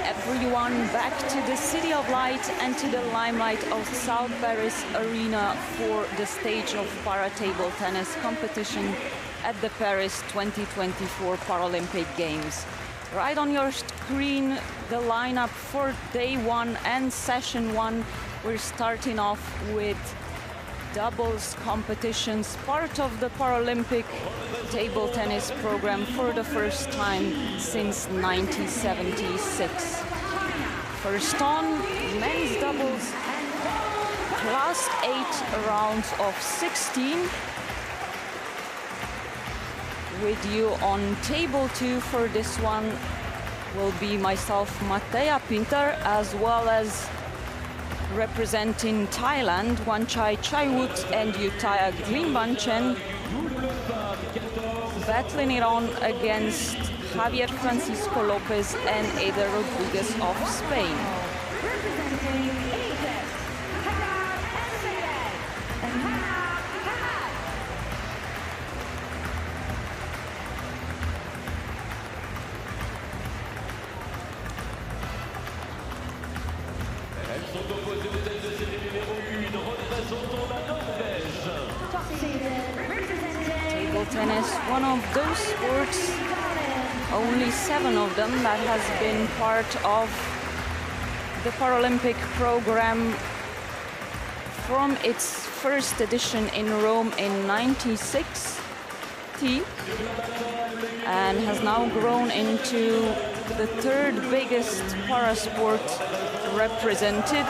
everyone back to the City of Light and to the limelight of South Paris Arena for the stage of para-table tennis competition at the Paris 2024 Paralympic Games. Right on your screen, the lineup for day one and session one. We're starting off with doubles competitions, part of the Paralympic table tennis program for the first time since 1976. First on, men's doubles, last 8 rounds of 16. With you on table 2 for this one will be myself, Matteja Pintar, as well as representing Thailand, Wanchai Chaiwut and Utaya Greenbanchen, battling it on against Javier Francisco Lopez and Eder Rodriguez of Spain. Table tennis, one of those sports, only 7 of them, that has been part of the Paralympic program from its first edition in Rome in '96 and has now grown into the 3rd biggest parasport represented.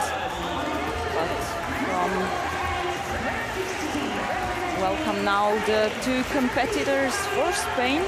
Welcome now the 2 competitors for Spain.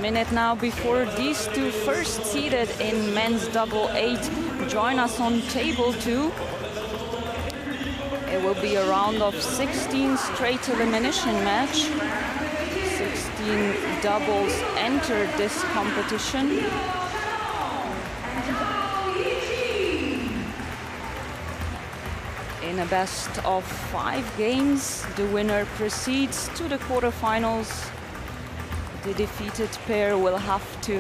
Minute now before these 2 first seeded in men's double 8 join us on table 2. It will be a round of 16 straight elimination match. 16 doubles entered this competition. In a best of 5 games, the winner proceeds to the quarterfinals. The defeated pair will have to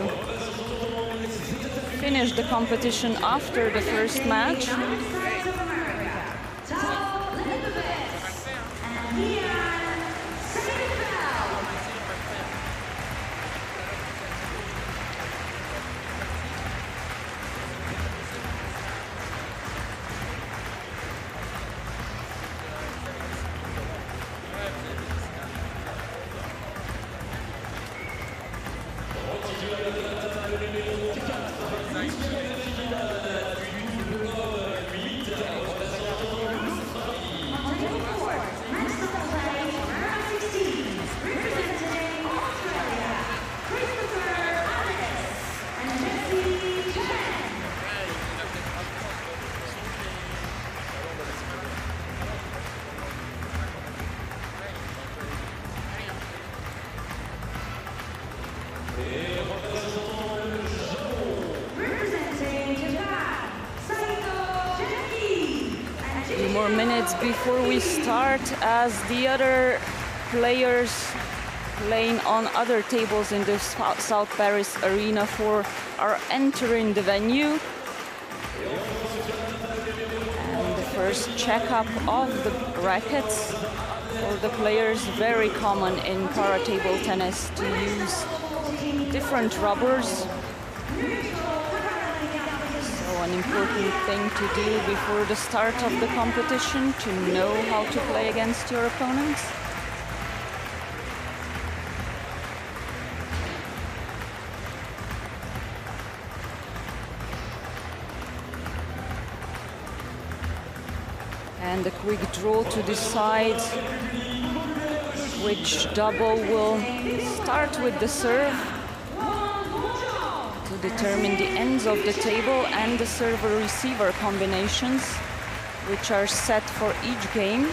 finish the competition after the first match. Minutes before we start, as the other players playing on other tables in the South Paris Arena are entering the venue. And the first checkup of the rackets for the players, very common in para-table tennis to use different rubbers. An important thing to do before the start of the competition, to know how to play against your opponents. And a quick draw to decide which double will start with the serve to determine the ends of the table and the server-receiver combinations, which are set for each game.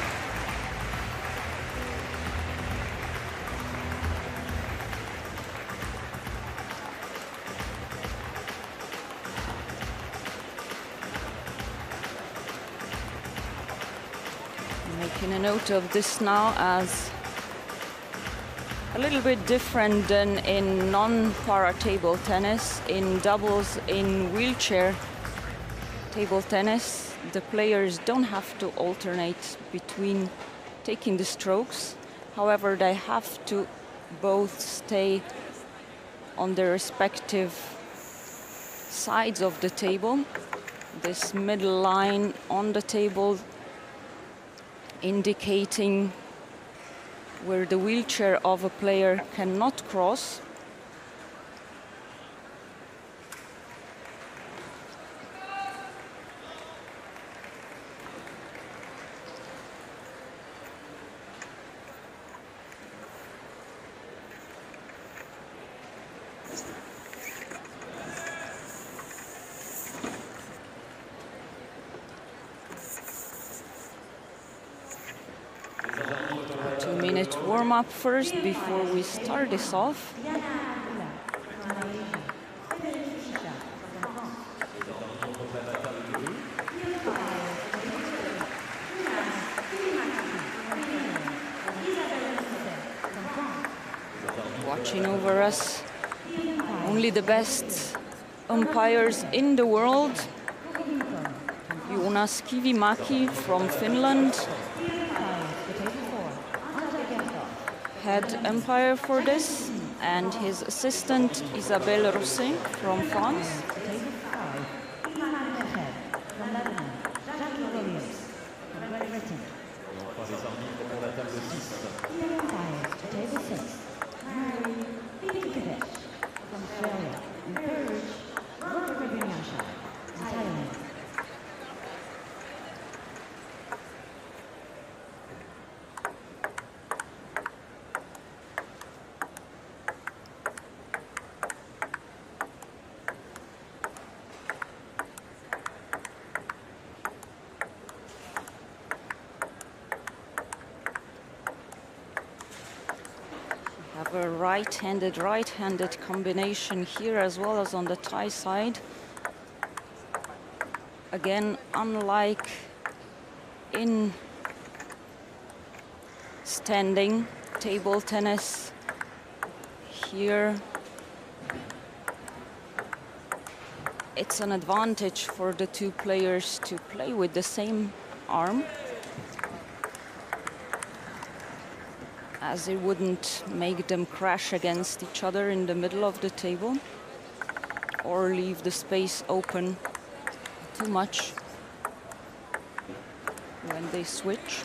Making a note of this now, as a little bit different than in non-para table tennis. In doubles, in wheelchair table tennis, the players don't have to alternate between taking the strokes. However, they have to both stay on their respective sides of the table. This middle line on the table indicating where the wheelchair of a player cannot cross. Warm-up first before we start this off. Watching over us, only the best umpires in the world. Joonas Kivimäki from Finland, head umpire for this, and his assistant Isabelle Rosset from France. A right-handed combination here, as well as on the Thai side. Again, unlike in standing table tennis, here it's an advantage for the two players to play with the same arm, as it wouldn't make them crash against each other in the middle of the table or leave the space open too much when they switch.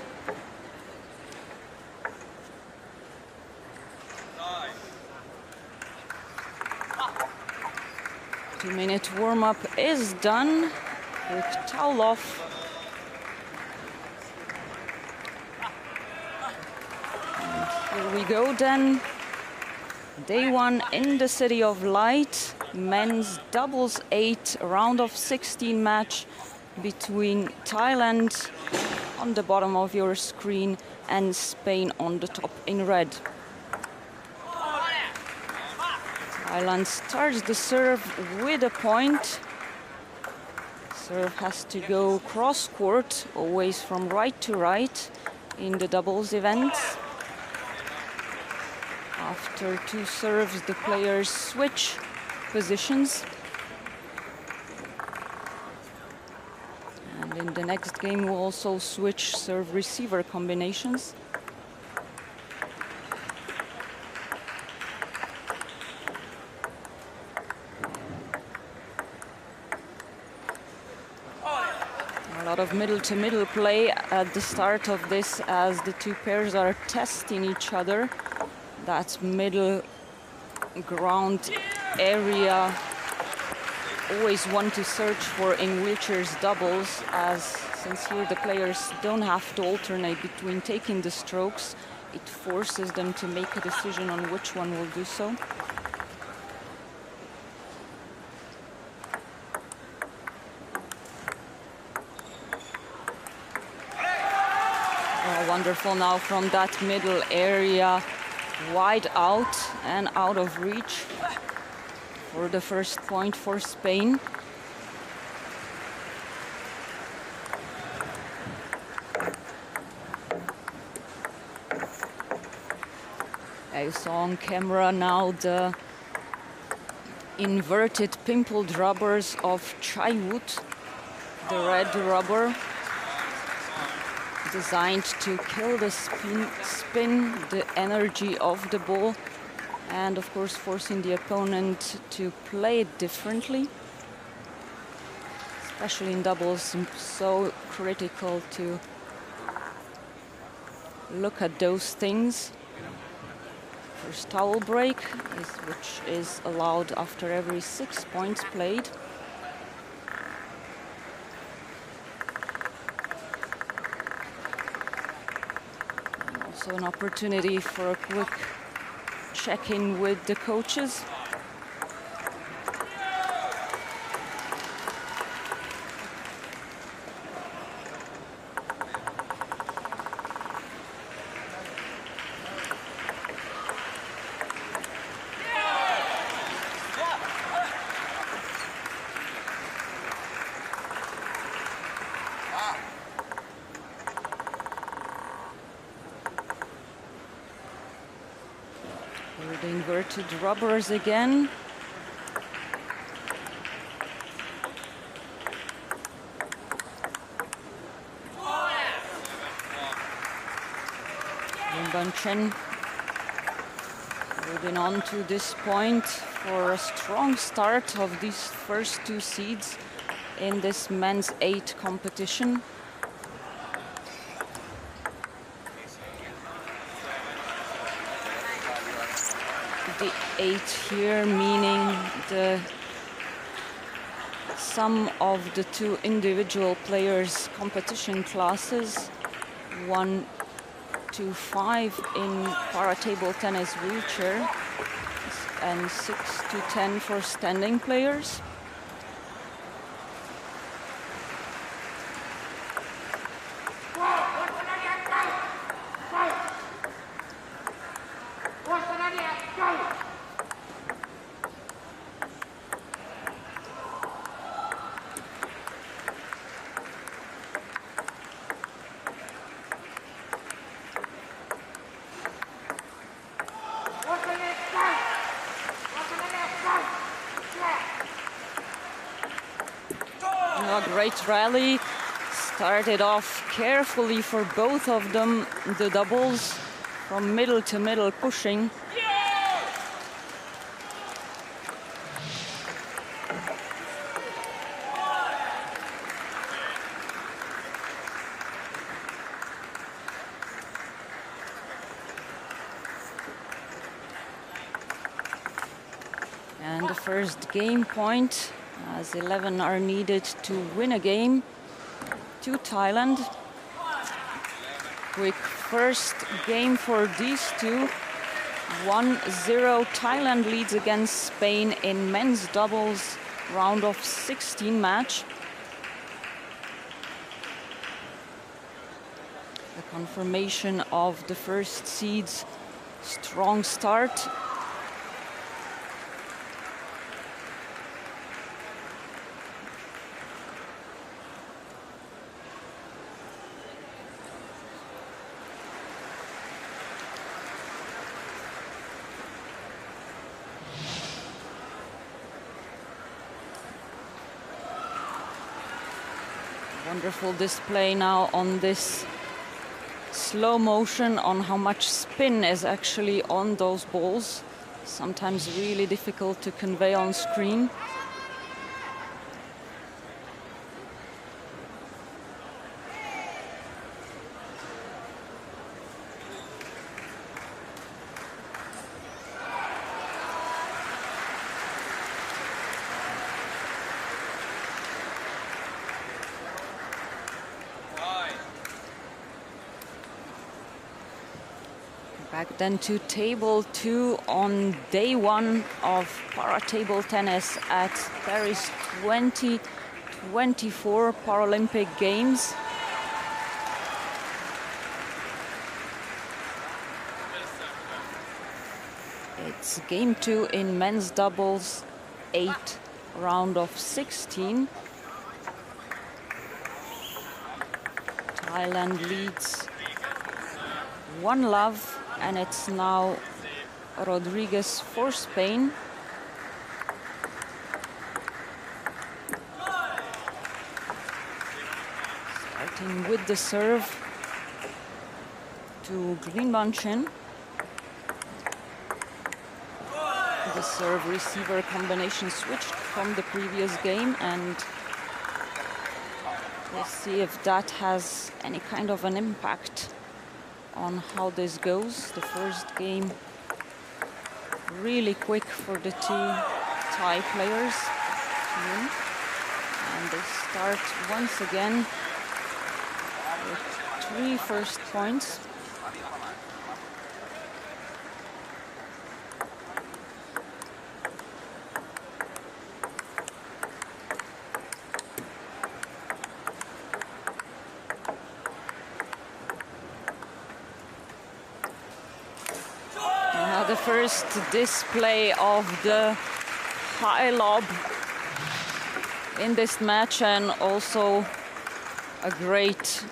Two-minute warm-up is done with towel off. Here we go then. Day one in the City of Light. Men's doubles 8 round of 16 match between Thailand on the bottom of your screen and Spain on the top in red. Thailand starts the serve with a point. Serve has to go cross court, always from right to right in the doubles events. After two serves, the players switch positions. And in the next game, we'll also switch serve-receiver combinations. A lot of middle-to-middle play at the start of this, as the two pairs are testing each other. That middle ground area, always one to search for in wheelchairs doubles, as Since here the players don't have to alternate between taking the strokes, it forces them to make a decision on which one will do so. Oh, wonderful now from that middle area, wide out and out of reach for the first point for Spain. I saw on camera now the inverted pimpled rubbers of chai wood, the red rubber, designed to kill the spin, the energy of the ball, and of course forcing the opponent to play it differently. Especially in doubles, so critical to look at those things. First towel break, which is allowed after every 6 points played. And also an opportunity for a quick check-in with the coaches. The inverted rubbers again. Chen holding on to this point for a strong start of these first two seeds in this men's 8 competition. The 8 here meaning the sum of the two individual players' competition classes, 1 to 5 in para-table tennis wheelchair and 6 to 10 for standing players. A great rally, started off carefully for both of them, the doubles from middle to middle pushing. And the first game point, as 11 are needed to win a game, to Thailand. Quick first game for these two. 1-0 Thailand leads against Spain in men's doubles round of 16 match. The confirmation of the first seeds, strong start. Wonderful display now on this slow motion on how much spin is actually on those balls. Sometimes really difficult to convey on screen. Back then to table 2 on day 1 of para-table tennis at Paris 2024 Paralympic Games. It's game 2 in men's doubles, 8th round of 16. Thailand leads 1-love, and it's now Rodriguez for Spain. Starting with the serve to Greenbanchen. The serve-receiver combination switched from the previous game, and we'll see if that has any kind of an impact on how this goes. The first game really quick for the two Thai players to win. And they start once again with 3 first points. The first display of the high lob in this match, and also a great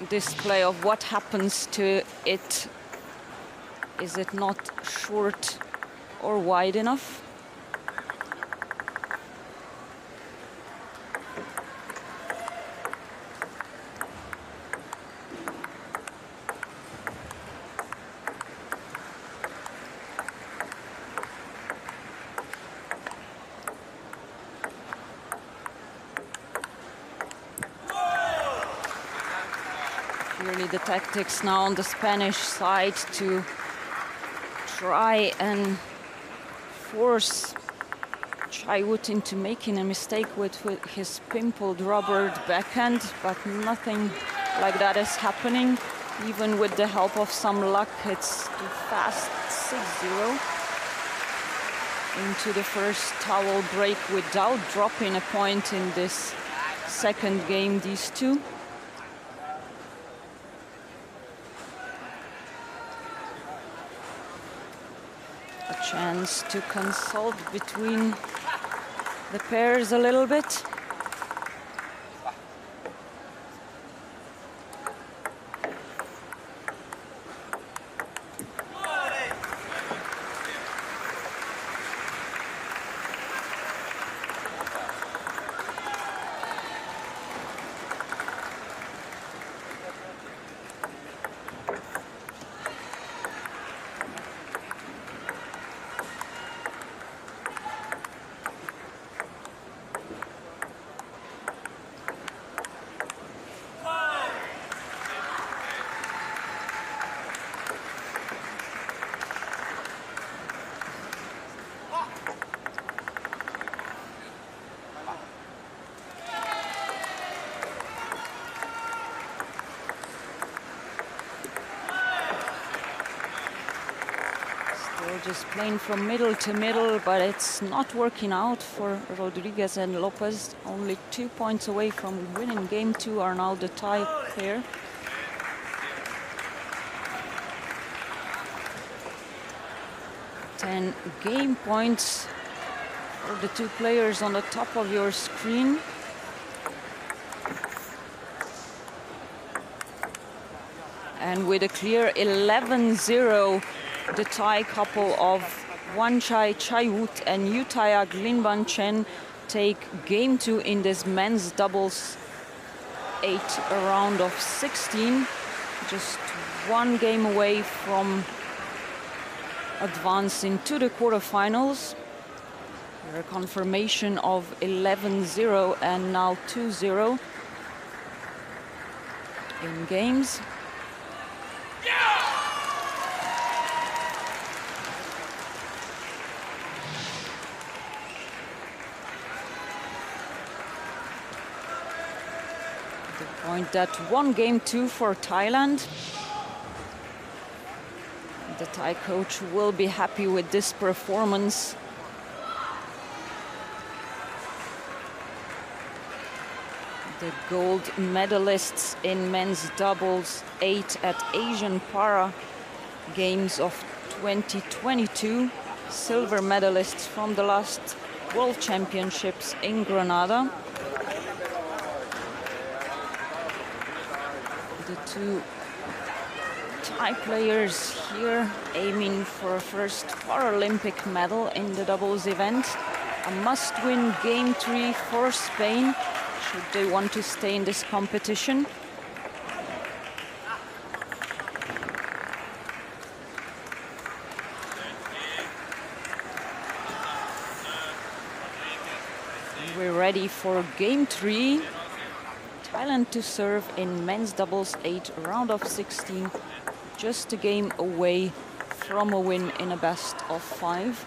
display of what happens to it. Is it not short or wide enough? Really the tactics now on the Spanish side to try and force Chaiwood into making a mistake with his pimpled rubbered backhand, but nothing like that is happening. Even with the help of some luck, it's too fast. 6-0 into the first towel break without dropping a point in this second game, these two. Chance to consult between the pairs a little bit. Just playing from middle to middle, but it's not working out for Rodriguez and Lopez. Only 2 points away from winning game 2 are now the Thai pair. Ten game points for the two players on the top of your screen. And with a clear 11-0, the Thai couple of Wanchai Chaiwood and Yutaya Greenbanchen take game 2 in this men's doubles 8th round of 16. Just 1 game away from advancing to the quarterfinals. A confirmation of 11-0 and now 2-0 in games. Point that 1 game 2 for Thailand. The Thai coach will be happy with this performance. The gold medalists in men's doubles, 8 at Asian Para Games of 2022, silver medalists from the last World Championships in Granada. The two Thai players here aiming for a first Paralympic medal in the doubles event. A must-win game 3 for Spain should they want to stay in this competition. We're ready for game 3. Thailand to serve in men's doubles 8 round of 16, just a game away from a win in a best of 5.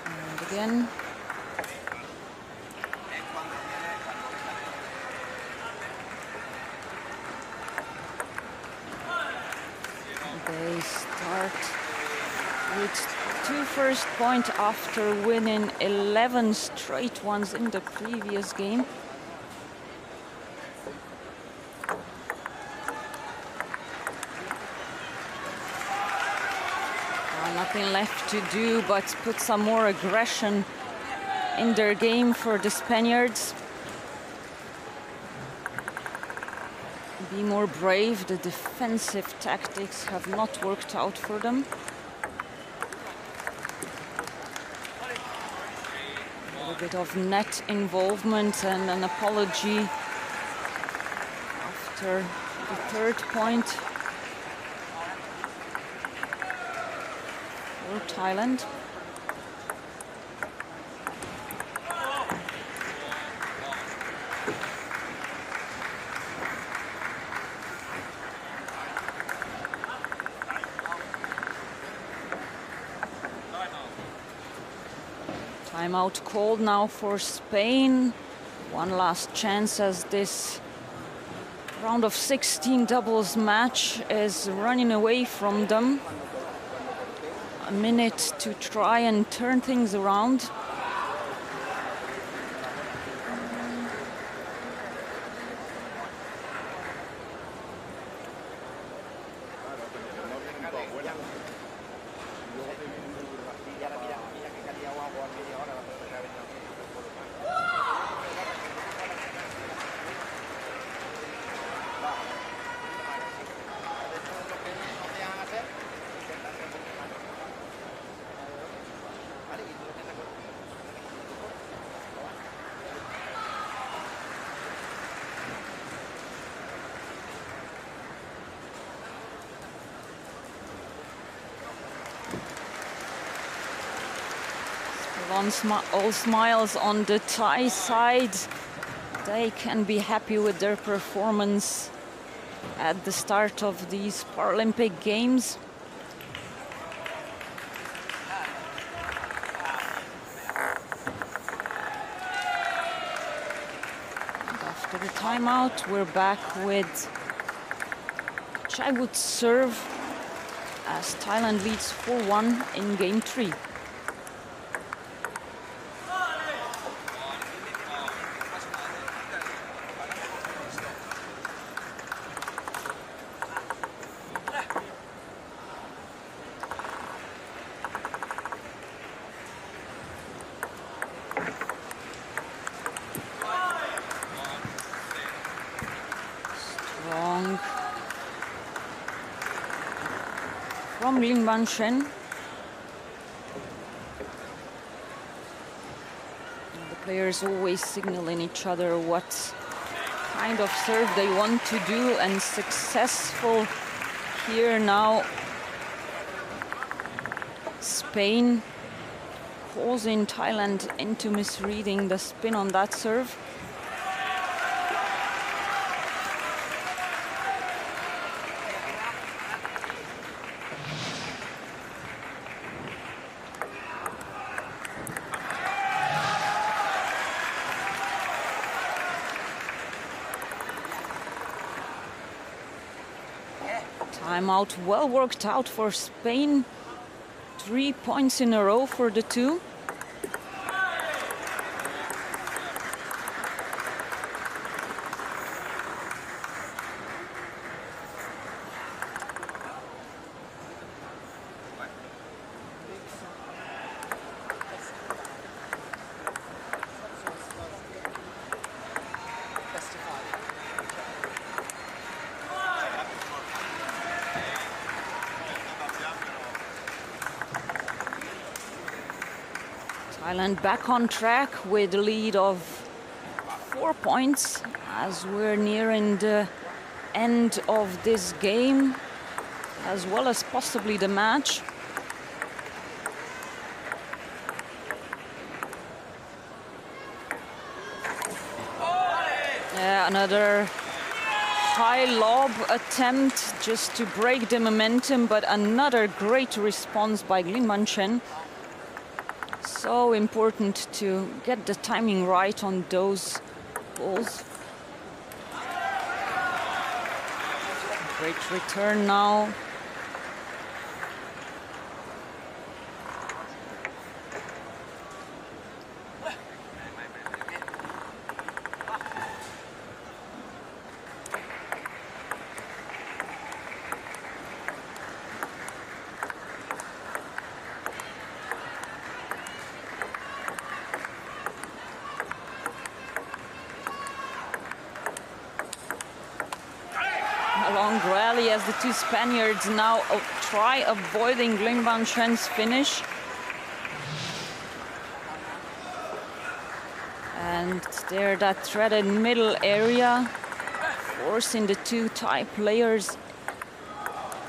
And again. They start with 2 first points after winning 11 straight ones in the previous game. Nothing left to do but put some more aggression in their game for the Spaniards. Be more brave. The defensive tactics have not worked out for them. A little bit of net involvement and an apology after the 3rd point for Thailand. Timeout called now for Spain. One last chance as this round of 16 doubles match is running away from them. A minute to try and turn things around. All smiles on the Thai side. They can be happy with their performance at the start of these Paralympic Games. And after the timeout, we're back with Chawood's serve as Thailand leads 4-1 in game 3. From Lin Ban Shen. The players always signaling each other what kind of serve they want to do, and successful here now. Spain causing Thailand into misreading the spin on that serve. Timeout well worked out for Spain. 3 points in a row for the two. Thailand back on track with a lead of 4 points as we're nearing the end of this game, as well as possibly the match. Yeah, another high lob attempt just to break the momentum, but another great response by Glinban Chen. So important to get the timing right on those balls. Great return now. Rally as the two Spaniards now try avoiding Glinban Chen's finish. And there, that threaded middle area, forcing the two Thai players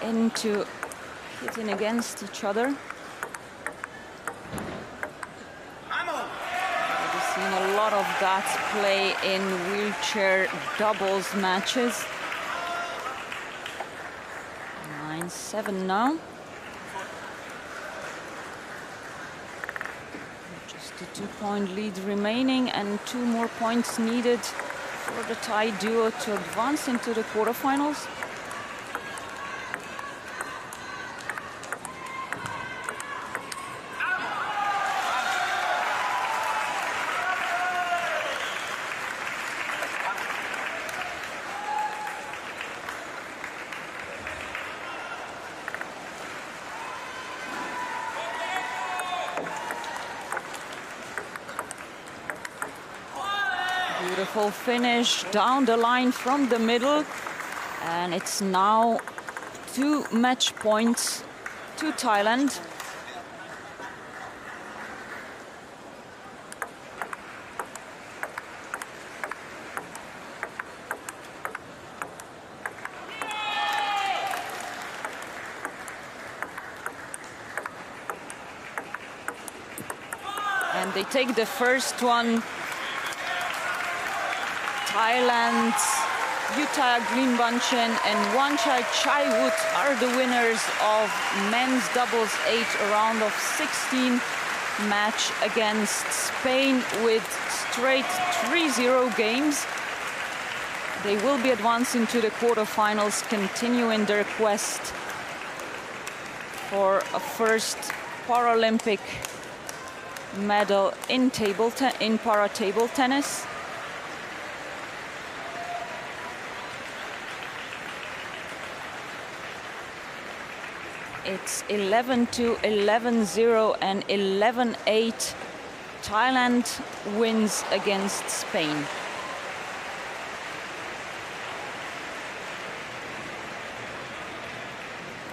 into hitting against each other. We've seen a lot of that play in wheelchair doubles matches. 9-7 now. Just a 2-point lead remaining and 2 more points needed for the Thai duo to advance into the quarterfinals. Beautiful finish down the line from the middle, and it's now 2 match points to Thailand. And they take the first one. Thailand's Yuta Glinban Chen and Wanchai Chaiwut are the winners of men's doubles 8 round of 16 match against Spain with straight 3-0 games. They will be advancing to the quarterfinals, continuing their quest for a first Paralympic medal in para-table tennis. It's 11-2, 11-0 and 11-8. Thailand wins against Spain.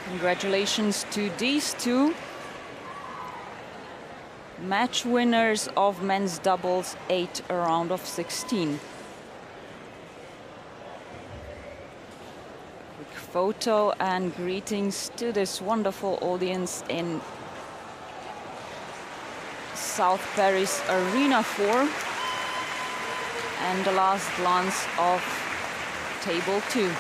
Congratulations to these two match winners of men's doubles 8 round of 16. Photo and greetings to this wonderful audience in South Paris Arena 4, and the last glance of table 2.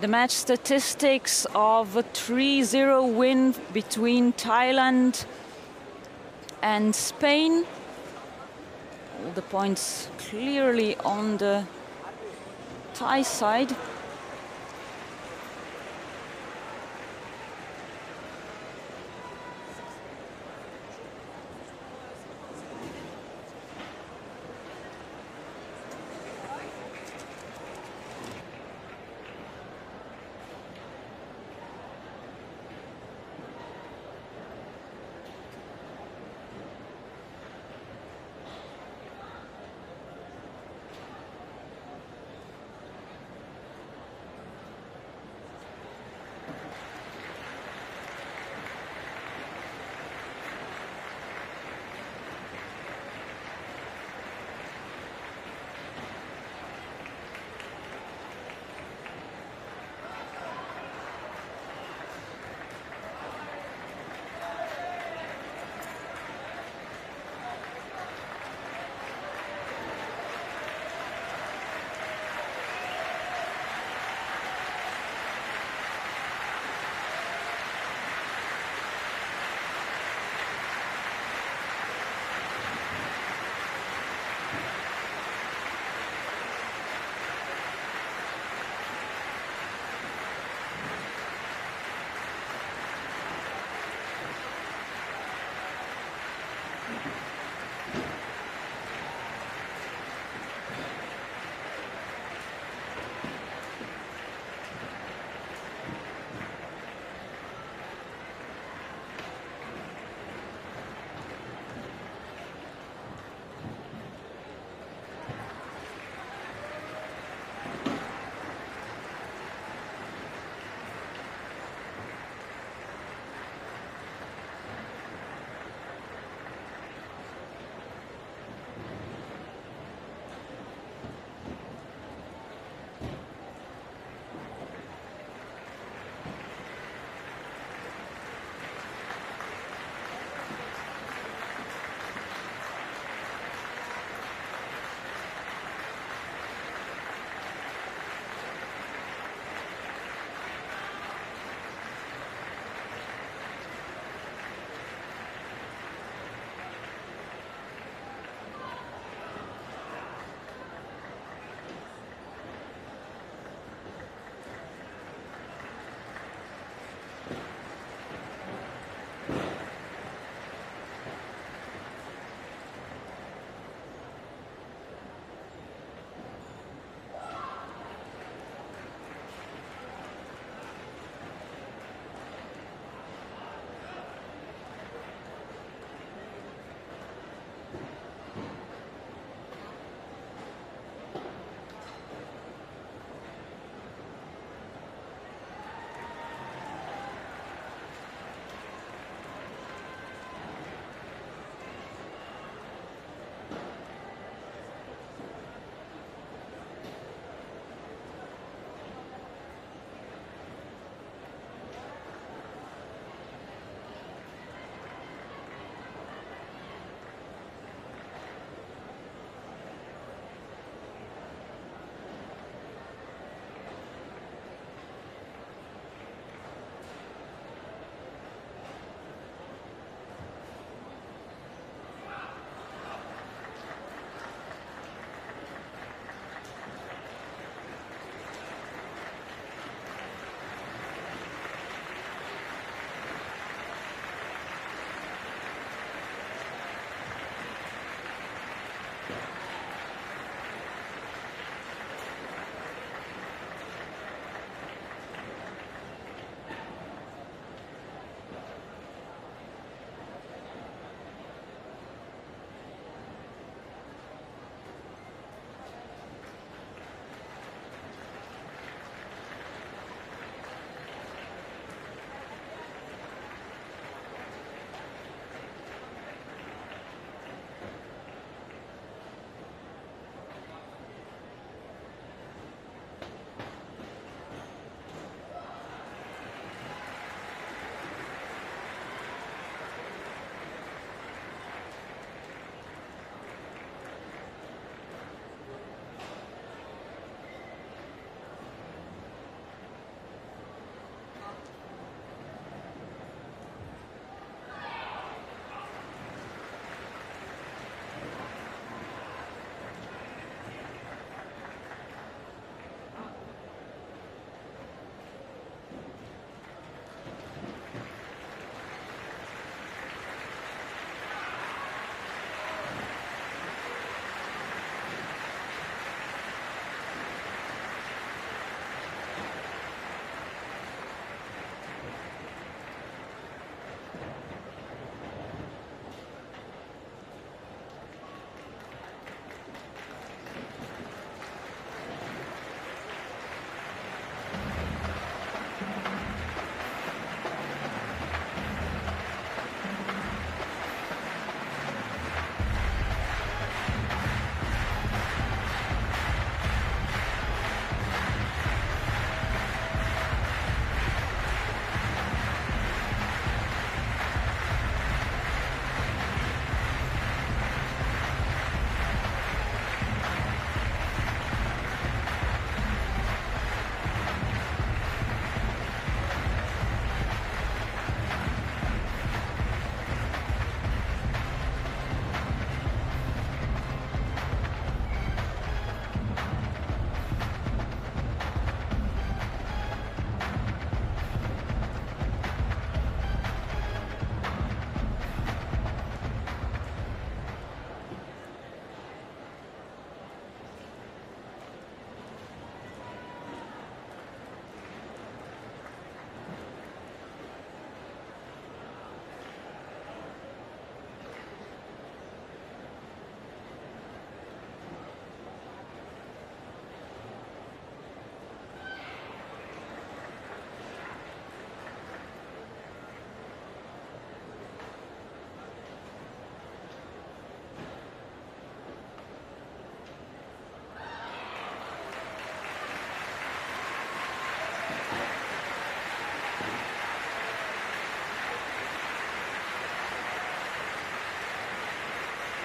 The match statistics of a 3-0 win between Thailand and Spain. All the points clearly on the Thai side.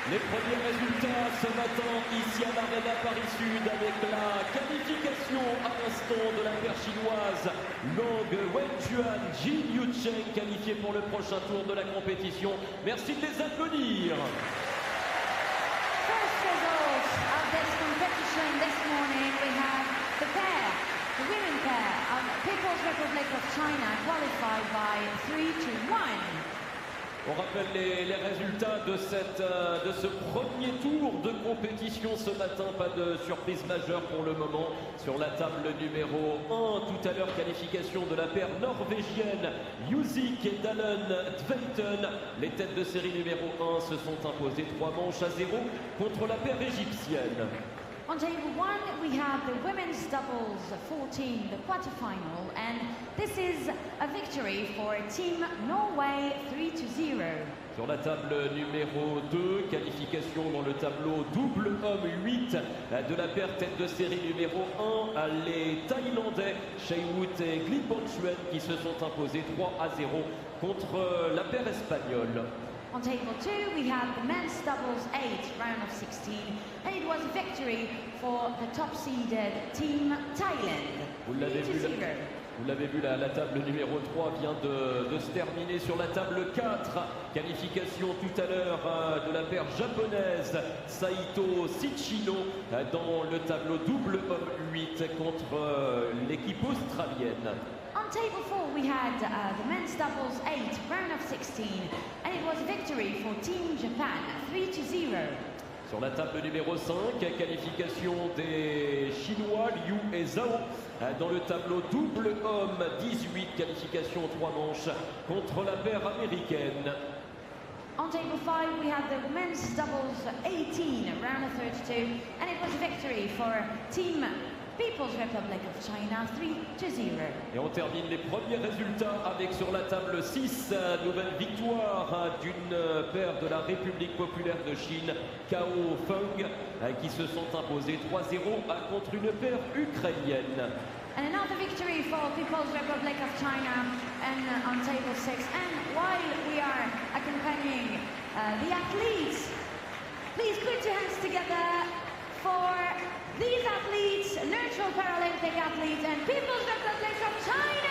Les premiers résultats ce matin ici à l'Arena Paris Sud avec la qualification à l'instant de la paire chinoise Long Wenjuan Jin Yucheng qualifié pour le prochain tour de la compétition. Merci de les applaudir. First results of this competition this morning, we have the pair, the women pair of People's Republic of China qualified by 3-1. On rappelle les résultats de ce premier tour de compétition ce matin. Pas de surprise majeure pour le moment. Sur la table numéro 1, tout à l'heure, qualification de la paire norvégienne Jusik et Dalen Dveiten. Les têtes de série numéro 1 se sont imposées 3 manches à 0 contre la paire égyptienne. On table 1, we have the women's doubles 14, the quarterfinal, and this is a victory for Team Norway 3-0. Sur la table numéro 2, qualification dans le tableau double homme 8 de la paire tête de série numéro 1, les Thaïlandais Chateau et Glitbonchuen qui se sont imposés 3-0 contre la paire espagnole. On table 2, we have the men's doubles 8, round of 16, and it was a victory for the top-seeded Team Thailand. Vous l'avez vu, la table numéro 3 vient de se terminer. Sur la table 4, qualification tout à l'heure de la paire japonaise Saito Sichino dans le tableau double homme 8 contre l'équipe australienne. On table 4, we had the men's doubles 8, round of 16, and it was a victory for Team Japan, 3-0. Sur la table numéro 5, qualification des Chinois Liu et Zhao dans le tableau double homme 18, qualification 3 manches contre la paire américaine. On table 5, we had the men's doubles 18, round of 32, and it was a victory for Team People's Republic of China, 3-0. Et on termine les premiers résultats avec sur la table 6, nouvelle victoire d'une paire de la République populaire de Chine, Cao Feng, qui se sont imposés 3-0 contre une paire ukrainienne. And another victory for People's Republic of China and on table 6. And while we are accompanying the athletes, please put your hands together for these athletes, neutral Paralympic athletes and People's Republic of China!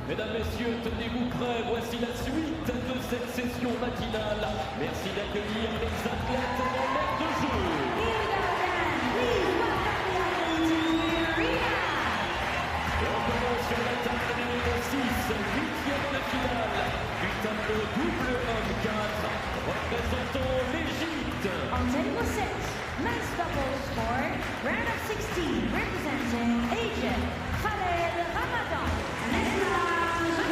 Mesdames, Messieurs, tenez-vous prêts, voici la suite de cette session matinale. Merci d'accueillir les athlètes en l'air de jeu. Et on commence sur la table numéro 6, 8e de finale du tableau double homme 4, représentant l'Égypte. On table 6, men's doubles for round of 16, representing Egypt, Palais de Ramadan.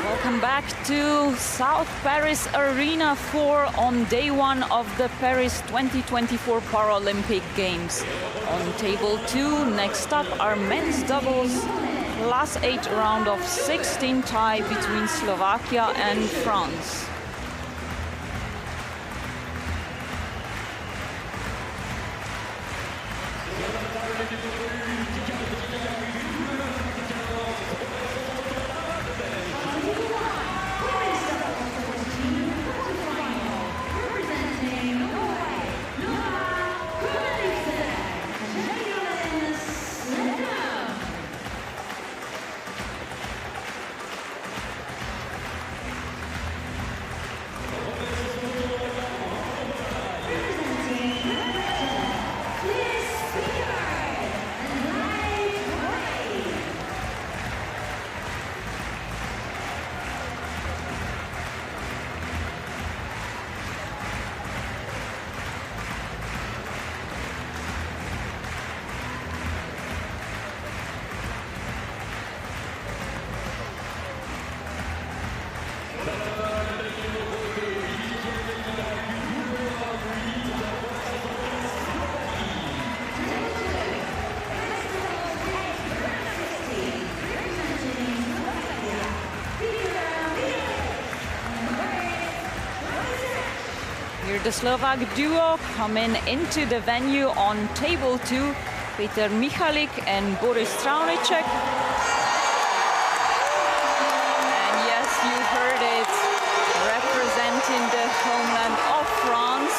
Welcome back to South Paris Arena 4 on day 1 of the Paris 2024 Paralympic Games. On table 2, next up are men's doubles, class 8 round of 16 tie between Slovakia and France. The Slovak duo coming into the venue on table 2, Petr Michalik and Boris Traunicek. And yes, you heard it, representing the homeland of France,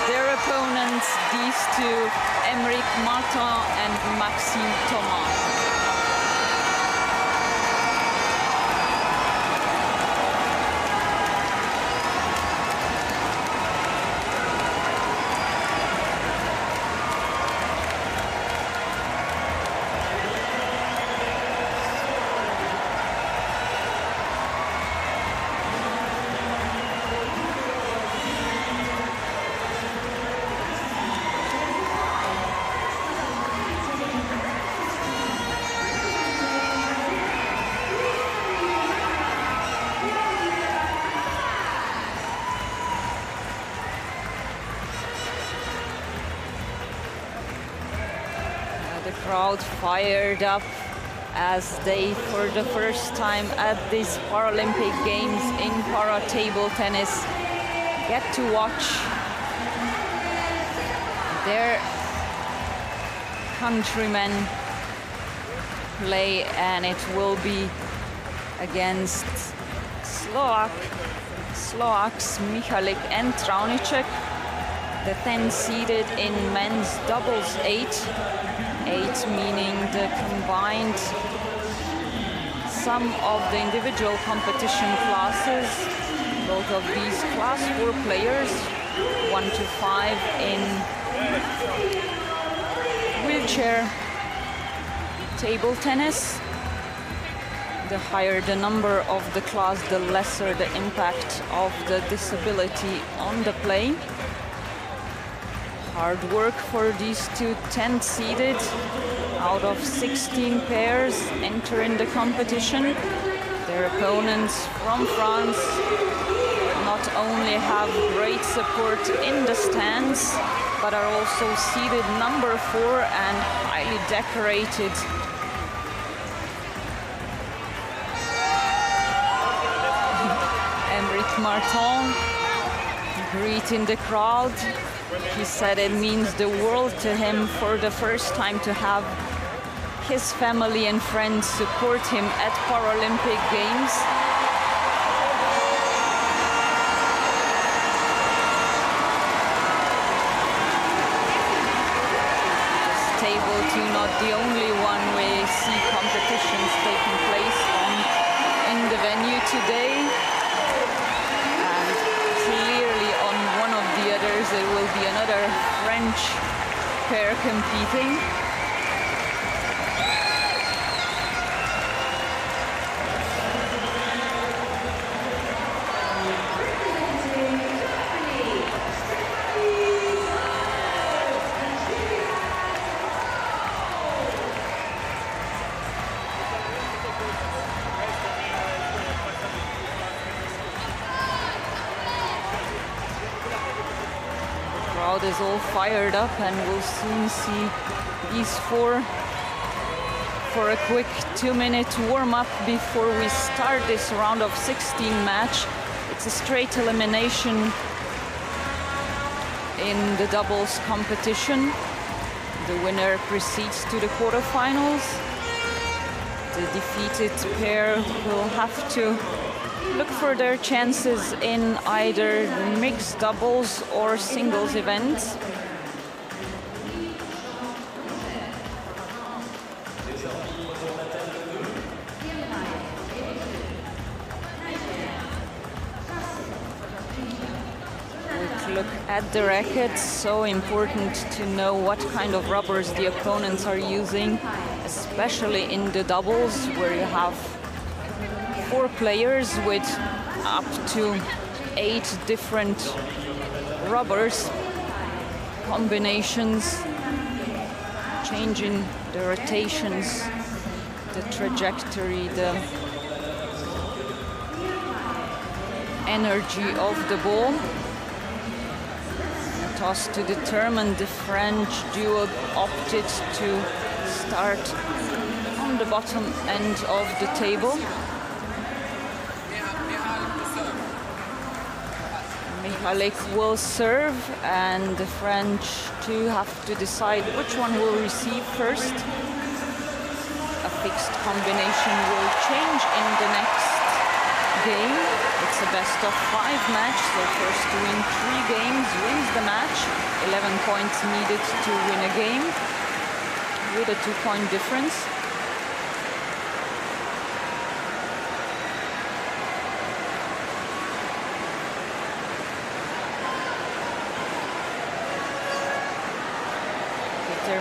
their opponents, these two, Aymeric Martin and Maxime Thomas. Crowd fired up as they, for the first time at these Paralympic Games in para table tennis, get to watch their countrymen play, and it will be against Slovaks Michalik and Traunicek, the 10 seeded in men's doubles 8 meaning the combined sum of the individual competition classes. Both of these class 4 players, 1 to 5 in wheelchair table tennis. The higher the number of the class, the lesser the impact of the disability on the play. Hard work for these two 10 seeded out of 16 pairs entering the competition. Their opponents from France not only have great support in the stands, but are also seeded number 4 and highly decorated. Aymeric Martin greeting the crowd. He said it means the world to him for the first time to have his family and friends support him at Paralympic Games. This table too, not the only one we see competitions taking place on in the venue. today. And clearly on one of the others, there will be another French pair competing. Is all fired up, and we'll soon see these four for a quick 2-minute warm-up before we start this round of 16 match. It's a straight elimination in the doubles competition. The winner proceeds to the quarterfinals. The defeated pair will have to look for their chances in either mixed doubles or singles events. Look at the rackets. So important to know what kind of rubbers the opponents are using, especially in the doubles where you have 4 players with up to 8 different rubbers combinations, changing the rotations, the trajectory, the energy of the ball. A toss to determine. The French duo opted to start on the bottom end of the table. Michalik will serve, and the French too have to decide which one will receive first. A fixed combination will change in the next game. It's a best-of-5 match, so first to win 3 games wins the match. 11 points needed to win a game with a 2-point difference.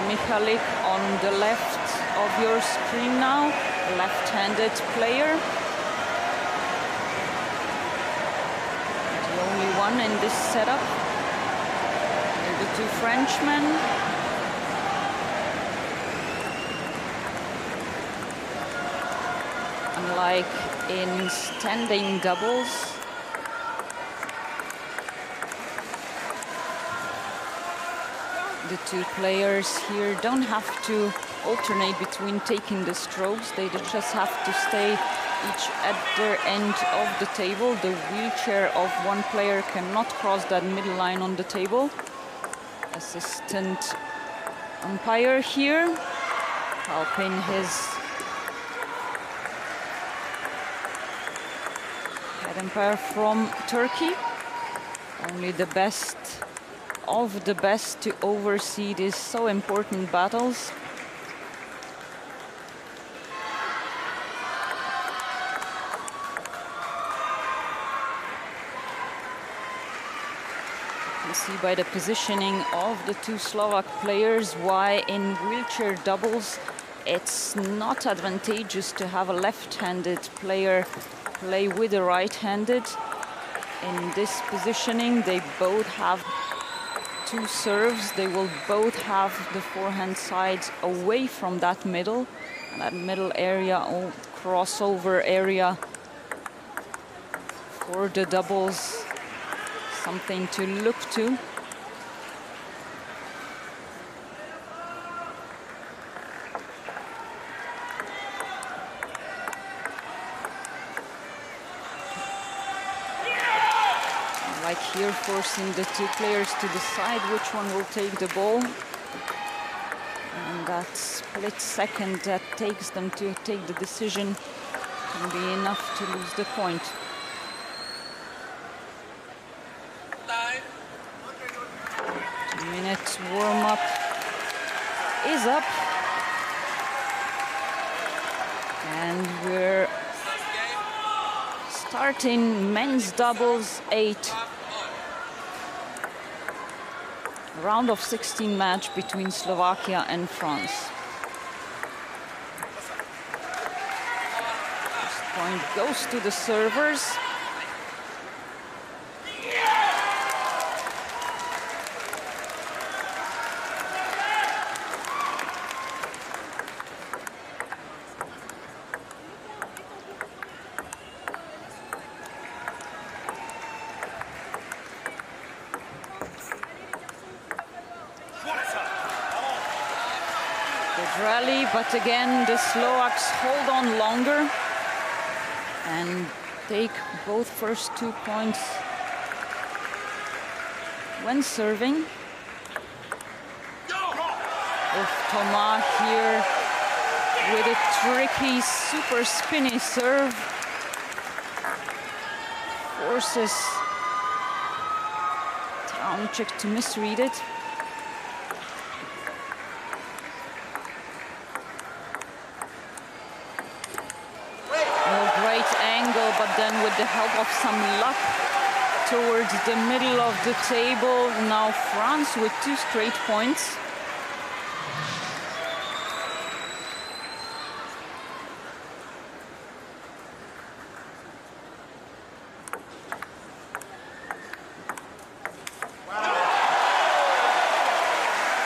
Michalik on the left of your screen now, left-handed player. The only one in this setup. Here the 2 Frenchmen. Unlike in standing doubles, the 2 players here don't have to alternate between taking the strokes. They just have to stay each at their end of the table. The wheelchair of one player cannot cross that middle line on the table. Assistant umpire here, helping his head umpire from Turkey. Only the best of the best to oversee these so important battles. You can see by the positioning of the 2 Slovak players why in wheelchair doubles it's not advantageous to have a left-handed player play with a right-handed. In this positioning, they both have 2 serves. They will both have the forehand sides away from that middle area, or crossover area for the doubles. Something to look to. Like here, forcing the 2 players to decide which one will take the ball. And that split second that takes them to take the decision can be enough to lose the point. Two-minute warm-up is up. And we're starting men's doubles 8. Round of 16 match between Slovakia and France. First point goes to the servers. Rally, but again the Slovaks hold on longer and take both first 2 points when serving. Thomas here with a tricky, super spinny serve forces Traunicek to misread it. But then with the help of some luck towards the middle of the table, now France with 2 straight points.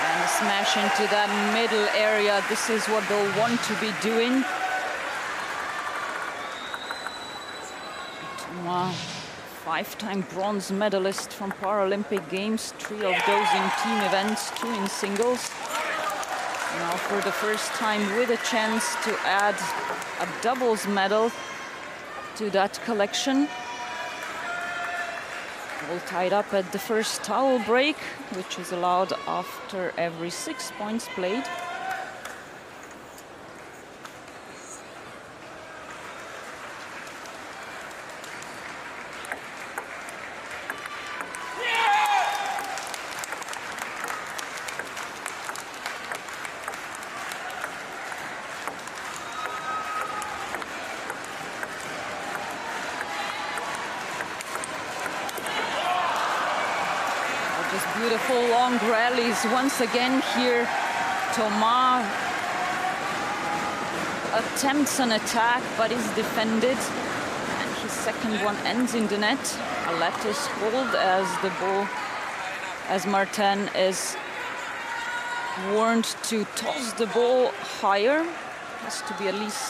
And a smash into that middle area. This is what they'll want to be doing. Five-time bronze medalist from Paralympic Games, 3 of those in team events, 2 in singles. Now for the first time with a chance to add a doubles medal to that collection. All tied up at the first towel break, which is allowed after every 6 points played. Beautiful long rallies once again here. Thomas attempts an attack but is defended, and his second one ends in the net. A lattice hold as the ball, as Martin is warned to toss the ball higher. Has to be at least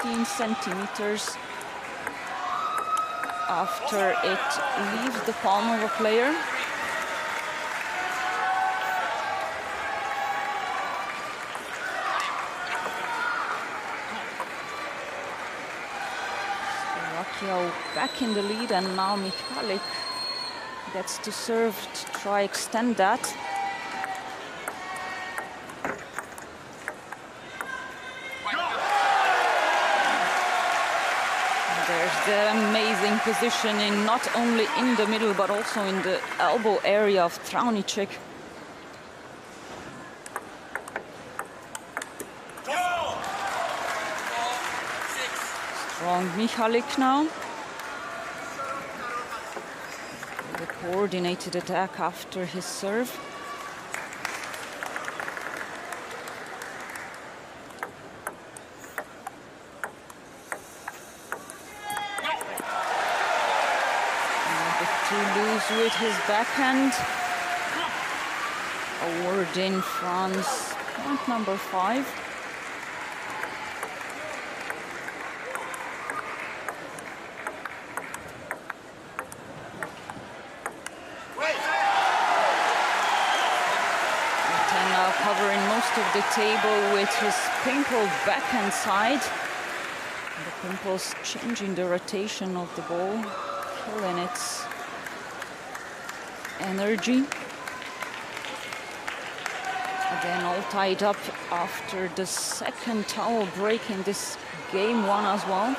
16 centimeters after it leaves the palm of a player. Back in the lead, and now Michalik gets to serve to try extend that. There's the amazing positioning, not only in the middle but also in the elbow area of Traunicek. Strong Michalik now. The coordinated attack after his serve. To lose with his backhand. Awarding France point number 5. Covering most of the table with his pimpled backhand side. The pimples changing the rotation of the ball, killing its energy. Again, all tied up after the second towel break in this game 1 as well.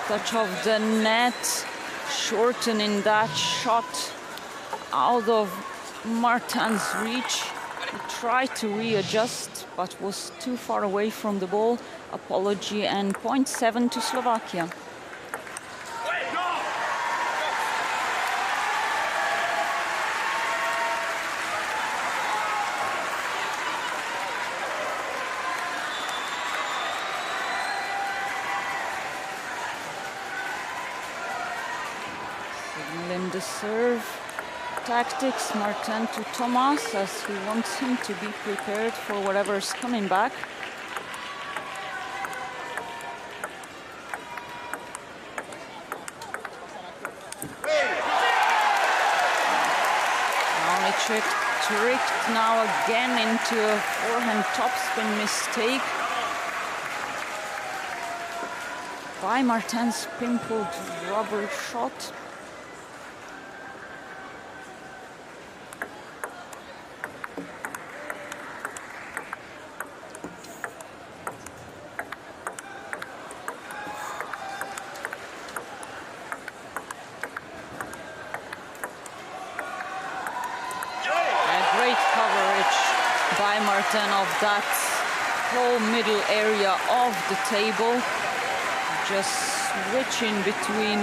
Touch of the net, shortening that shot out of Martin's reach. He tried to readjust, but was too far away from the ball. Apology, and 0.7 to Slovakia. Signaling the serve tactics, Martin to Thomas, as he wants him to be prepared for whatever's coming back. Tricked now again into a forehand topspin mistake by Martin's pimpled rubber shot. By Martin of that whole middle area of the table, just switching between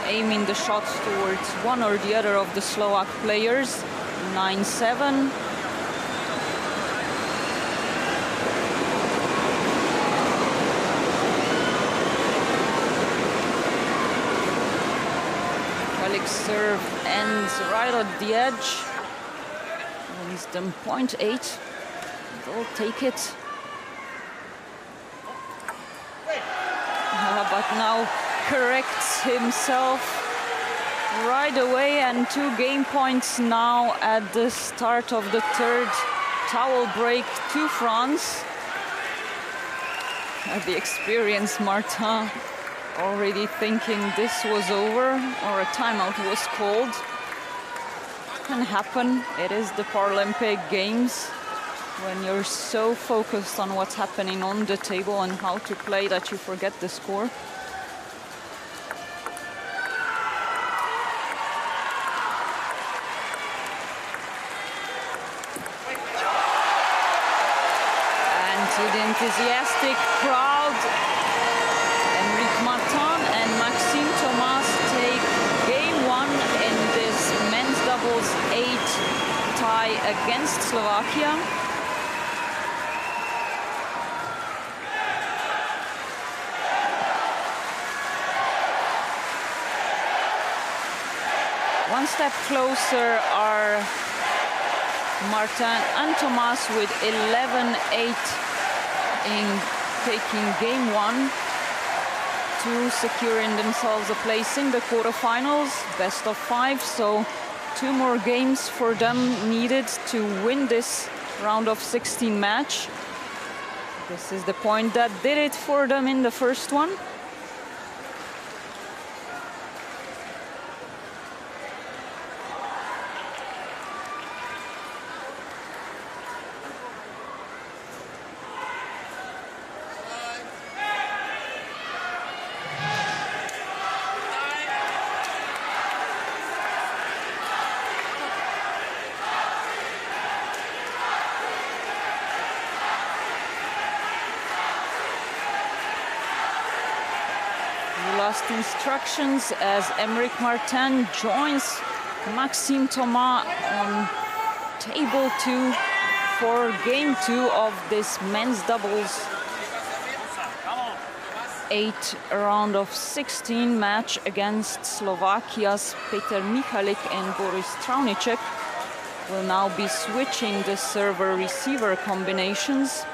aiming the shots towards one or the other of the Slovak players. 9-7. Michalik's serve ends right at the edge. Wisdom 0.8. They'll take it. But now corrects himself right away, and 2 game points now at the start of the third. Towel break to France. At the experienced Martin already thinking this was over or a timeout was called. Can happen. It is the Paralympic Games, when you're so focused on what's happening on the table and how to play that you forget the score. And to the enthusiastic crowd, Aymeric Martin and Maxime Thomas take game 1 in this men's doubles 8 tie against Slovakia. One step closer are Martin and Thomas with 11-8 in taking game 1 to securing themselves a place in the quarterfinals, best of 5. So 2 more games for them needed to win this round of 16 match. This is the point that did it for them in the first one. Last instructions as Aymeric Martin joins Maxime Thomas on table 2 for game 2 of this men's doubles 8 round of 16 match against Slovakia's Petr Michalik and Boris Traunicek. Will now be switching the server-receiver combinations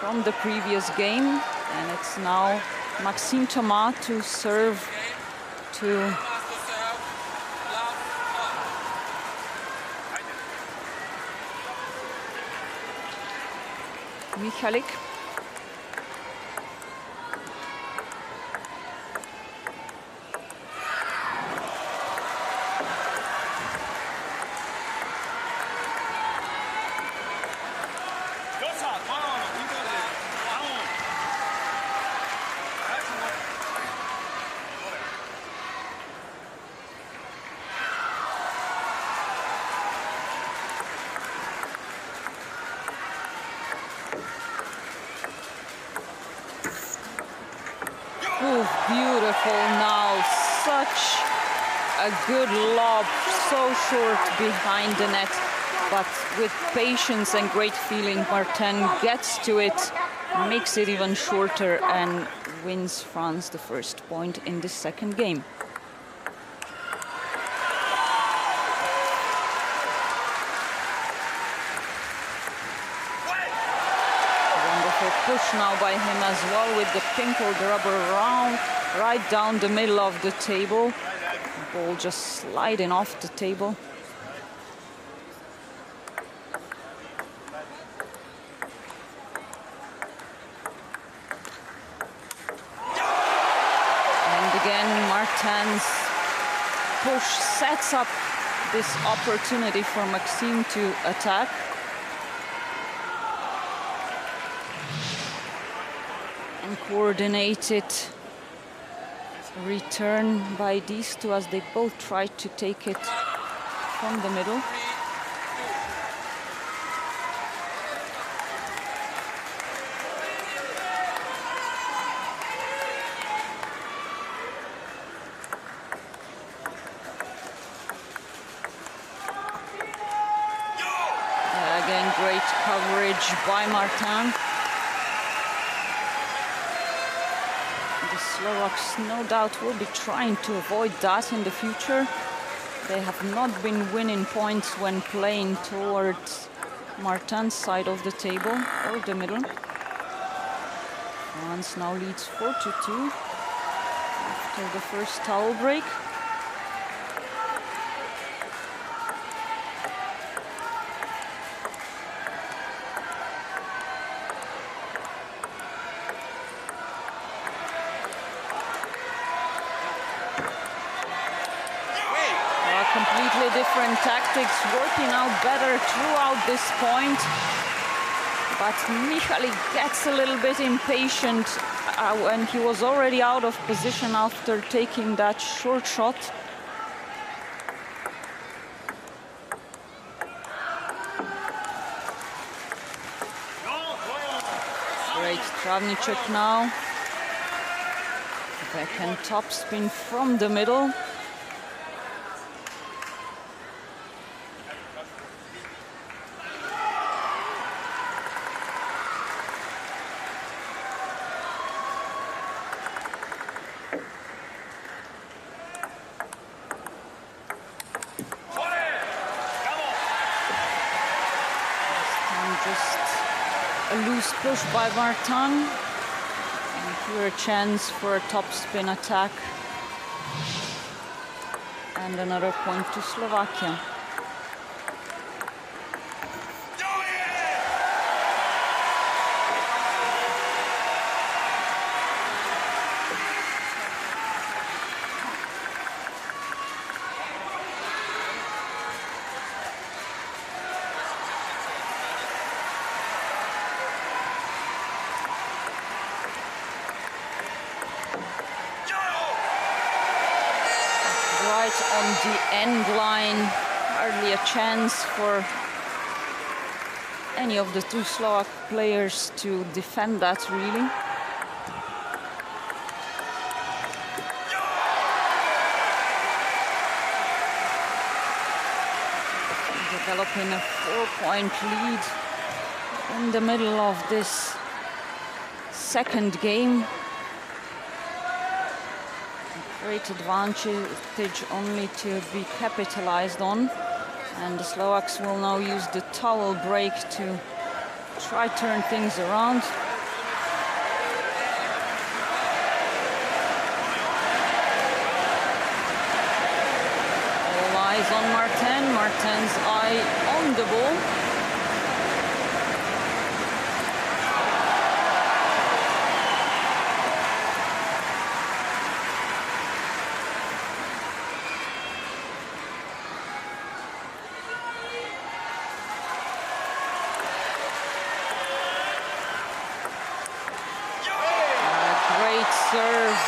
from the previous game, and it's now Maxime Thomas to serve to Michalik. Wonderful now, such a good lob, so short behind the net, but with patience and great feeling, Martin gets to it, makes it even shorter, and wins France the first point in the second game. Push now by him as well with the pinkled rubber round right down the middle of the table. The ball just sliding off the table. And again, Martin's push sets up this opportunity for Maxime to attack. Coordinated return by these two as they both tried to take it from the middle. Again, great coverage by Martin. Slovaks no doubt will be trying to avoid that in the future. They have not been winning points when playing towards Martin's side of the table or the middle. France now leads 4-2 after the first towel break. Different tactics working out better throughout this point, but Michali gets a little bit impatient when he was already out of position after taking that short shot. Great Travnicek now. Backhand topspin from the middle. Push by Martin, and here a chance for a topspin attack, and another point to Slovakia. On the end line, hardly a chance for any of the two Slovak players to defend that, really. Developing a 4-point lead in the middle of this second game. Great advantage only to be capitalized on, and the Slovaks will now use the towel break to try turn things around. All eyes on Martin. Martin's eye on the ball. Serve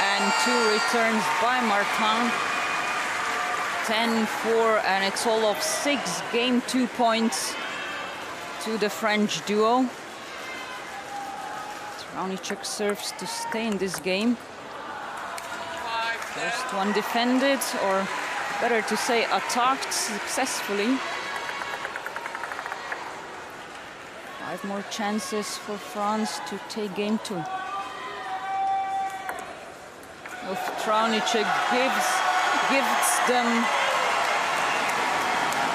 and two returns by Martin. 10-4, and it's all of 6 game 2 points to the French duo. Travnicek serves to stay in this game. First one defended, or better to say attacked successfully. 5 more chances for France to take game 2. Traunicek gives them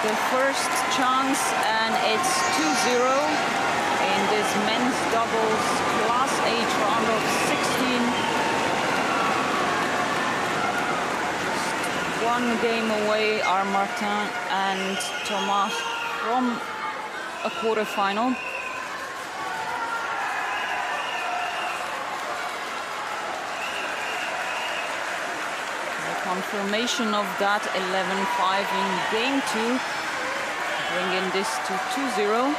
the first chance, and it's 2-0 in this men's doubles Class H round of 16. Just 1 game away are Martin and Thomas from a quarterfinal. Confirmation of that 11-5 in game 2, bringing this to 2-0.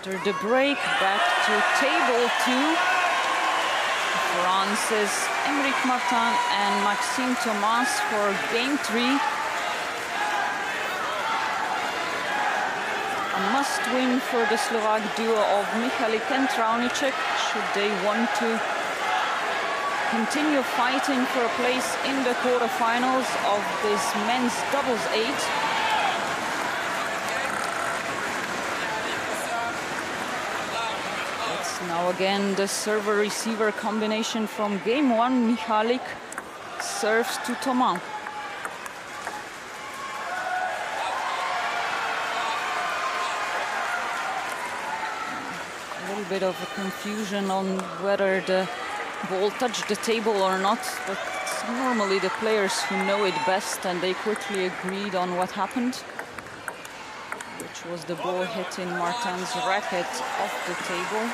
After the break, back to table 2. France's Aymeric Martin and Maxime Thomas for game 3. A must-win for the Slovak duo of Michalik and Traunicek, should they want to continue fighting for a place in the quarterfinals of this men's doubles 8. Now again the server-receiver combination from game 1. Michalik serves to Thomas. A little bit of a confusion on whether the ball touched the table or not, but it's normally the players who know it best, and they quickly agreed on what happened, which was the ball hitting Martin's racket off the table.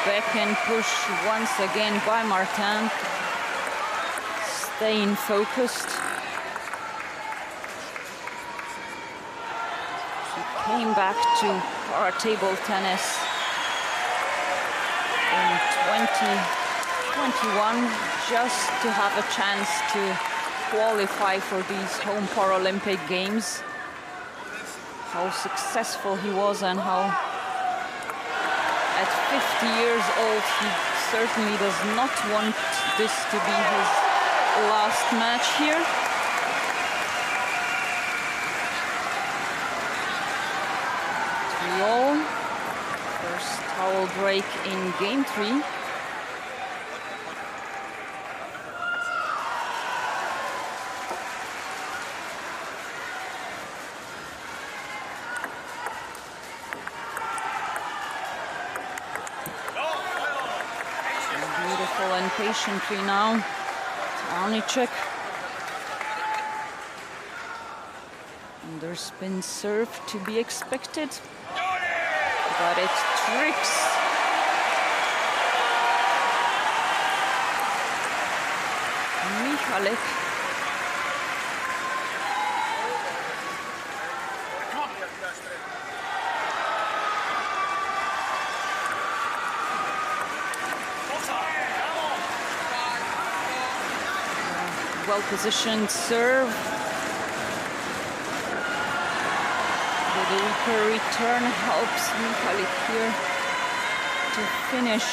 Backhand push once again by Martin. Staying focused. He came back to para-table tennis in 2021 just to have a chance to qualify for these home Paralympic Games. How successful he was, and how at 50 years old, he certainly does not want this to be his last match here. 3-all. First towel break in game 3. Patiently now, Traunicek. Underspin serve to be expected, but it tricks Michalik. Well-positioned serve. The weaker return helps Michalik here to finish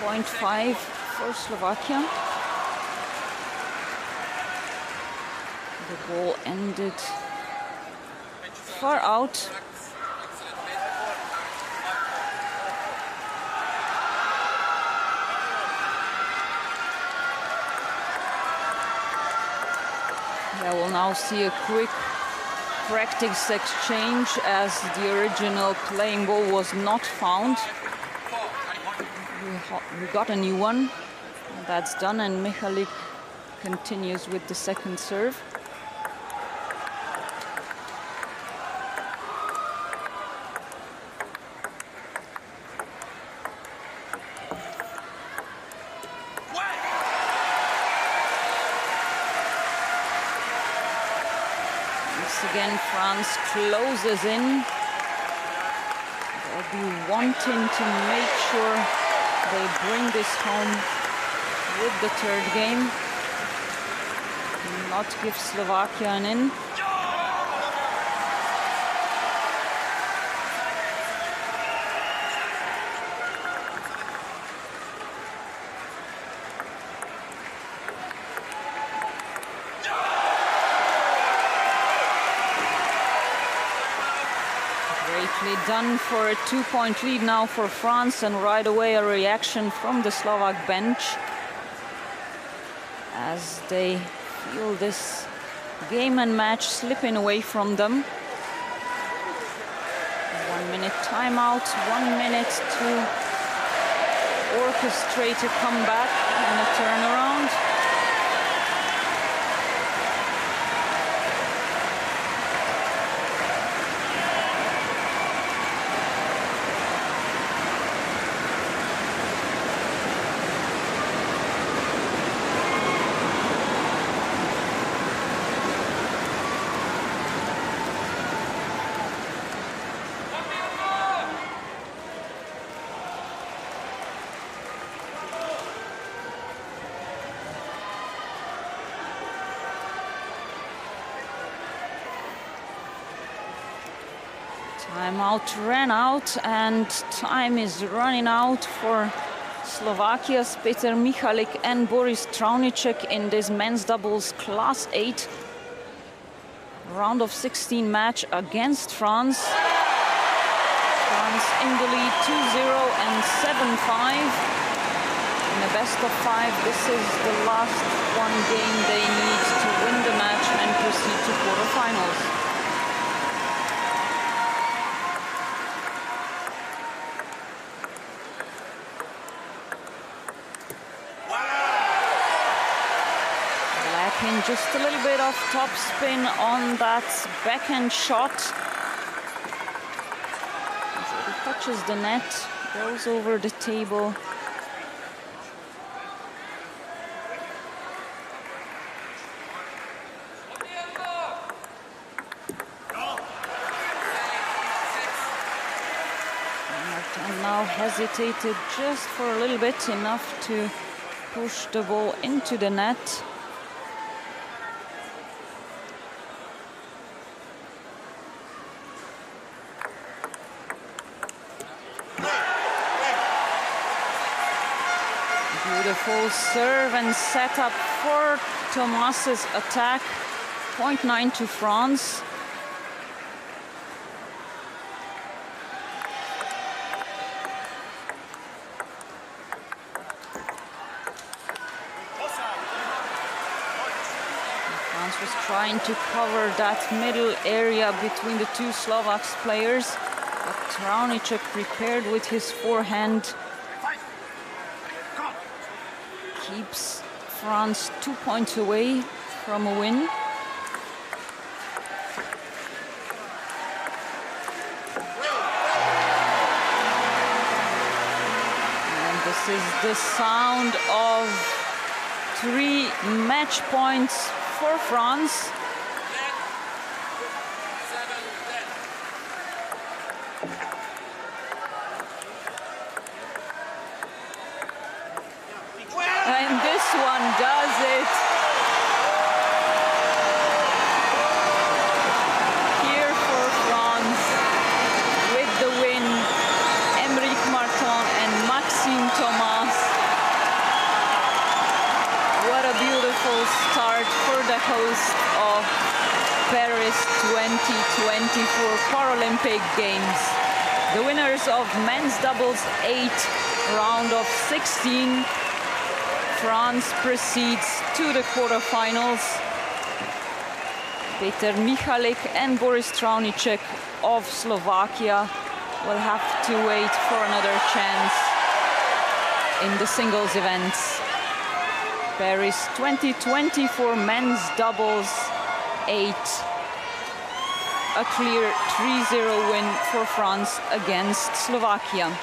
0.5 for Slovakia. The ball ended far out. Yeah, we'll now see a quick practice exchange as the original playing ball was not found. We got a new one. That's done, and Michalik continues with the second serve. Again, France closes in. They'll be wanting to make sure they bring this home with the third game. Not give Slovakia an in. Done for a 2-point lead now for France, and right away a reaction from the Slovak bench as they feel this game and match slipping away from them. 1 minute timeout, 1 minute to orchestrate a comeback and a turnaround. Timeout ran out, and time is running out for Slovakia's Petr Michalik and Boris Traunicek in this men's doubles class 8 round of 16 match against France. France in the lead 2-0 and 7-5. In the best of 5, this is the last one game they need to win the match and proceed to quarterfinals. Just a little bit of top spin on that backhand shot. As it touches the net, goes over the table. And now hesitated just for a little bit, enough to push the ball into the net. Beautiful serve and set up for Thomas's attack. 0.9 to France. France was trying to cover that middle area between the two Slovaks players, but Traunicek prepared with his forehand. Keeps France 2 points away from a win. And this is the sound of 3 match points for France. And this one does it. Here for France with the win, Aymeric Martin and Maxime Thomas. What a beautiful start for the host of Paris 2024 Paralympic Games. The winners of men's doubles 8 round of 16. France proceeds to the quarterfinals. Petr Michalik and Boris Traunicek of Slovakia will have to wait for another chance in the singles events. Paris 2020 for men's doubles 8. A clear 3-0 win for France against Slovakia.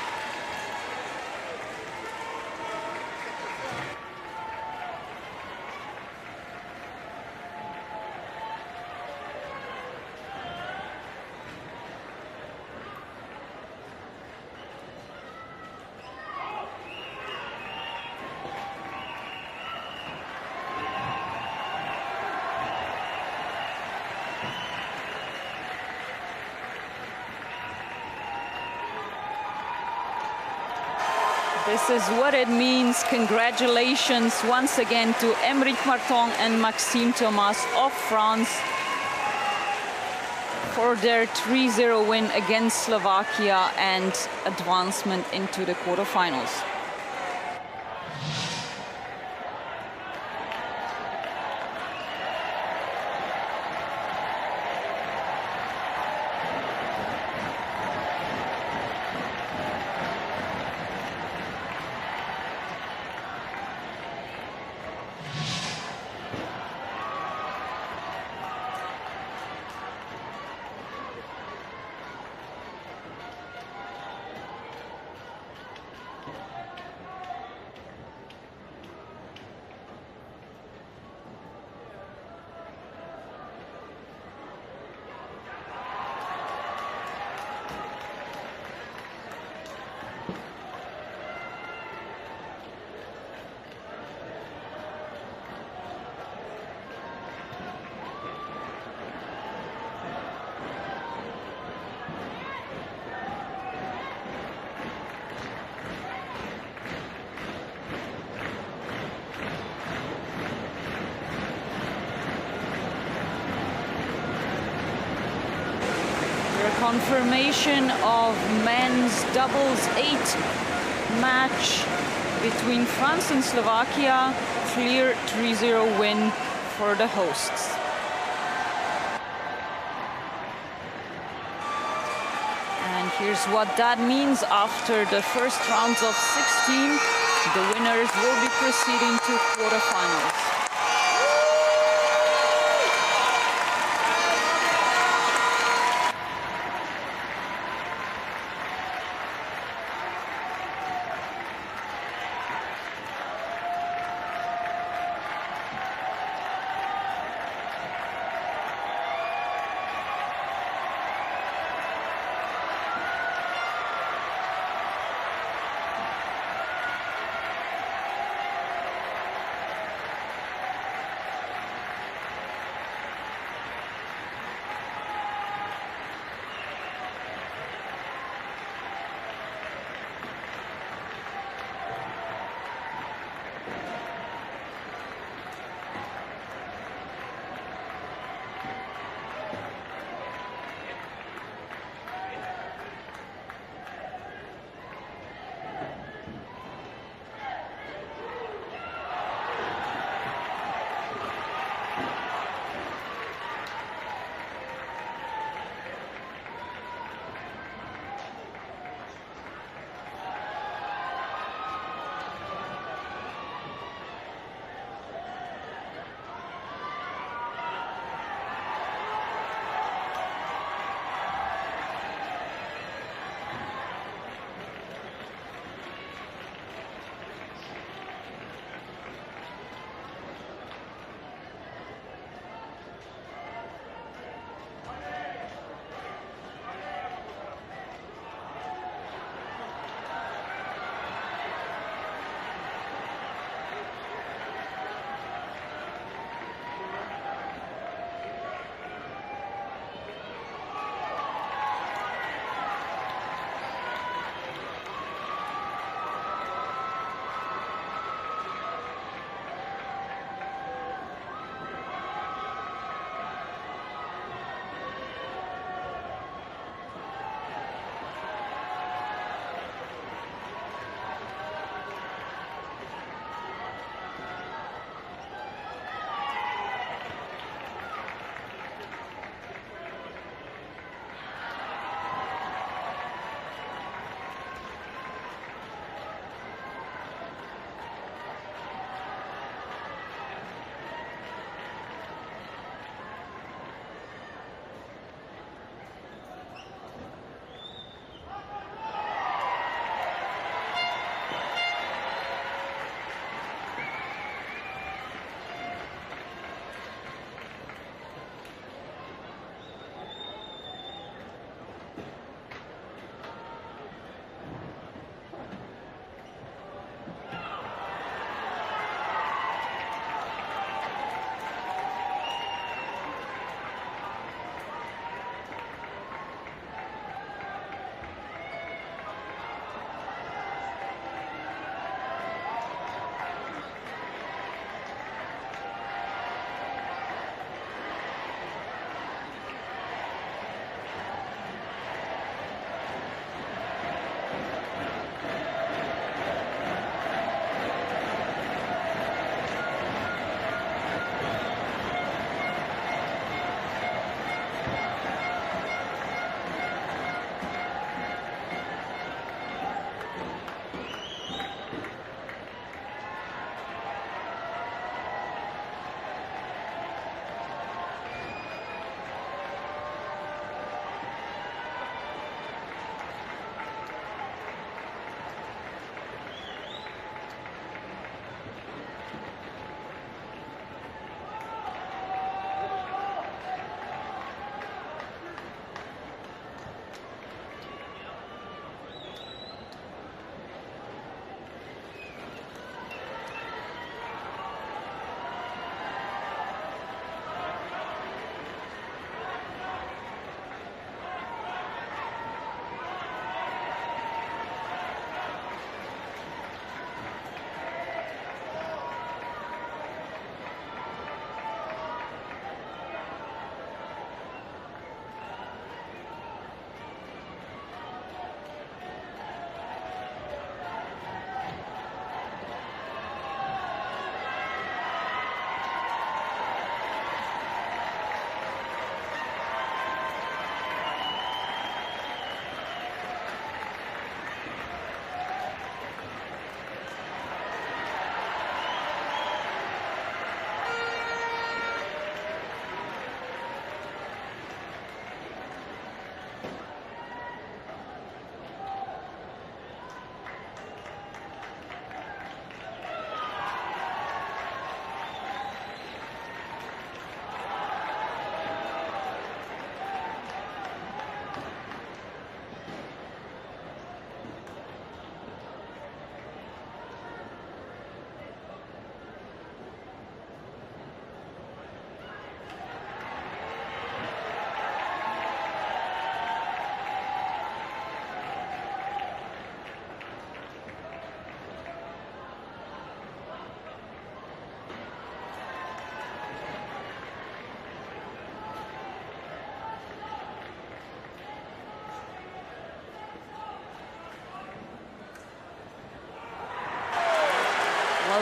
This is what it means. Congratulations once again to Aymeric Marton and Maxime Thomas of France for their 3-0 win against Slovakia and advancement into the quarterfinals. Confirmation of men's doubles 8 match between France and Slovakia. Clear 3-0 win for the hosts. And here's what that means after the first rounds of 16. The winners will be proceeding to quarterfinals.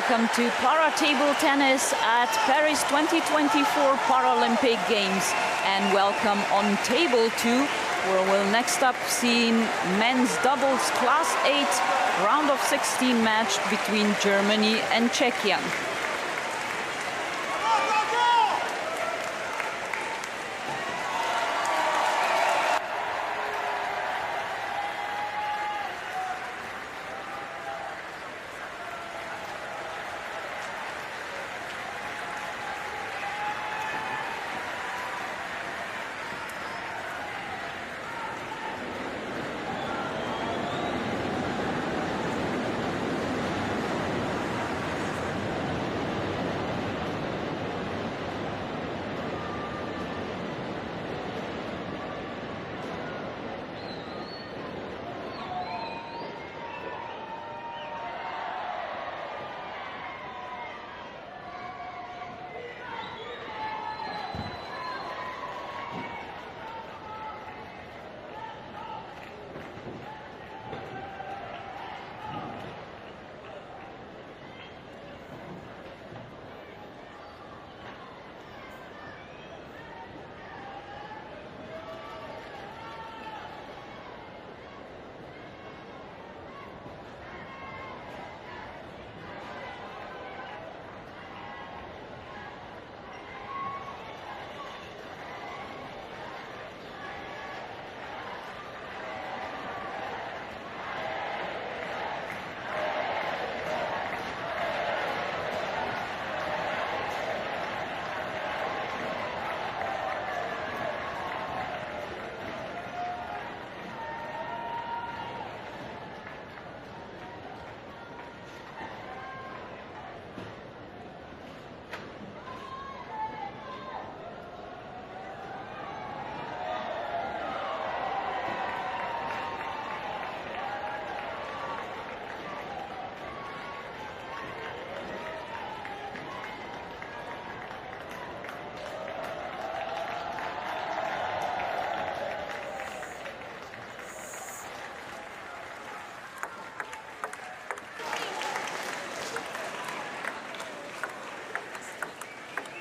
Welcome to para table tennis at Paris 2024 Paralympic Games. And welcome on table 2, where we'll next up see men's doubles class 8 round of 16 match between Germany and Czechia.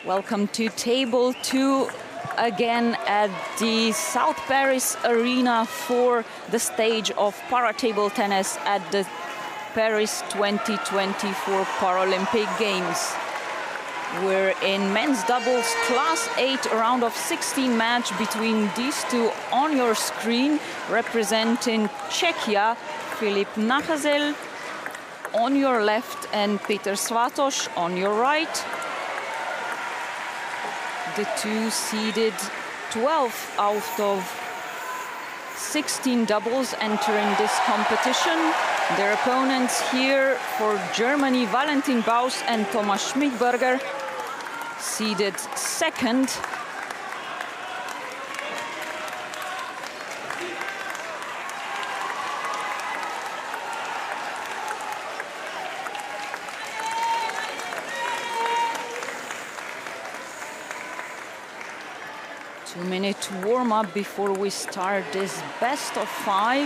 Welcome to table 2, again at the South Paris Arena for the stage of para table tennis at the Paris 2024 Paralympic Games. We're in men's doubles class 8 round of 16 match between these two on your screen, representing Czechia, Filip Nachazel on your left and Peter Svatos on your right. The two seeded 12 out of 16 doubles entering this competition. Their opponents here for Germany, Valentin Baus and Thomas Schmidberger, seeded second. Two-minute warm-up before we start this best of 5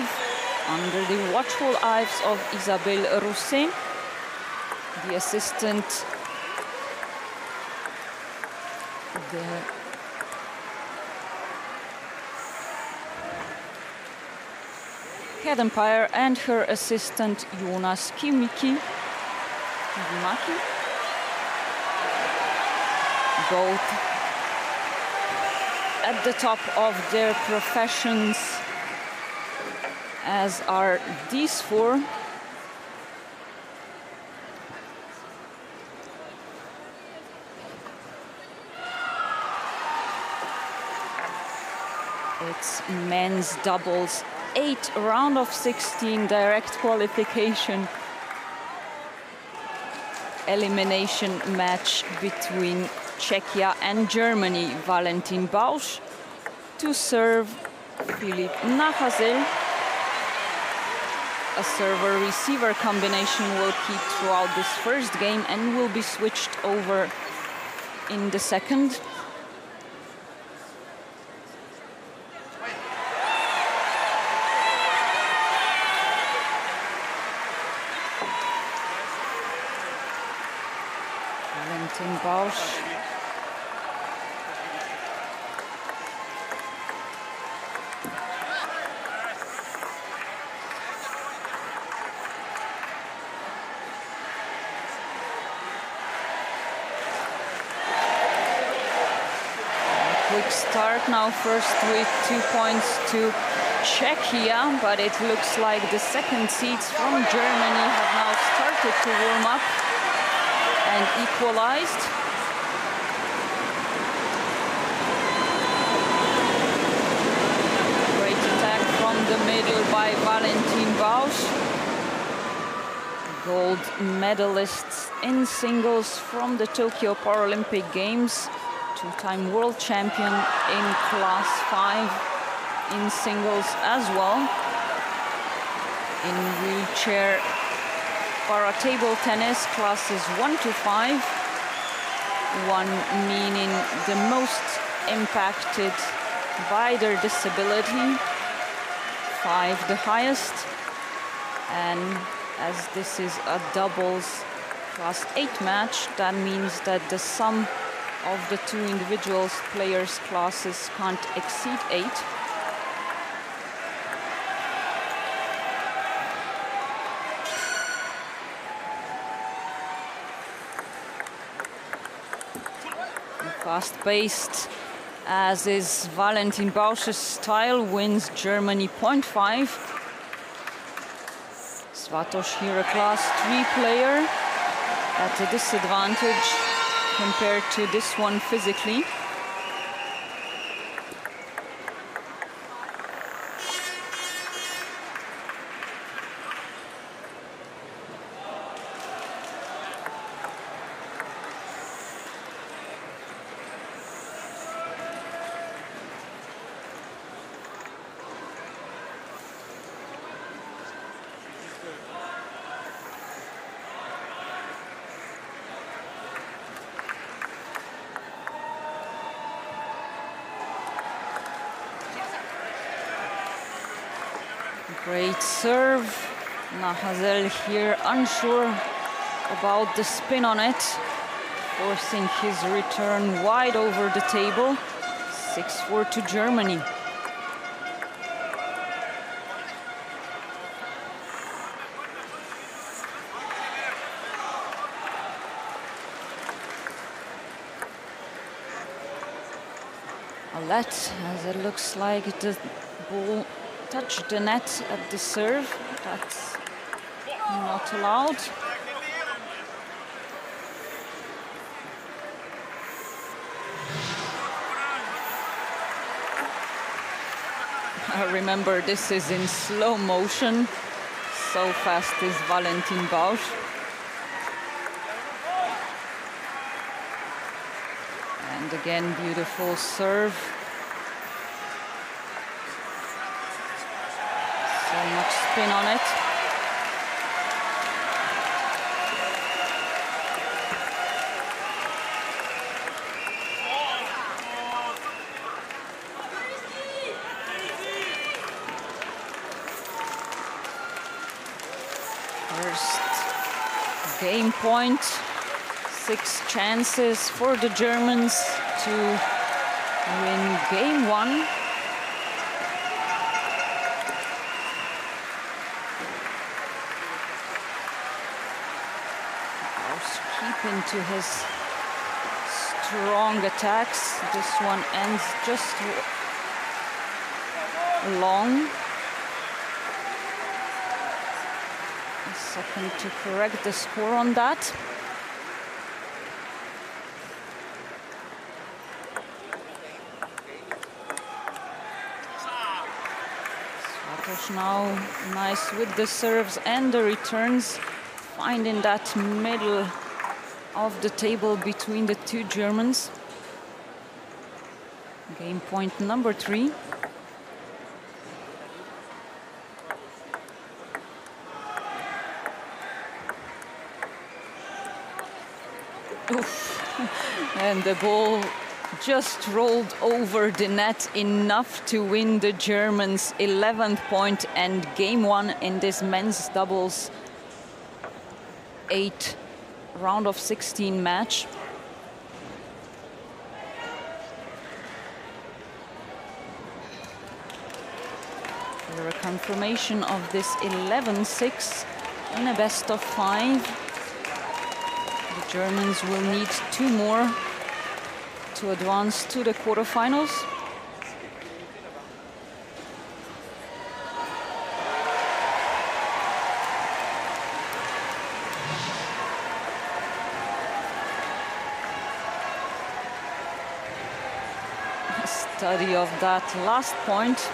under the watchful eyes of Isabelle Rousset, the assistant, the head umpire, and her assistant Jonas Kimaki, both at the top of their professions, as are these four. It's men's doubles 8 round of 16 direct qualification elimination match between Czechia and Germany. Valentin Baus to serve Filip Nachazel. A server-receiver combination will keep throughout this first game and will be switched over in the second. start now first with 2 points to Czechia, but it looks like the second seeds from Germany have now started to warm up and equalized. Great attack from the middle by Valentin Bausch. Gold medalists in singles from the Tokyo Paralympic Games. Two-time world champion in class 5 in singles as well. In wheelchair para-table tennis, classes 1 to 5. 1 meaning the most impacted by their disability, 5 the highest. And as this is a doubles class 8 match, that means that the sum of the two individuals players' classes can't exceed 8. Fast-paced, as is Valentin Bausch's style, wins Germany 0.5. Svatoš here a class 3 player at a disadvantage compared to this one physically. Great serve. Nahazel here unsure about the spin on it, forcing his return wide over the table. 6-4 to Germany. Alette, as it looks like the ball touched the net at the serve. That's not allowed. Remember, this is in slow motion. So fast is Valentin Bausch. And again, beautiful serve. So much spin on it. First game point. 6 chances for the Germans to win game 1. Keeping to his strong attacks. This one ends just long. A second to correct the score on that. Svatoš now nice with the serves and the returns, finding that middle of the table between the two Germans. Game point number 3. Oof. And the ball just rolled over the net, enough to win the Germans' 11th point and game 1 in this men's doubles 8 round of 16 match. For a confirmation of this 11-6 in a best of 5. The Germans will need 2 more to advance to the quarterfinals. A study of that last point.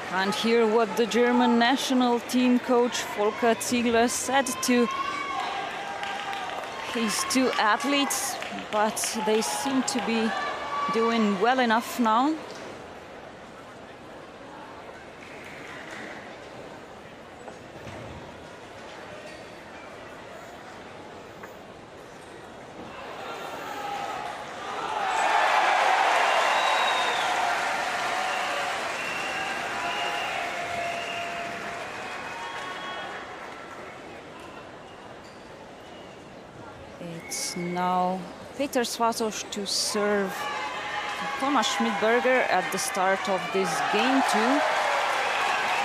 And hear what the German national team coach Volker Ziegler said to his two athletes, but they seem to be doing well enough now. It's now Peter Svatos to serve Thomas Schmidberger at the start of this game too.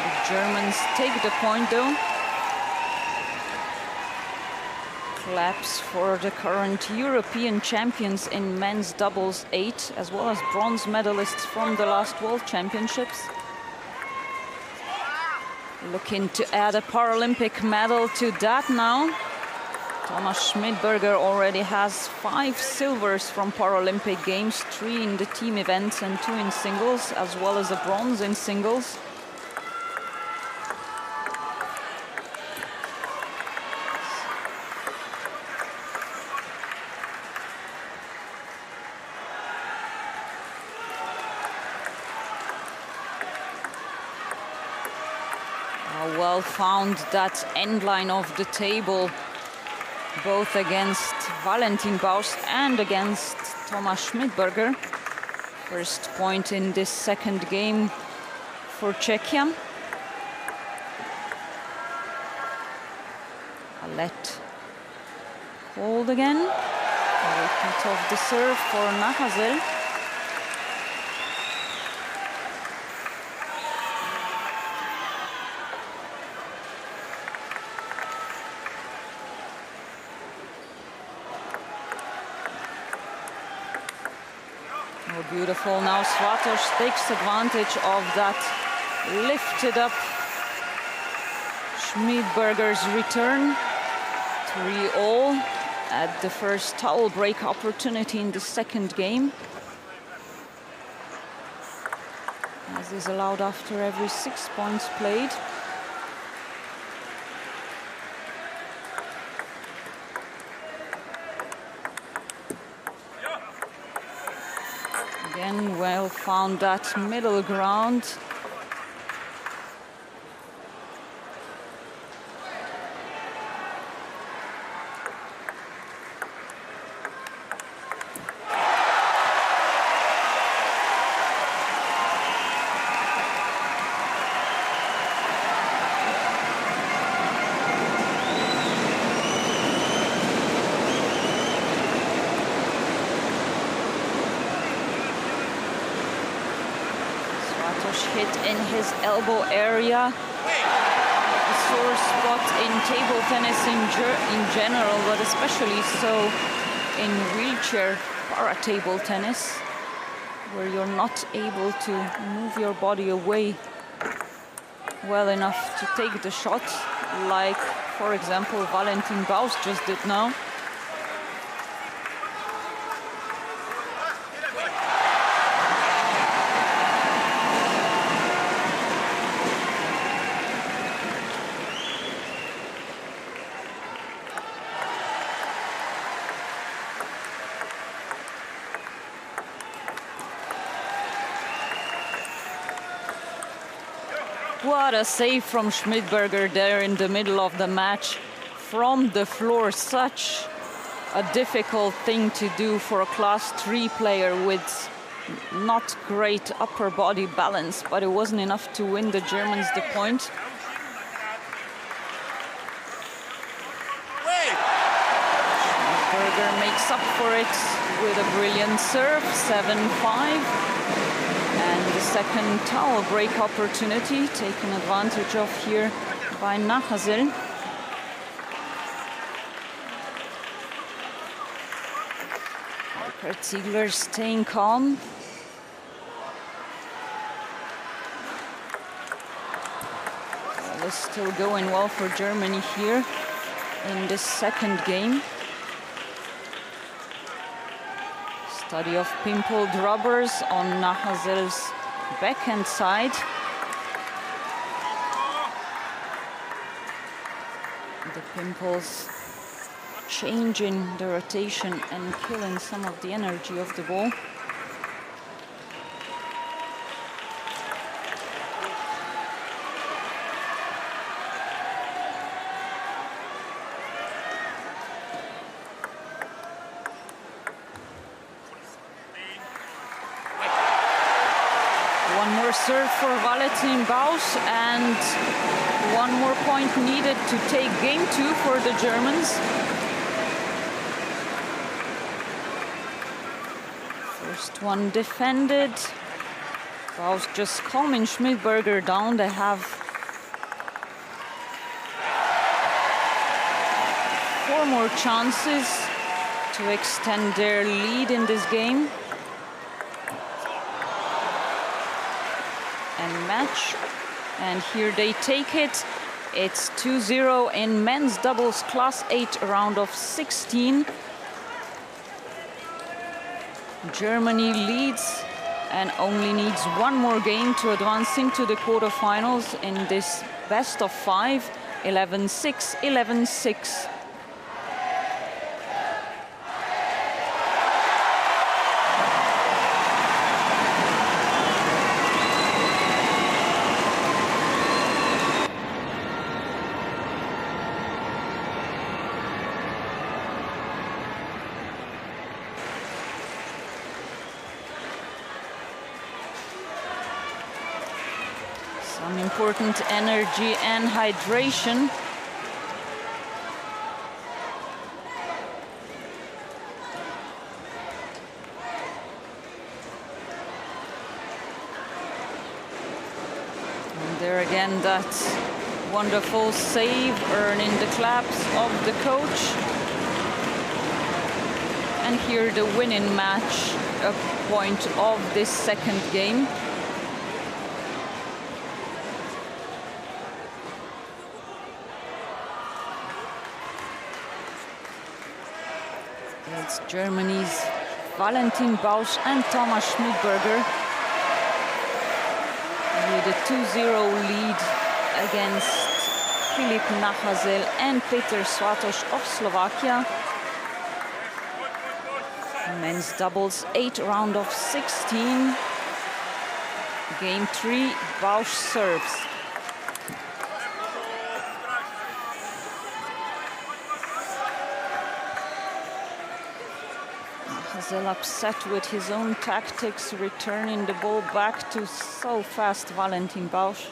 The Germans take the point though. Claps for the current European champions in men's doubles 8, as well as bronze medalists from the last World Championships. Looking to add a Paralympic medal to that now. Thomas Schmidberger already has 5 silvers from Paralympic Games, 3 in the team events and 2 in singles, as well as a bronze in singles. Well found that end line of the table, both against Valentin Baust and against Thomas Schmidberger. First point in this second game for Czechia. Palais hold again. Repeat of the serve for Nahazel. Beautiful. Now Svatos takes advantage of that lifted up Schmidberger's return. 3-all at the first towel break opportunity in the second game, as is allowed after every 6 points played. Again, well found that middle ground. Hit in his elbow area, a sore spot in table tennis in general, but especially so in wheelchair para-table tennis, where you're not able to move your body away well enough to take the shot, like, for example, Valentin Baust just did now. What a save from Schmidberger there in the middle of the match from the floor. Such a difficult thing to do for a class 3 player with not great upper body balance, but it wasn't enough to win the Germans the point. Schmidberger makes up for it with a brilliant serve, 7-5. And the second towel break opportunity taken advantage of here by Nachhazel. Ziegler staying calm. Well, it's still going well for Germany here in this second game. Study of pimpled rubbers on Nachhazel's backhand side. The pimples changing the rotation and killing some of the energy of the ball. One more serve for Valentin Bausch, and one more point needed to take game 2 for the Germans. First one defended. Bausch just calming Schmidberger down. They have 4 more chances to extend their lead in this game and match. And here they take it. It's 2-0 in men's doubles class 8 round of 16. Germany leads and only needs one more game to advance into the quarterfinals in this best of 5, 11-6, 11-6. Some important energy and hydration. And there again, that wonderful save, earning the claps of the coach. And here the winning match, a point of this second game. It's Germany's Valentin Bausch and Thomas Schmidberger with a 2-0 lead against Filip Nachhazel and Peter Swatos of Slovakia. Men's doubles 8 round of 16. Game 3, Bausch serves. Nachhazel upset with his own tactics, returning the ball back to so fast Valentin Bausch.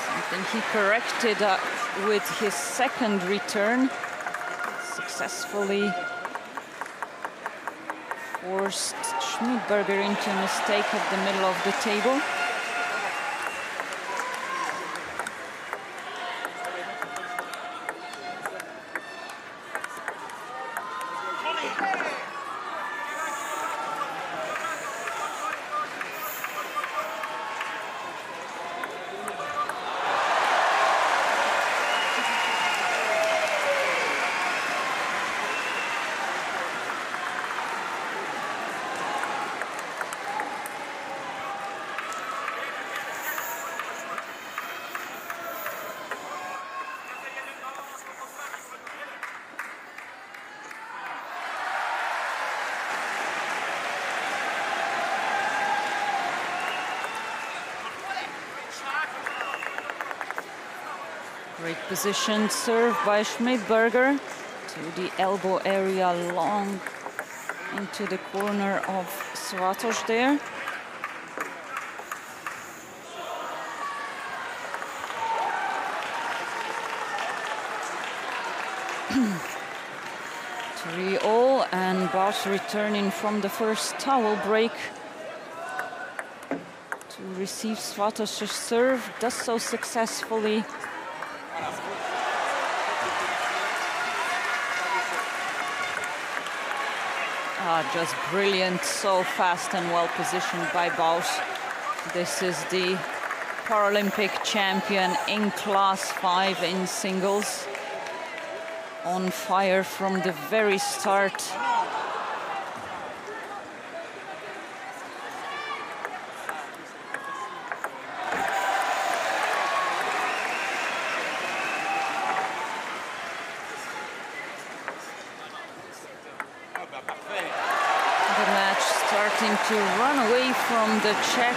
Something he corrected with his second return. Successfully forced Schmidberger into a mistake at the middle of the table. Great position serve by Schmidberger to the elbow area, long into the corner of Swatos there. 3-all, and Bausch returning from the first towel break to receive Svatoš's serve, does so successfully. Just brilliant, so fast and well positioned by Bausch. This is the Paralympic champion in class 5 in singles. On fire from the very start. Starting to run away from the Czech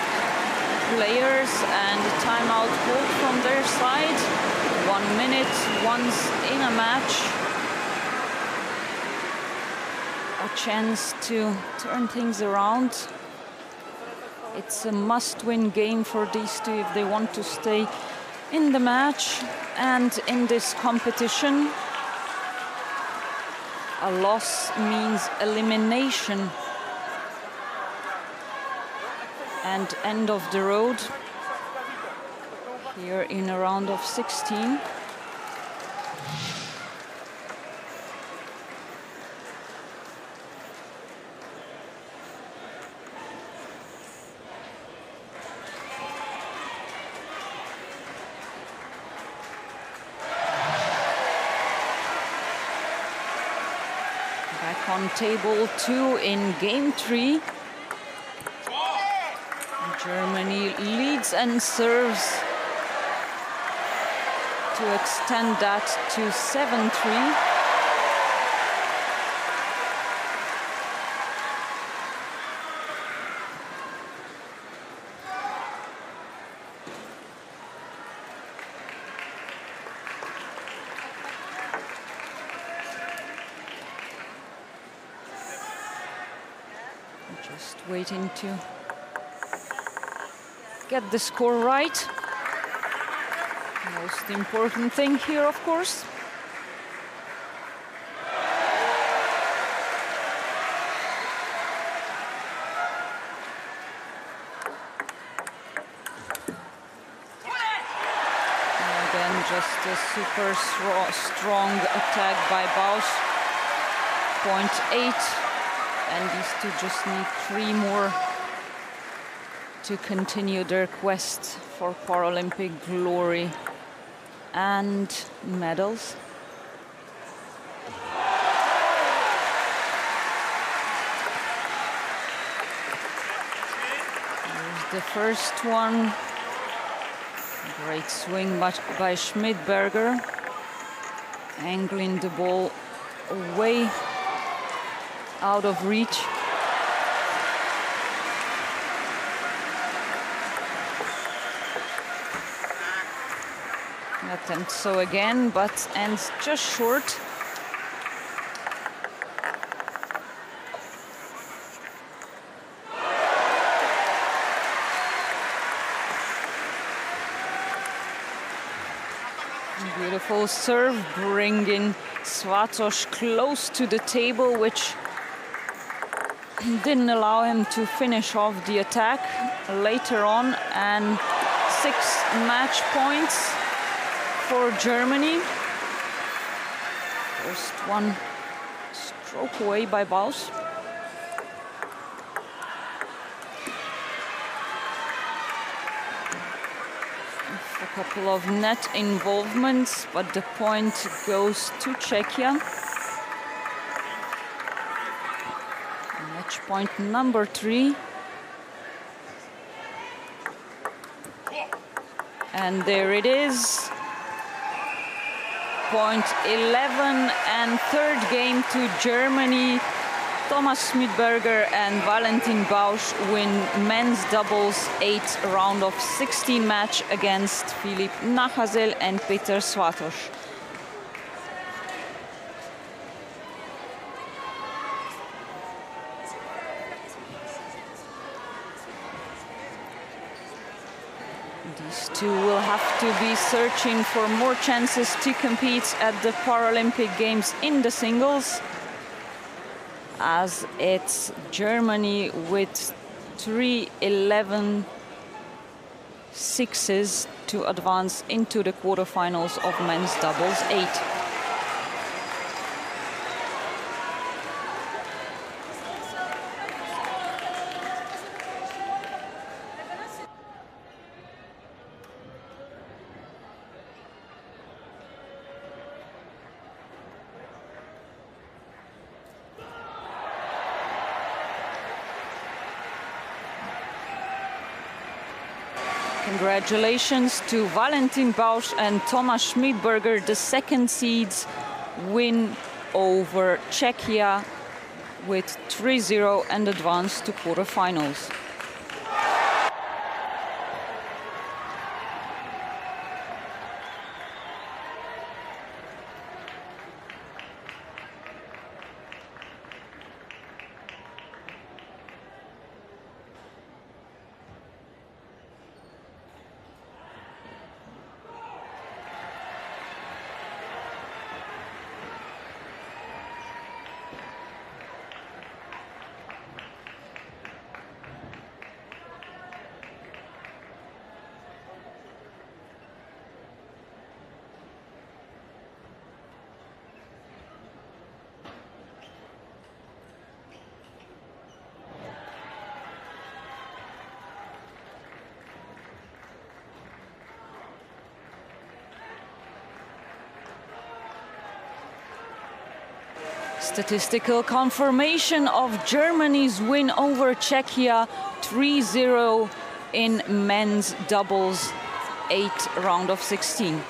players, and a timeout hold from their side. 1 minute once in a match. A chance to turn things around. It's a must-win game for these two if they want to stay in the match and in this competition. A loss means elimination and end of the road here in a round of 16. Back on table 2 in game 3. Germany leads and serves to extend that to 7-3. Just waiting to get the score right. Most important thing here, of course. And again, just a super strong attack by Bausch. 0.8, and these two just need 3 more to continue their quest for Paralympic glory and medals. Here's the first one. Great swing by Schmidberger, angling the ball way out of reach. Attempt so again, but ends just short. Beautiful serve, bringing Svatoš close to the table, which didn't allow him to finish off the attack later on, and 6 match points for Germany. First one stroke away by Bausch. A couple of net involvements, but the point goes to Czechia. Match point number 3. And there it is. Point 11, and third game to Germany. Thomas Schmidberger and Valentin Bausch win men's doubles 8 round of 16 match against Filip Nachazel and Peter Svatoš. These these two will have to be searching for more chances to compete at the Paralympic Games in the singles, as it's Germany with 3-11 sixes to advance into the quarterfinals of men's doubles 8. Congratulations to Valentin Bausch and Thomas Schmidberger. The second seeds win over Czechia with 3-0 and advance to quarterfinals. Statistical confirmation of Germany's win over Czechia 3-0 in men's doubles 8 round of 16.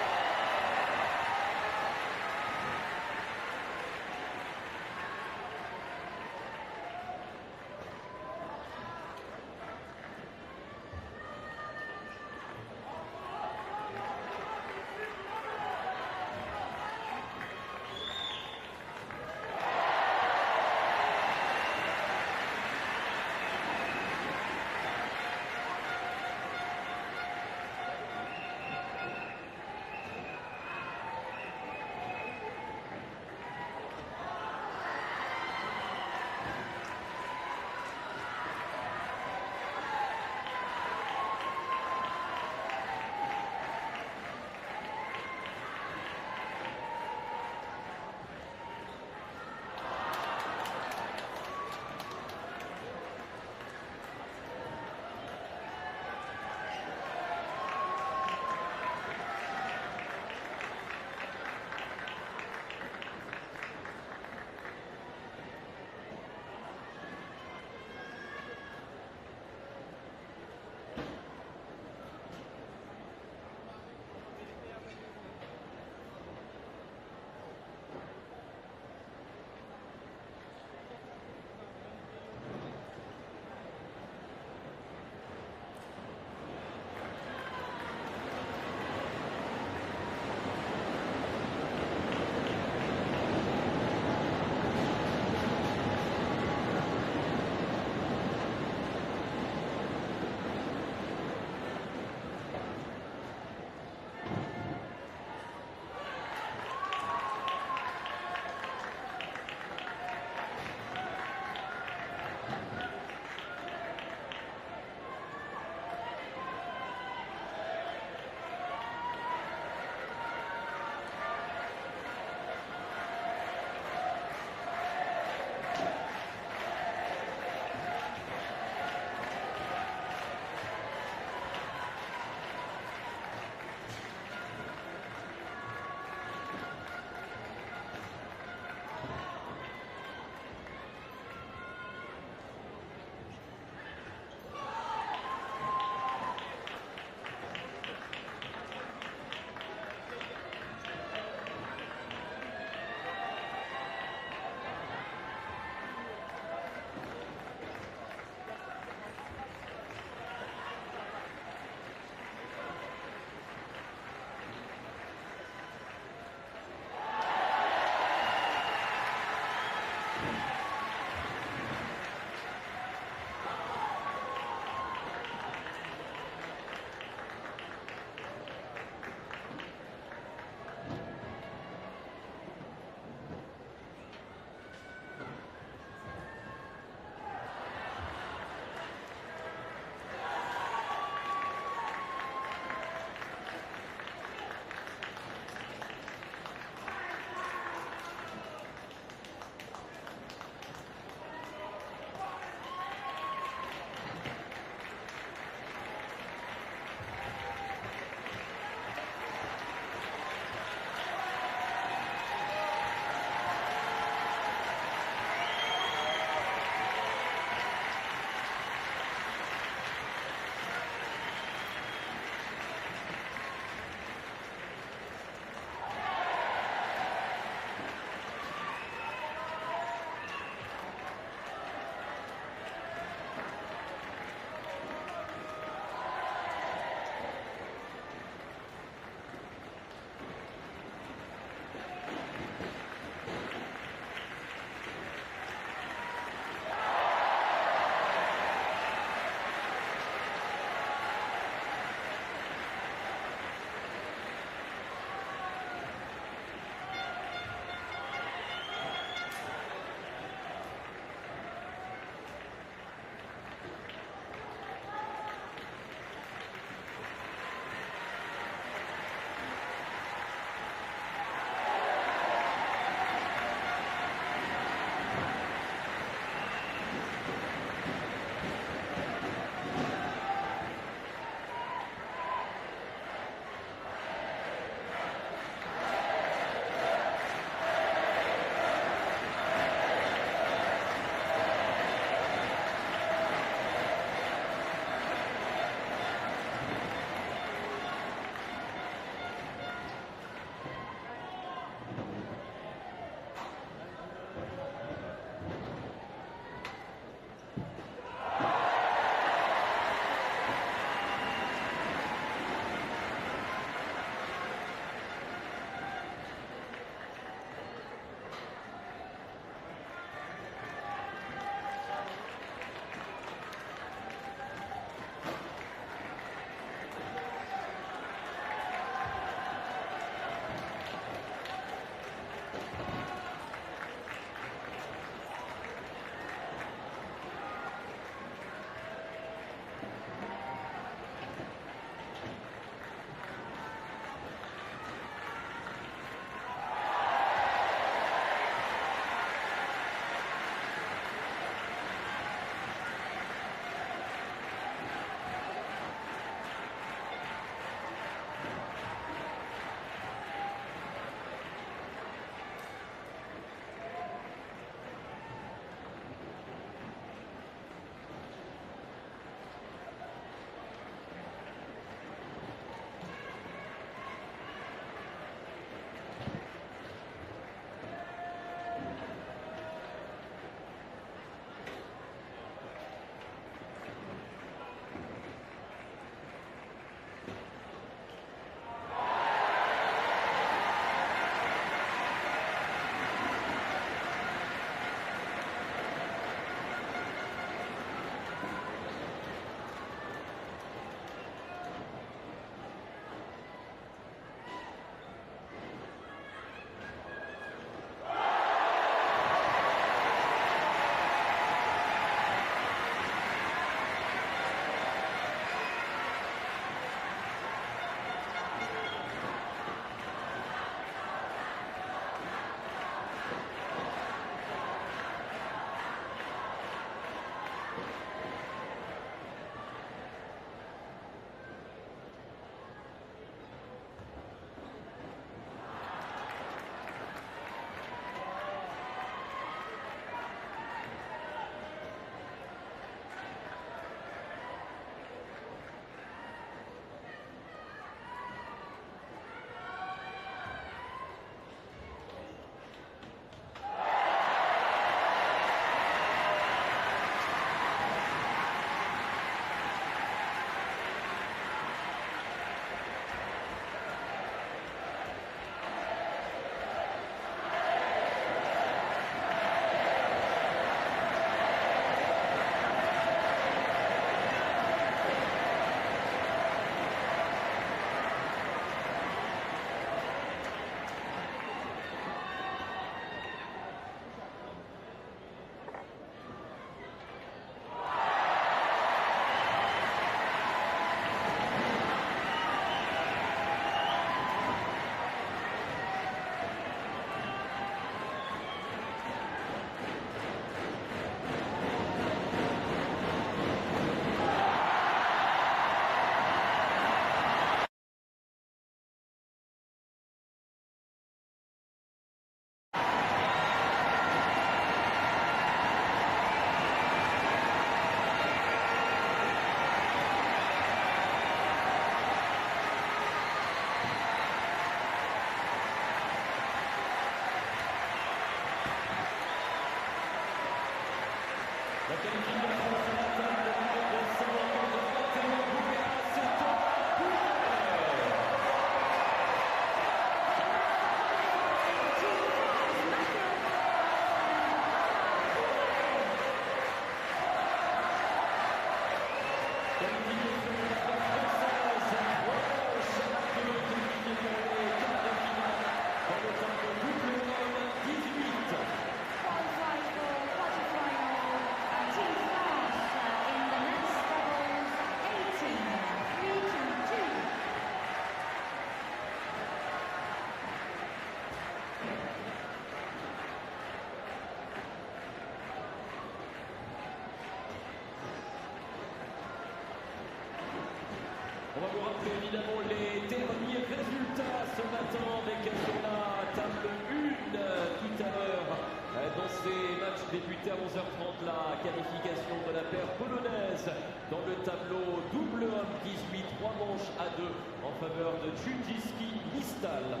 On va vous rappeler évidemment les derniers résultats ce matin avec sur la table 1 tout à l'heure. Dans ces matchs débutés à 11h30, la qualification de la paire polonaise dans le tableau double homme 18, 3 manches à 2 en faveur de Judziski Mistal.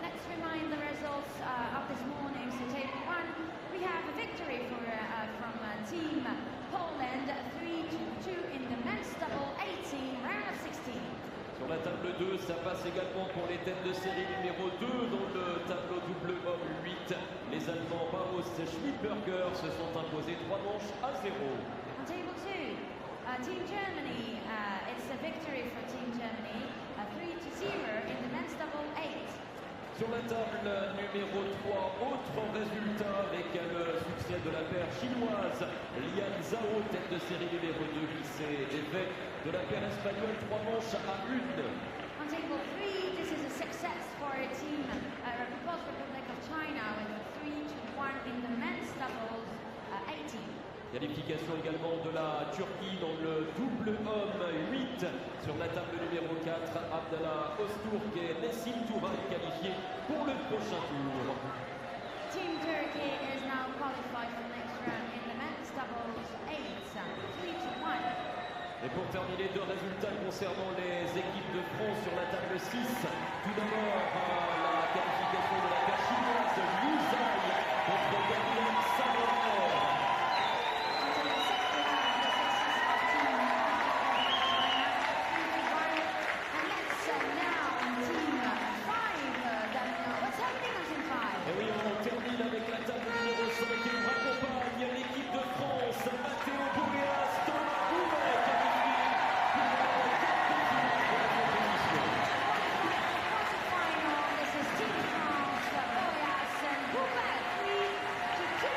Let's remind the results of this morning. So table 1, we have a victory from team Poland, 3-2 in the men's double 18, round of 16. Sur la table 2, ça passe également pour les têtes de série numéro 2 dans le tableau double homme 8. Les Allemands Barros et Schmidberger se sont imposés 3 manches à 0. On table 2, Team Germany, it's a victory for Team Germany, 3-0 in the men's double 8. Sur la table numéro 3, autre résultat avec le succès de la paire chinoise. Lian Zhao, tête de série numéro 2, qui s'est défait de la paire espagnole 3 manches à 1. On table 3, this is a success for Team People's Republic of China with a 3-1 in the men's doubles 18. Qualification également de la Turquie dans le double homme 8. Sur la table numéro 4, Abdallah Özturk et Nessim Touran qualifiés pour le prochain tour. Team Turkey is now qualified for the next round in the men's doubles 8, 3-1. Et pour terminer, 2 résultats concernant les équipes de France sur la table 6. Tout d'abord, la qualification de la paire chinoise Liu Zhai contre Gabriel Savoir. Et oui, on termine avec la table numéro 5 qui nous raccompagne l'équipe de France, Matteo Boreas, Thomas Bouvet, qualifié pour la compétition. This is Team France, Boreas and Bouvet, 3-2.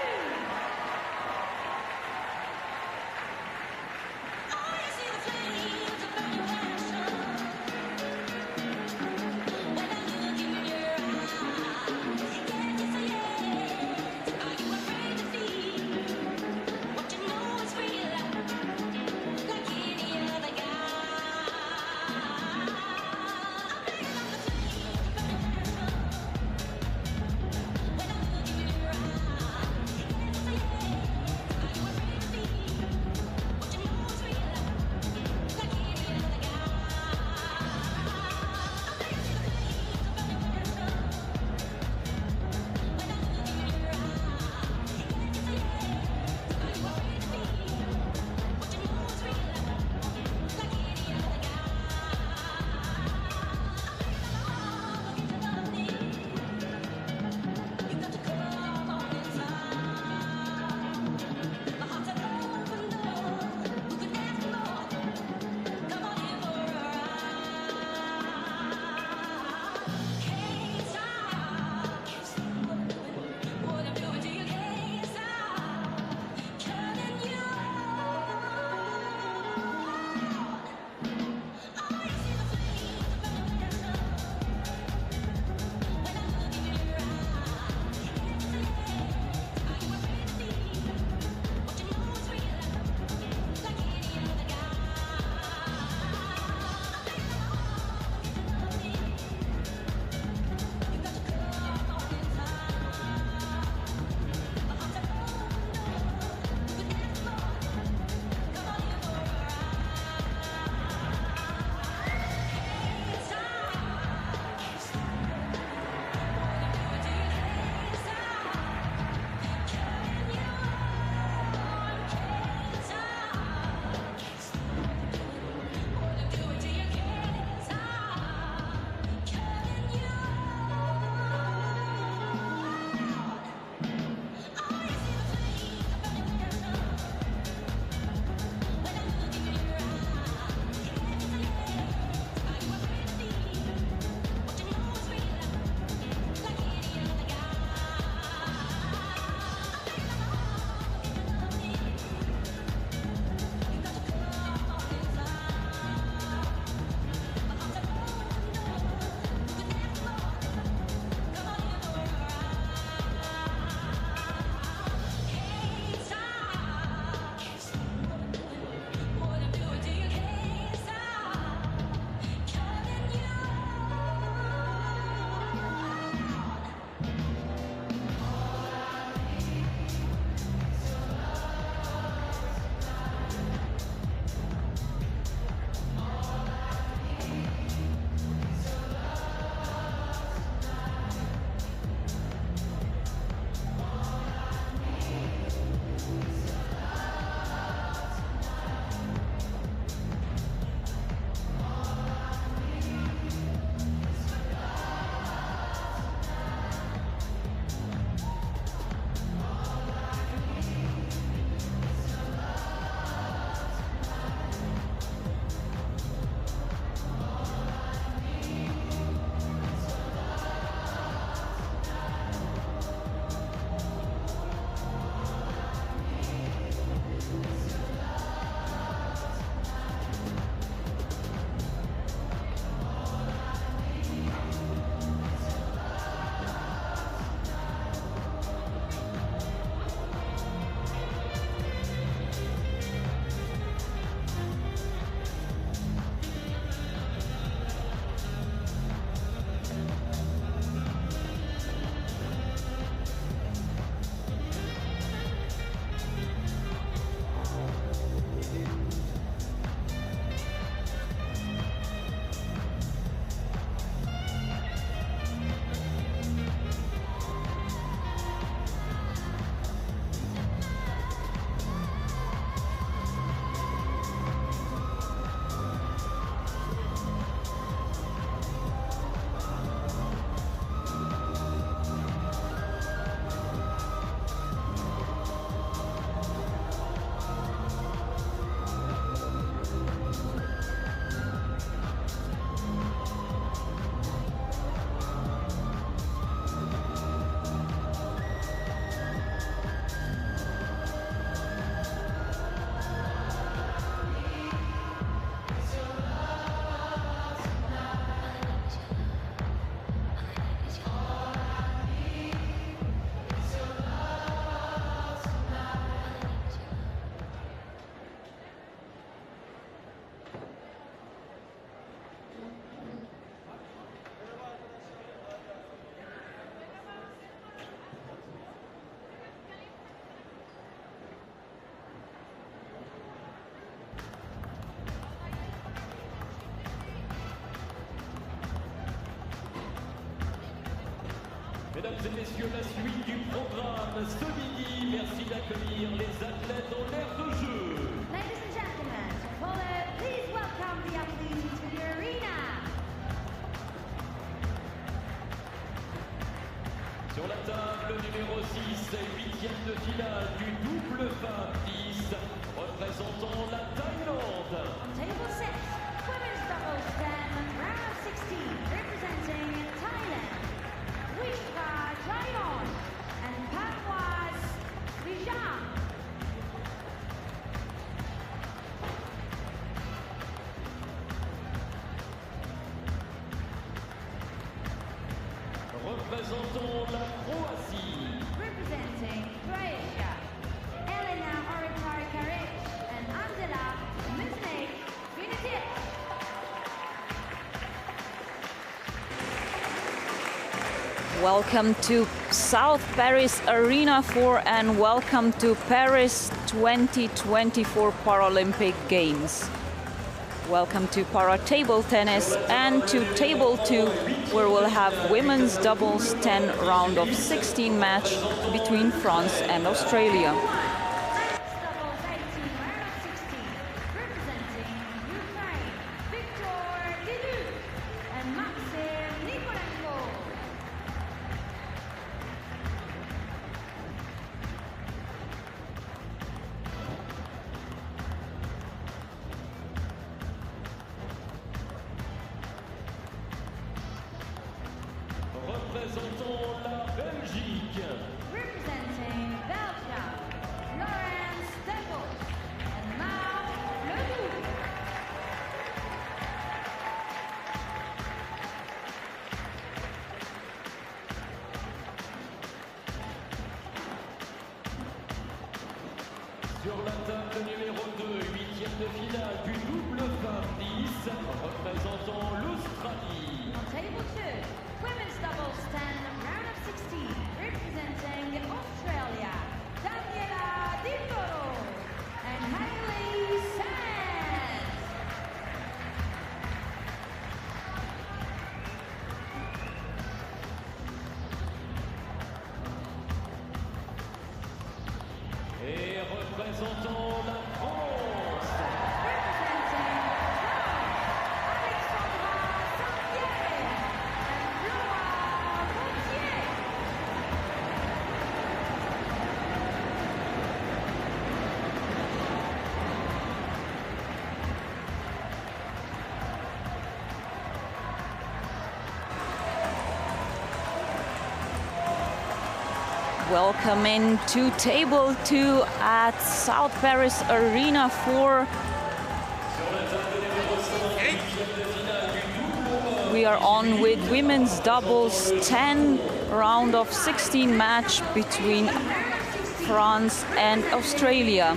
Mesdames et messieurs, la suite du programme ce midi. Merci d'accueillir les athlètes en l'air de jeu. Ladies and gentlemen, please welcome the athletes into the arena. Sur la table numéro 6, huitième de finale du double femmes 10, représentant la Thaïlande. On table 6, women's doubles 10, round of 16, representing Thailand. Wishka Chayon and Panwas Vijay. Représentons la Croatie. Representing Croatia, Elena Oritar-Karic and Angela Miznik-Vinitic. Welcome to South Paris Arena 4 and welcome to Paris 2024 Paralympic Games. Welcome to para table tennis and to table 2, where we'll have women's doubles 10 round of 16 match between France and Australia. Doubles 18, round of 16, representing Ukraine, Victor Didu and Maxim Nikolenko. Représentons la Belgique. Representing Belgium, Laurence Debel and Mao Ledoux. Sur la table numéro 2, huitième de finale du double femmes 10, représentant l'Australie. On table 2, women's doubles 10, round of 16, representing Australia, Daniela Di Toro and Hailey Sands. Et représentons la France. Representing France, Alexandra Saint-Pierre and Laura Gauthier. Welcome in to table 2 at South Paris Arena 4. We are on with women's doubles 10 round of 16 match between France and Australia.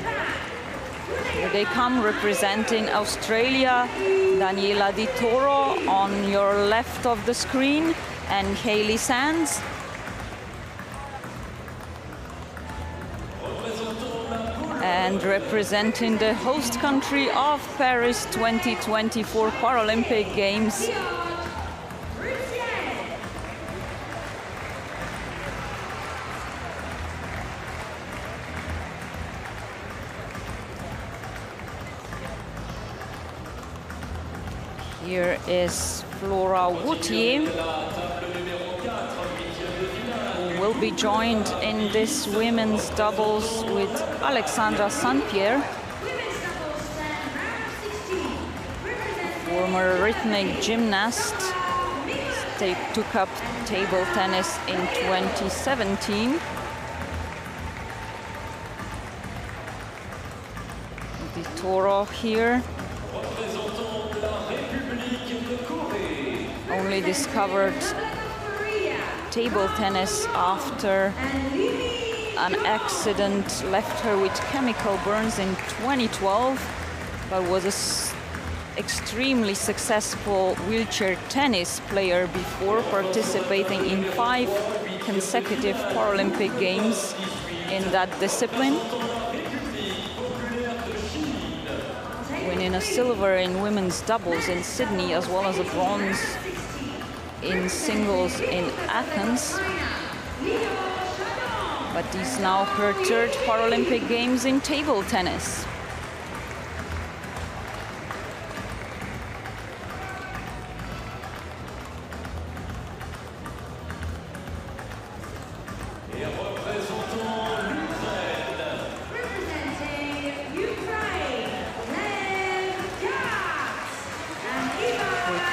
Here they come representing Australia, Daniela Di Toro on your left of the screen and Hailey Sands. And representing the host country of Paris 2024 Paralympic Games, here is Flora Woutier, who will be joined in this women's doubles with Alexandra Saint-Pierre, former rhythmic gymnast. They took up table tennis in 2017. Di Toro here. Only discovered table tennis after an accident left her with chemical burns in 2012, but was an extremely successful wheelchair tennis player before participating in 5 consecutive Paralympic Games in that discipline, winning a silver in women's doubles in Sydney as well as a bronze in singles in Athens. But this is now her third Paralympic Games in table tennis.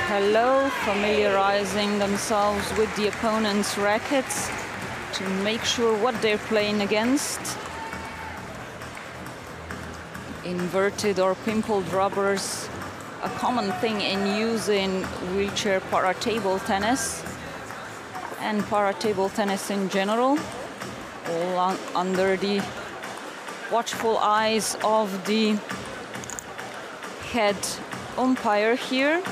Hello, familiarizing themselves with the opponent's rackets to make sure what they're playing against. Inverted or pimpled rubbers, a common thing in use in wheelchair para-table tennis and para-table tennis in general, all under the watchful eyes of the head umpire here,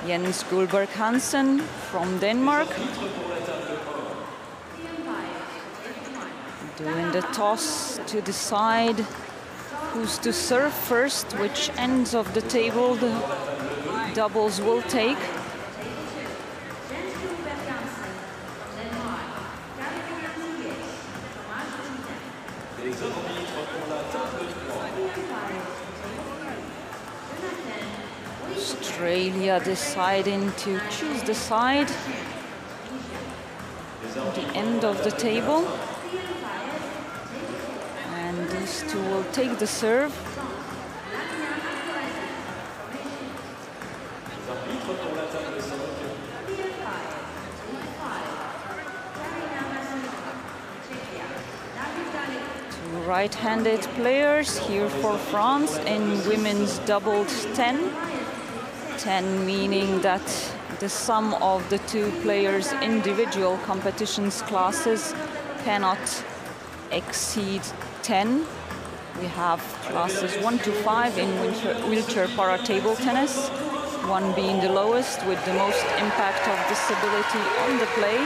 Jens Gullberg Hansen from Denmark. Doing the toss to decide who's to serve first, which ends of the table the doubles will take. Australia deciding to choose the side at the end of the table. And these two will take the serve. Two right-handed players here for France in women's doubles 10. 10 meaning that the sum of the two players' individual competitions classes cannot exceed 10. We have classes 1 to 5 in wheelchair para-table tennis, 1 being the lowest with the most impact of disability on the play.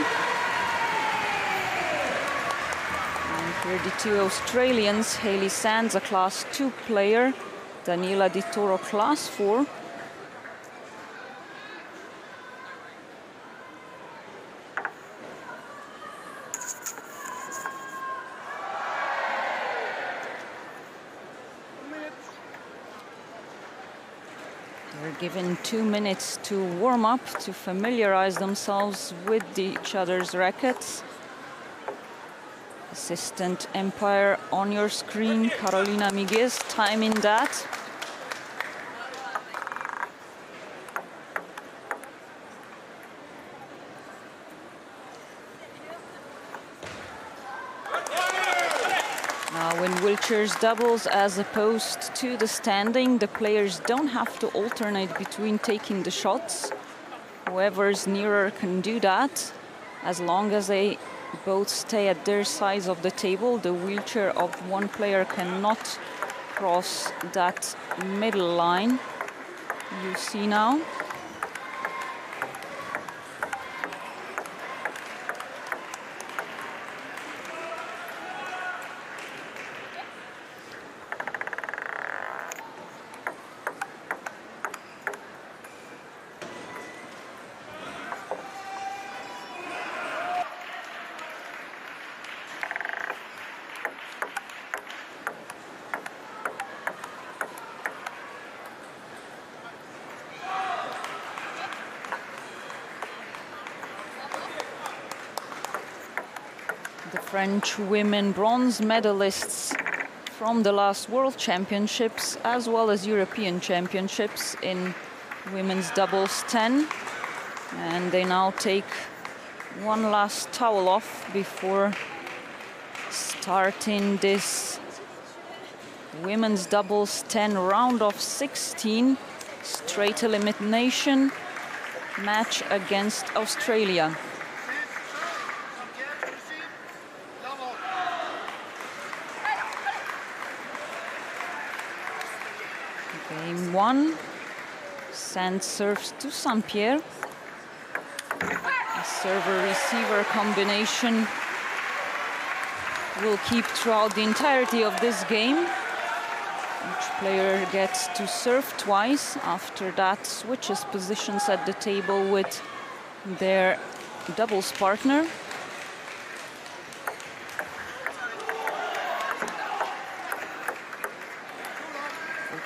And here the two Australians, Hayley Sands, a class 2 player, Daniela Di Toro, class 4. Given 2 minutes to warm up, to familiarize themselves with each other's rackets. Assistant umpire on your screen, Carolina Miguez, timing that. Now in wheelchairs doubles, as opposed to the standing, the players don't have to alternate between taking the shots. Whoever's nearer can do that, as long as they both stay at their sides of the table. The wheelchair of one player cannot cross that middle line you see now. French women bronze medalists from the last World Championships as well as European Championships in women's doubles 10. And they now take one last towel off before starting this women's doubles 10 round of 16 straight elimination match against Australia. Game 1, Sand serves to Saint-Pierre. A server-receiver combination will keep throughout the entirety of this game. Each player gets to serve twice. After that, switches positions at the table with their doubles partner.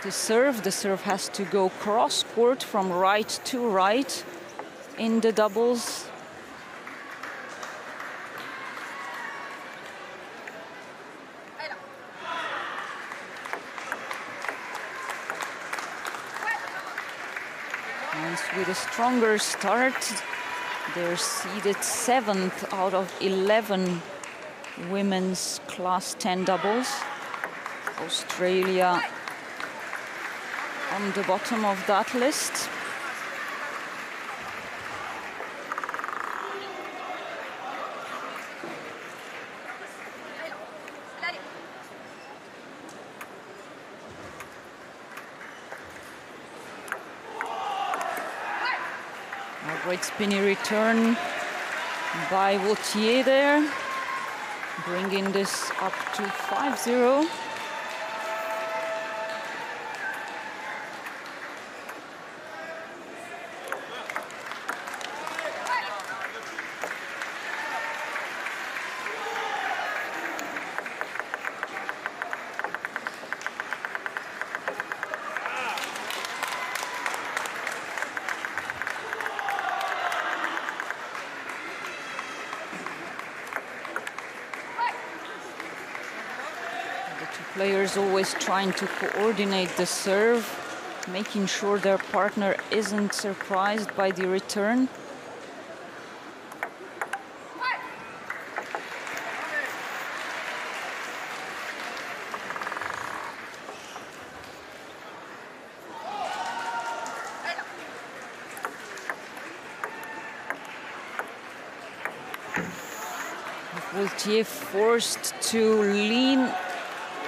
to serve. The serve has to go cross-court from right to right in the doubles. And with a stronger start, they're seeded 7th out of 11 women's class 10 doubles. Australia on the bottom of that list. A great spinny return by Vautier there, bringing this up to 5-0. Players always trying to coordinate the serve, making sure their partner isn't surprised by the return. Vautier forced to lean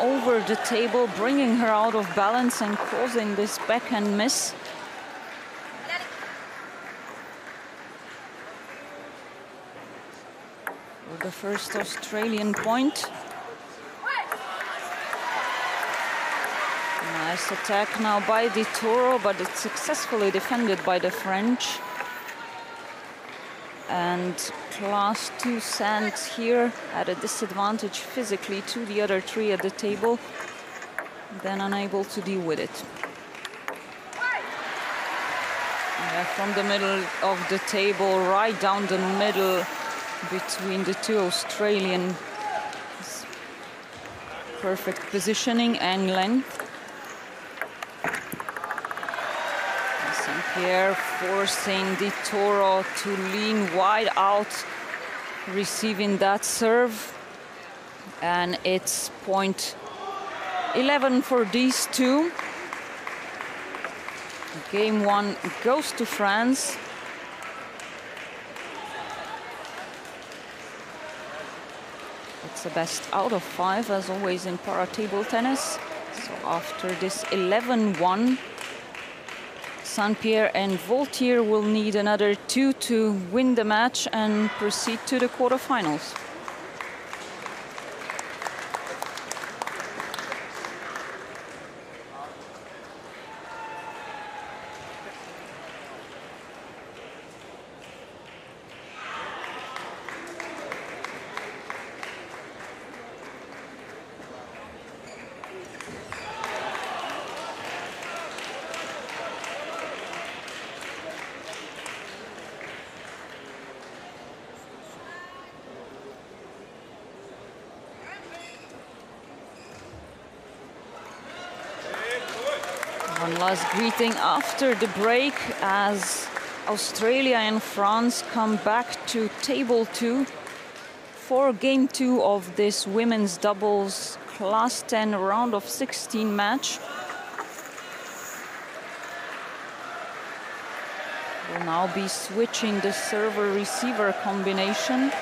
over the table, bringing her out of balance and causing this backhand miss. For the first Australian point. Nice attack now by Di Toro, but it's successfully defended by the French. And class 2 Sands here at a disadvantage physically to the other three at the table, then unable to deal with it. Yeah, from the middle of the table, right down the middle between the two Australian. Perfect positioning and length. Here forcing Di Toro to lean wide out, receiving that serve. And it's point 11 for these two. Game 1 goes to France. It's the best out of 5, as always in para-table tennis. So after this 11-1, St-Pierre and Vautier will need another 2 to win the match and proceed to the quarterfinals. One last greeting after the break as Australia and France come back to table 2 for game 2 of this women's doubles class 10 round of 16 match. We'll now be switching the server-receiver combination.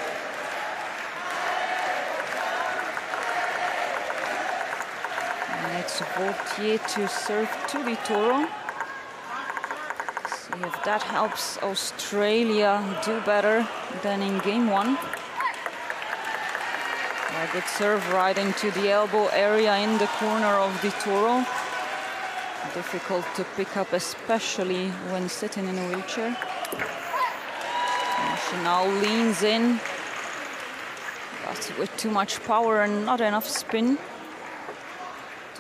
It's Vautier to serve to Di Toro. See if that helps Australia do better than in game 1. A good serve right into the elbow area in the corner of Di Toro. Difficult to pick up, especially when sitting in a wheelchair. And she now leans in, but with too much power and not enough spin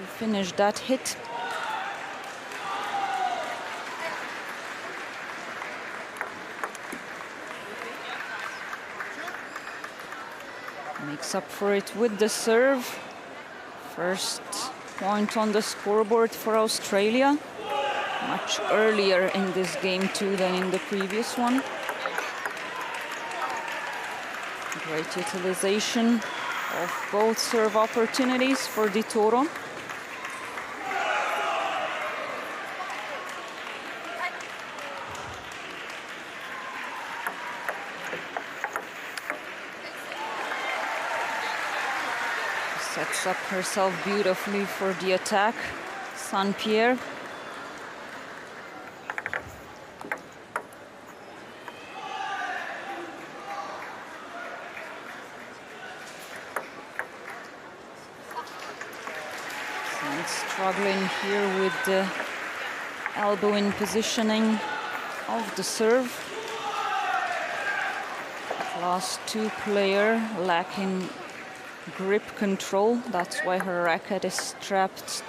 to finish that hit. Makes up for it with the serve. First point on the scoreboard for Australia. Much earlier in this game too than in the previous one. Great utilization of both serve opportunities for Di Toro. Sets up herself beautifully for the attack, St-Pierre. Struggling here with the elbow in positioning of the serve. Class 2 player lacking grip control. That's why her racket is strapped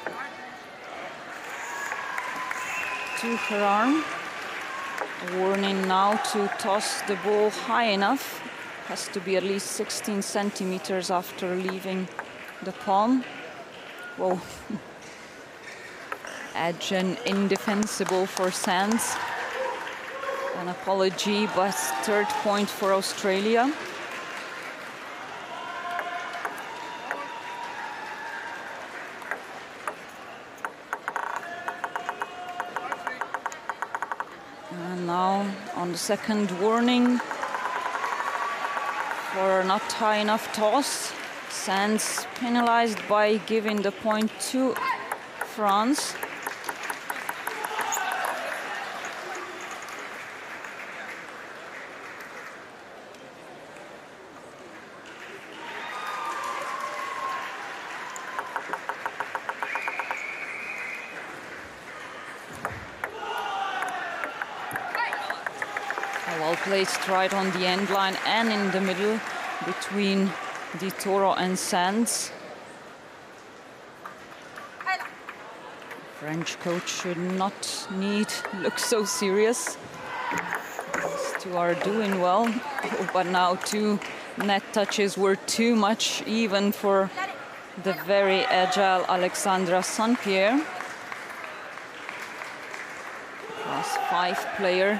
to her arm. Warning now to toss the ball high enough. Has to be at least 16 centimeters after leaving the palm. Whoa. Edge and indefensible for Sands. An apology, but third point for Australia. And now on the second warning for not high enough toss. Sands penalized by giving the point to France. Well placed right on the end line and in the middle between Di Toro and Sands. French coach should not look so serious. These two are doing well, but now 2 net touches were too much even for the very agile Alexandra St-Pierre. Class 5 player.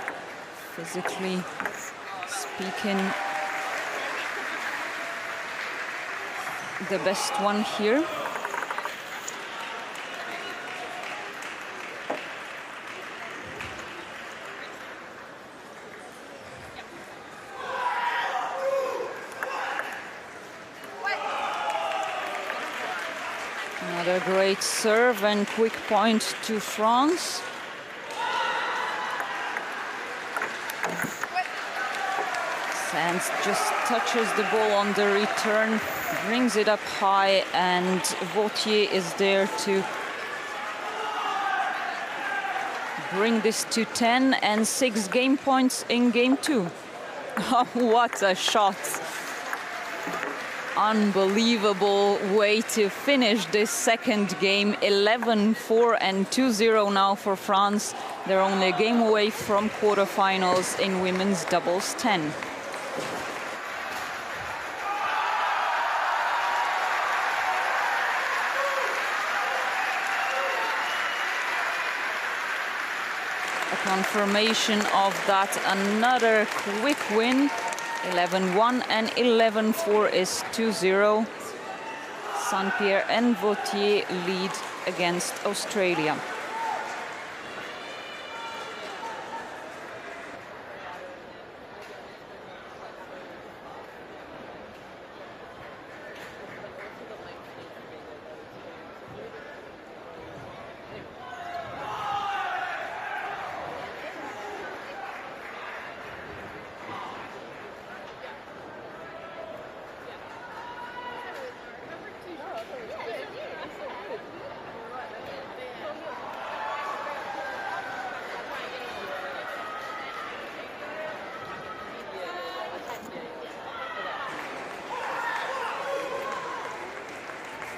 Physically speaking, the best one here. Another great serve and quick point to France. Sands just touches the ball on the return, brings it up high, and Vautier is there to bring this to 10 and 6 game points in game 2. What a shot. Unbelievable way to finish this second game. 11-4 and 2-0 now for France. They're only a game away from quarterfinals in women's doubles 10. Confirmation of that, another quick win. 11-1 and 11-4 is 2-0. St-Pierre and Vautier lead against Australia.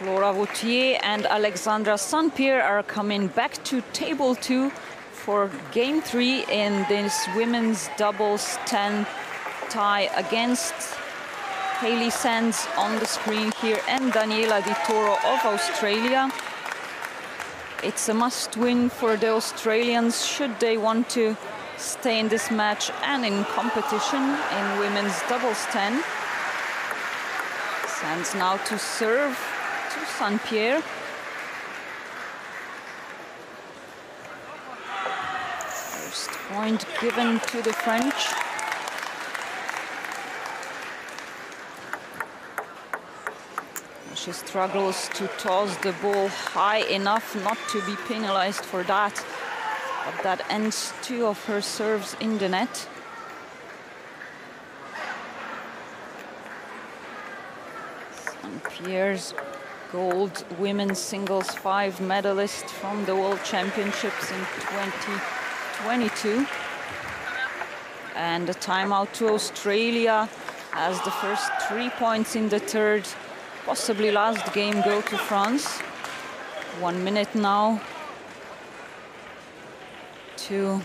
Laura Vautier and Alexandra St-Pierre are coming back to table 2 for game 3 in this women's doubles 10 tie against Hayley Sands on the screen here and Daniela Di Toro of Australia. It's a must-win for the Australians should they want to stay in this match and in competition in women's doubles 10. Sands now to serve to St-Pierre. First point given to the French. She struggles to toss the ball high enough not to be penalized for that. But that ends 2 of her serves in the net. St-Pierre's gold women's singles 5 medalist from the World Championships in 2022. And a timeout to Australia as the first 3 points in the third, possibly last game, go to France. 1 minute now to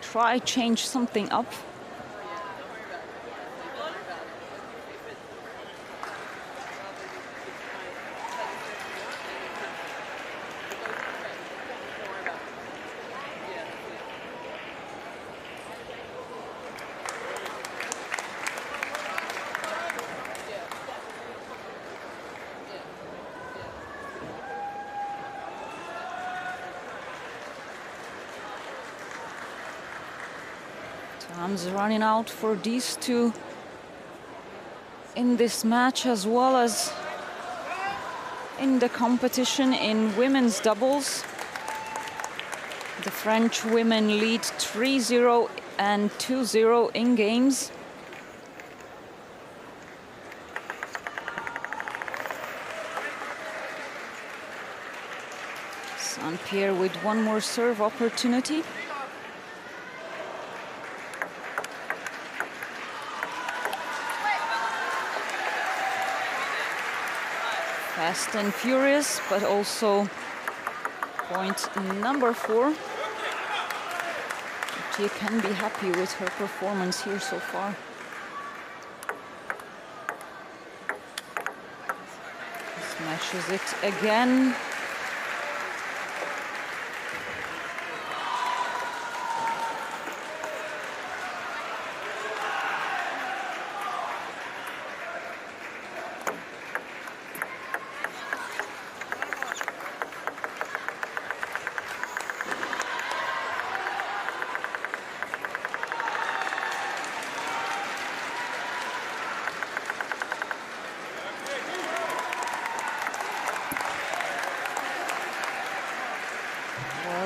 try change something up. Time's running out for these two in this match as well as in the competition in women's doubles. The French women lead 3-0 and 2-0 in games. St-Pierre with one more serve opportunity. Fast and furious, but also point number 4. She can be happy with her performance here so far. Smashes it again.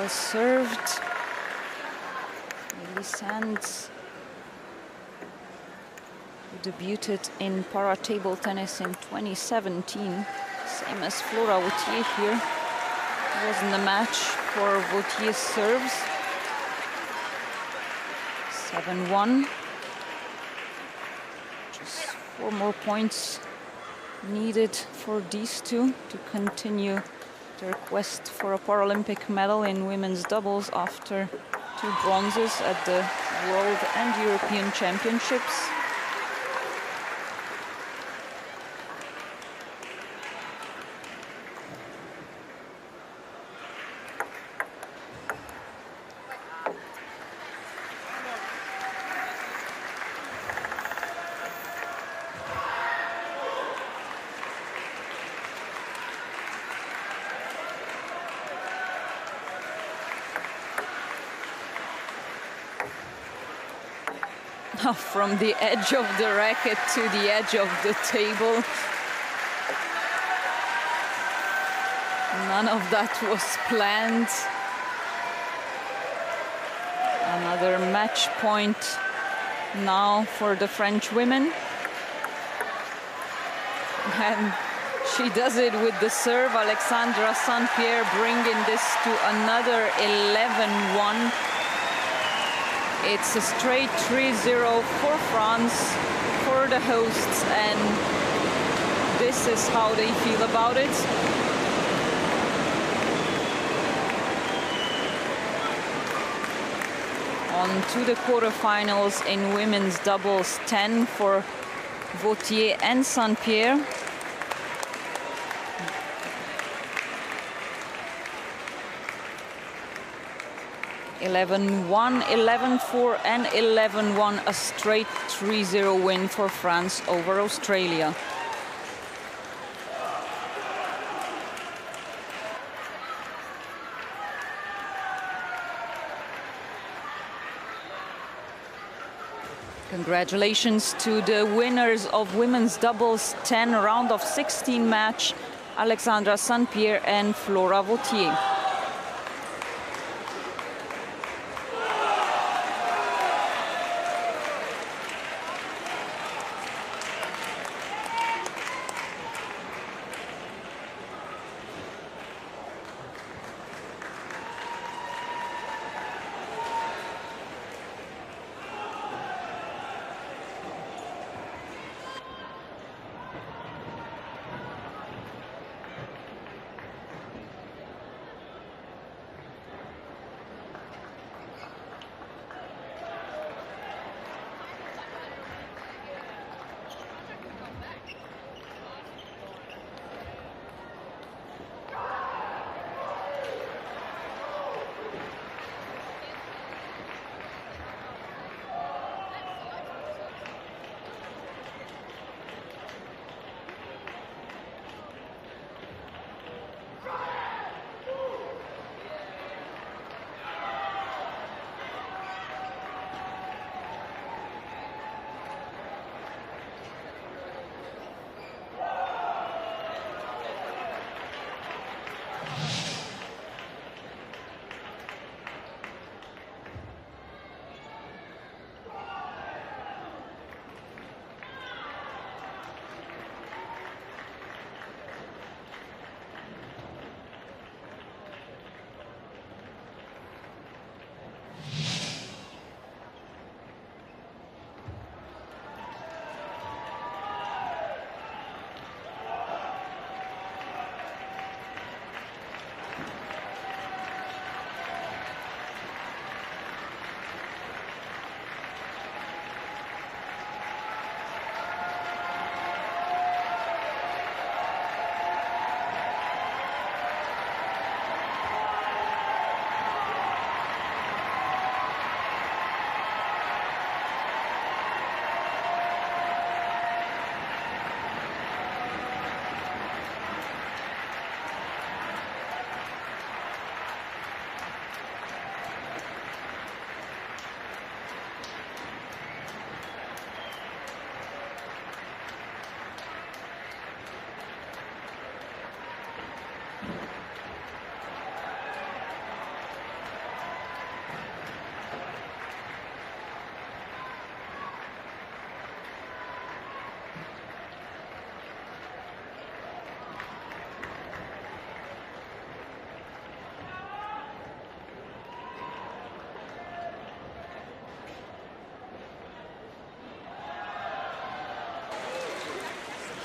Served. Hayley Sands, who debuted in para table tennis in 2017, same as Flora Vautier here. It wasn't a match for Vautier's serves. 7-1. Just 4 more points needed for these two to continue their quest for a Paralympic medal in women's doubles after 2 bronzes at the World and European Championships. From the edge of the racket to the edge of the table. None of that was planned. Another match point now for the French women. And she does it with the serve. Alexandra St-Pierre bringing this to another 11-1. It's a straight 3-0 for France, for the hosts, and this is how they feel about it. On to the quarterfinals in women's doubles 10 for Vautier and Saint-Pierre. (11-1, 11-4 and 11-1), a straight 3-0 win for France over Australia. Congratulations to the winners of women's doubles 10 round of 16 match, Alexandra Saint-Pierre and Flora Vautier.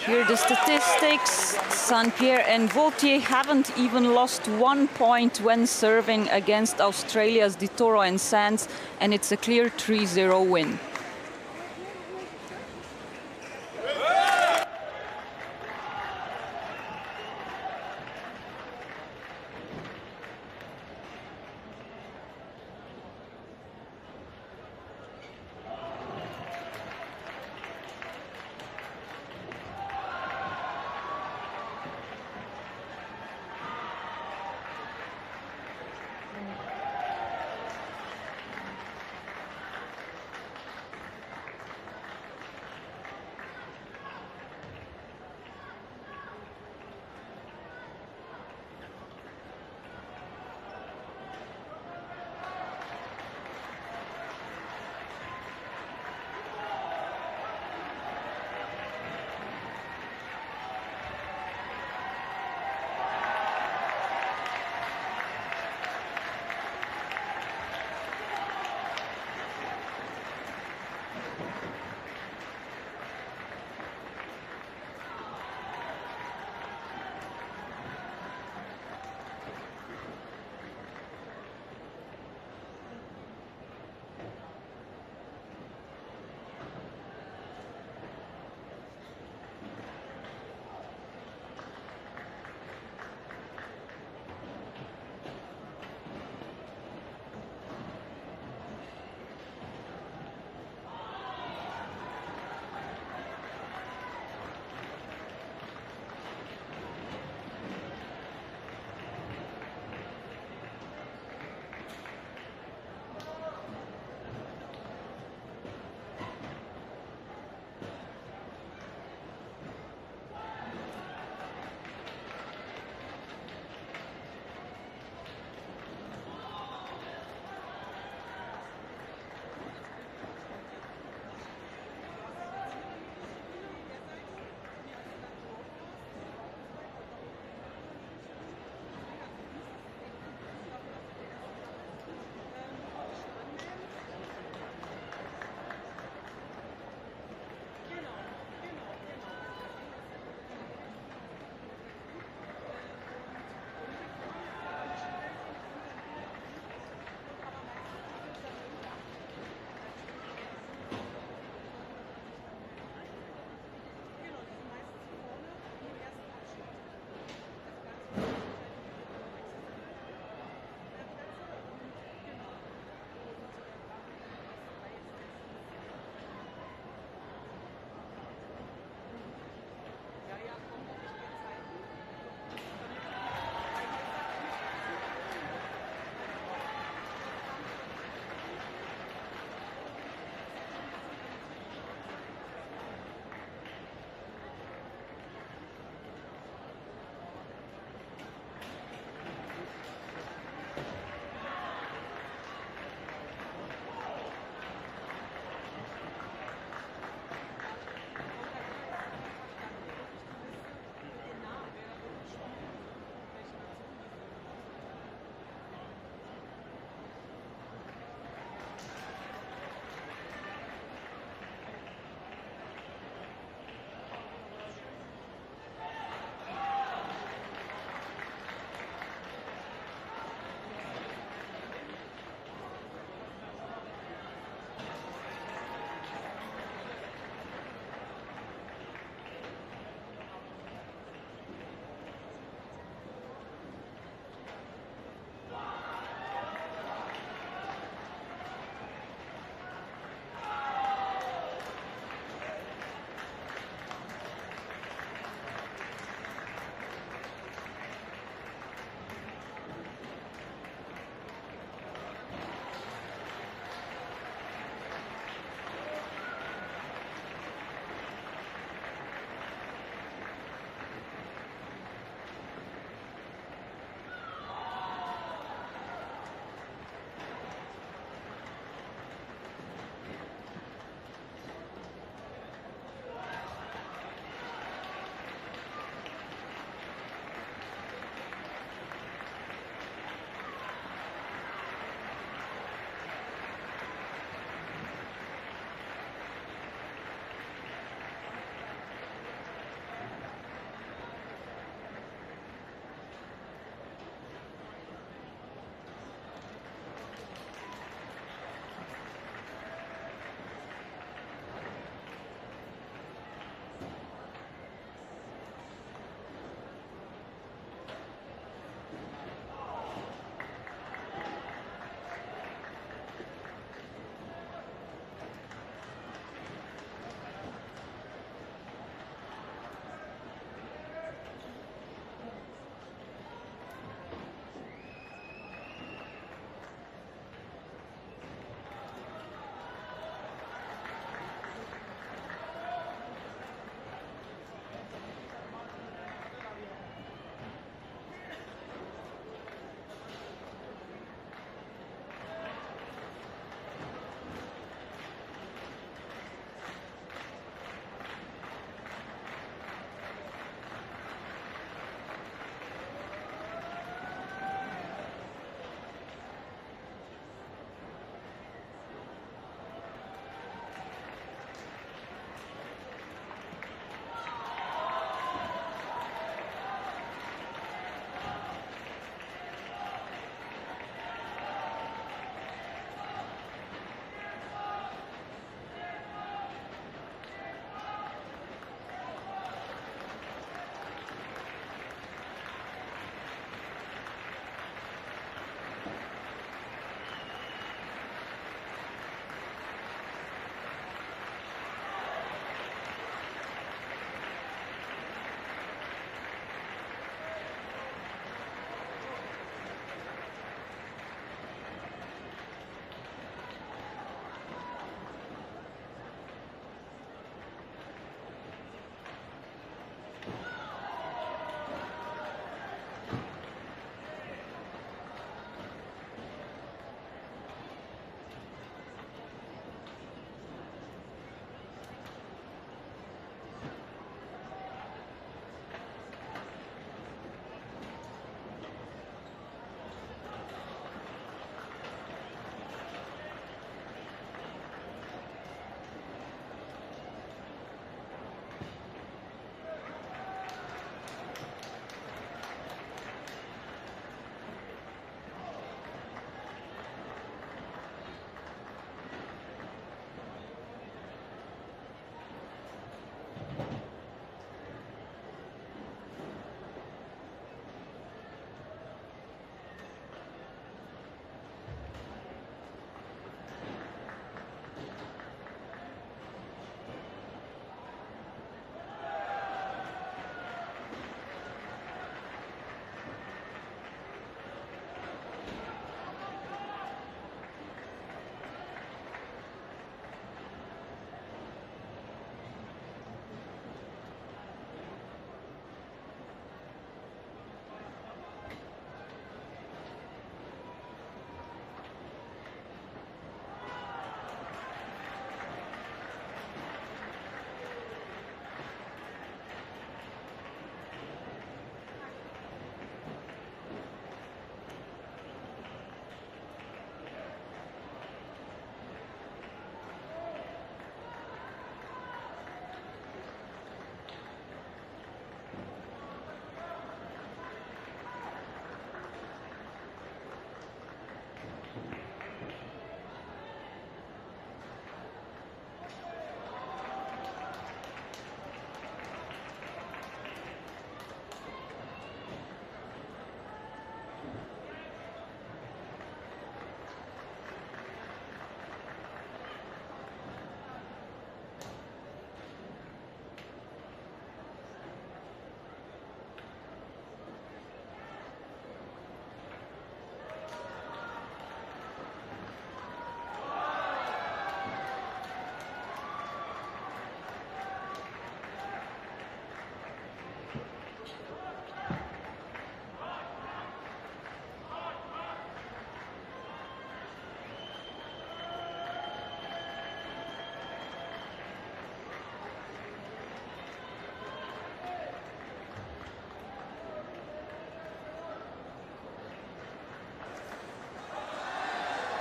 Here are the statistics. Saint-Pierre and Vautier haven't even lost 1 point when serving against Australia's Di Toro and Sands, and it's a clear 3-0 win.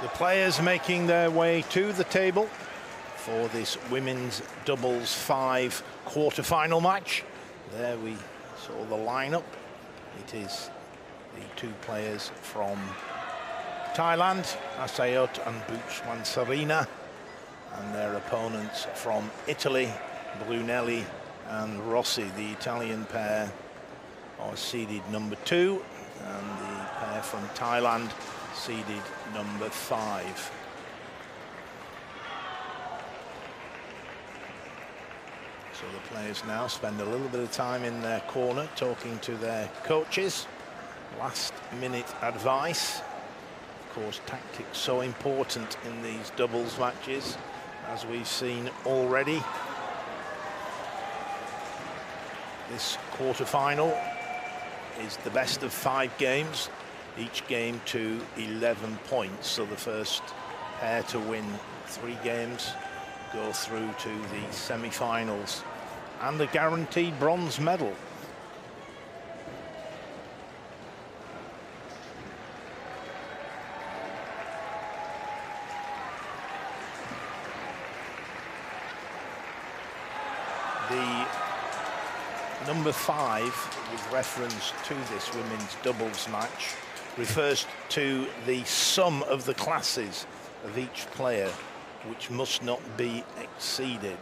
The players making their way to the table for this women's doubles 5 quarter-final match. There we saw the lineup. It is the 2 players from Thailand, Asayot and Buchmansarina, and their opponents from Italy, Brunelli and Rossi. The Italian pair are seeded number 2, and the pair from Thailand seeded number 5. So the players now spend a little bit of time in their corner talking to their coaches. Last minute advice. Of course, tactics so important in these doubles matches, as we've seen already. This quarter-final is the best of 5 games, each game to 11 points. So the first pair to win 3 games go through to the semi-finals and a guaranteed bronze medal. The number 5, with reference to this women's doubles match, refers to the sum of the classes of each player, which must not be exceeded.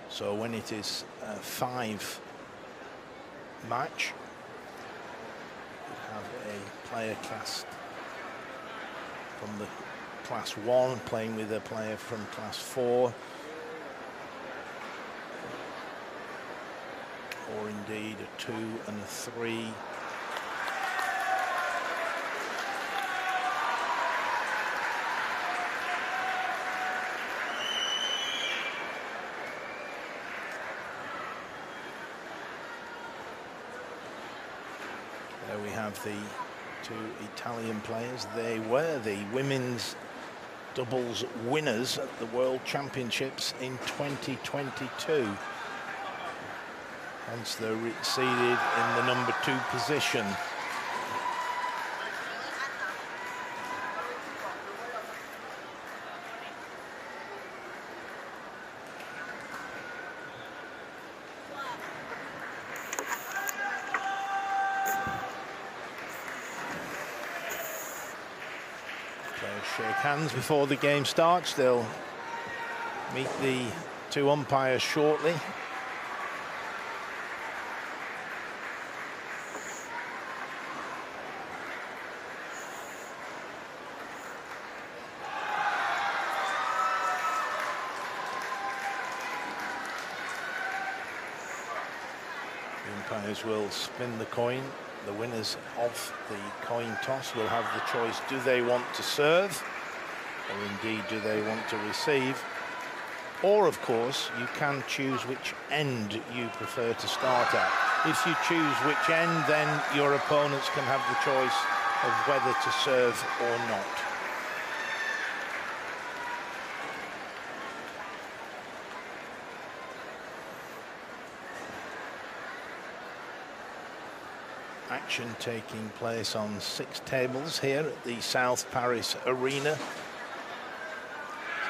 So when it is a 5 match, you have a player class from the class 1 playing with a player from class 4, or indeed a 2 and a 3. There we have the 2 Italian players. They were the women's doubles winners at the World Championships in 2022. Hence they're seated in the number 2 position. Players shake hands before the game starts. They'll meet the 2 umpires shortly. Umpires will spin the coin. The winners of the coin toss will have the choice: do they want to serve, or indeed do they want to receive? Or of course you can choose which end you prefer to start at. If you choose which end, then your opponents can have the choice of whether to serve or not. Action taking place on 6 tables here at the South Paris Arena. It's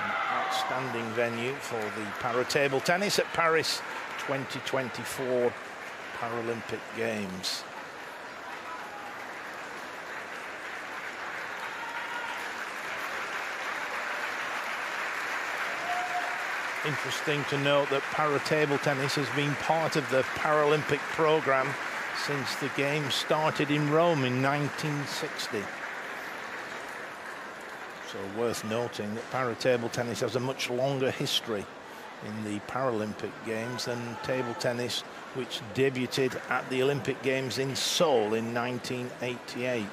an outstanding venue for the para-table tennis at Paris 2024 Paralympic Games. Interesting to note that para-table tennis has been part of the Paralympic program since the Games started in Rome in 1960. So worth noting that para-table tennis has a much longer history in the Paralympic Games than table tennis, which debuted at the Olympic Games in Seoul in 1988.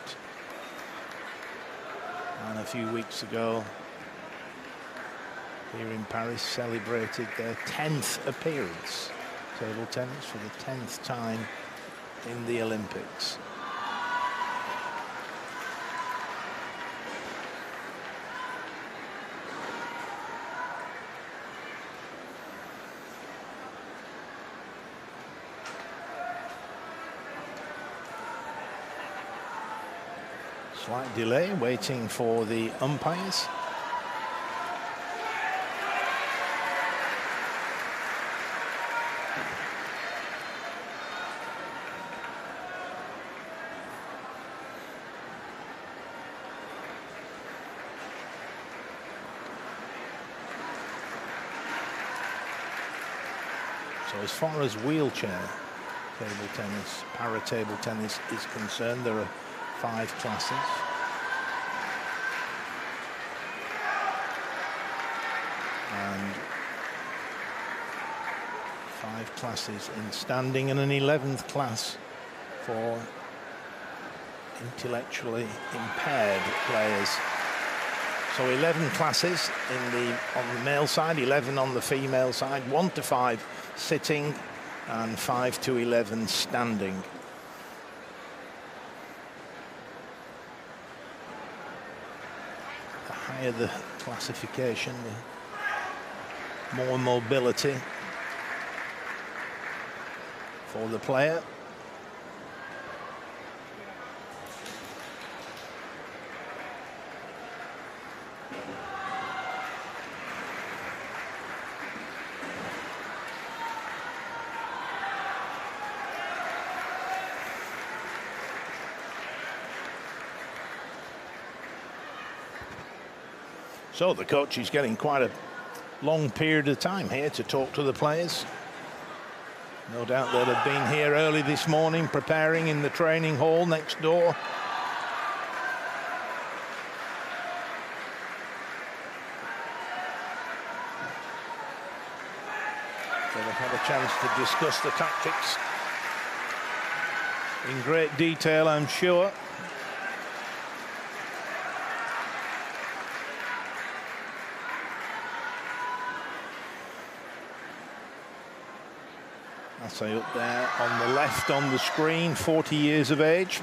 And a few weeks ago, here in Paris, celebrated their 10th appearance. Table tennis for the 10th time in the Olympics. Slight delay, waiting for the umpires. So as far as wheelchair table tennis, para-table tennis is concerned, there are 5 classes. And 5 classes in standing and an 11th class for intellectually impaired players. So 11 classes on the male side, 11 on the female side, 1 to 5 sitting and 5 to 11 standing. The higher the classification, the more mobility for the player. So the coach is getting quite a long period of time here to talk to the players. No doubt they'll have been here early this morning preparing in the training hall next door. So they've had a chance to discuss the tactics in great detail, I'm sure. Say up there on the left on the screen, 40 years of age,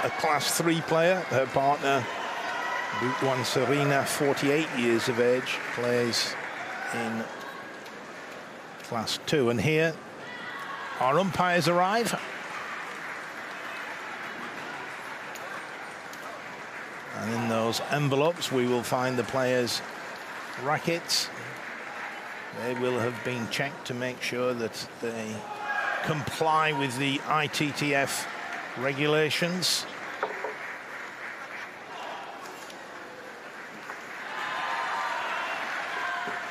a class 3 player. Her partner, Butuan Serena, 48 years of age, plays in class 2. And here our umpires arrive. And in those envelopes we will find the players' rackets. They will have been checked to make sure that they comply with the ITTF regulations.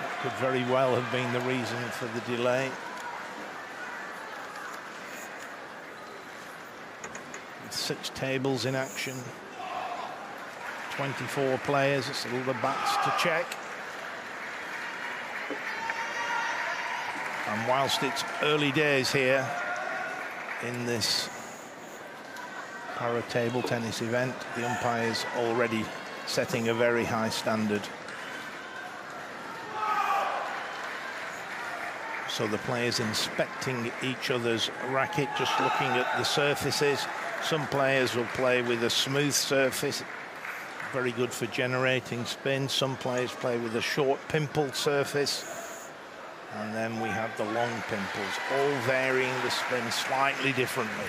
That could very well have been the reason for the delay. With 6 tables in action, 24 players, it's all the bats to check. And whilst it's early days here in this para-table tennis event, the umpires already setting a very high standard. So the players inspecting each other's racket, just looking at the surfaces. Some players will play with a smooth surface, very good for generating spin. Some players play with a short pimpled surface. And then we have the long pimples, all varying the spin slightly differently.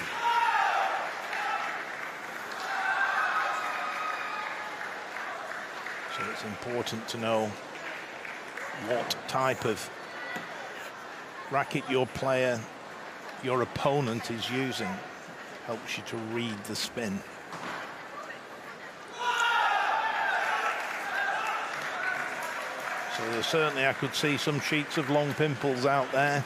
So it's important to know what type of racket your opponent is using. Helps you to read the spin. So certainly I could see some sheets of long pimples out there.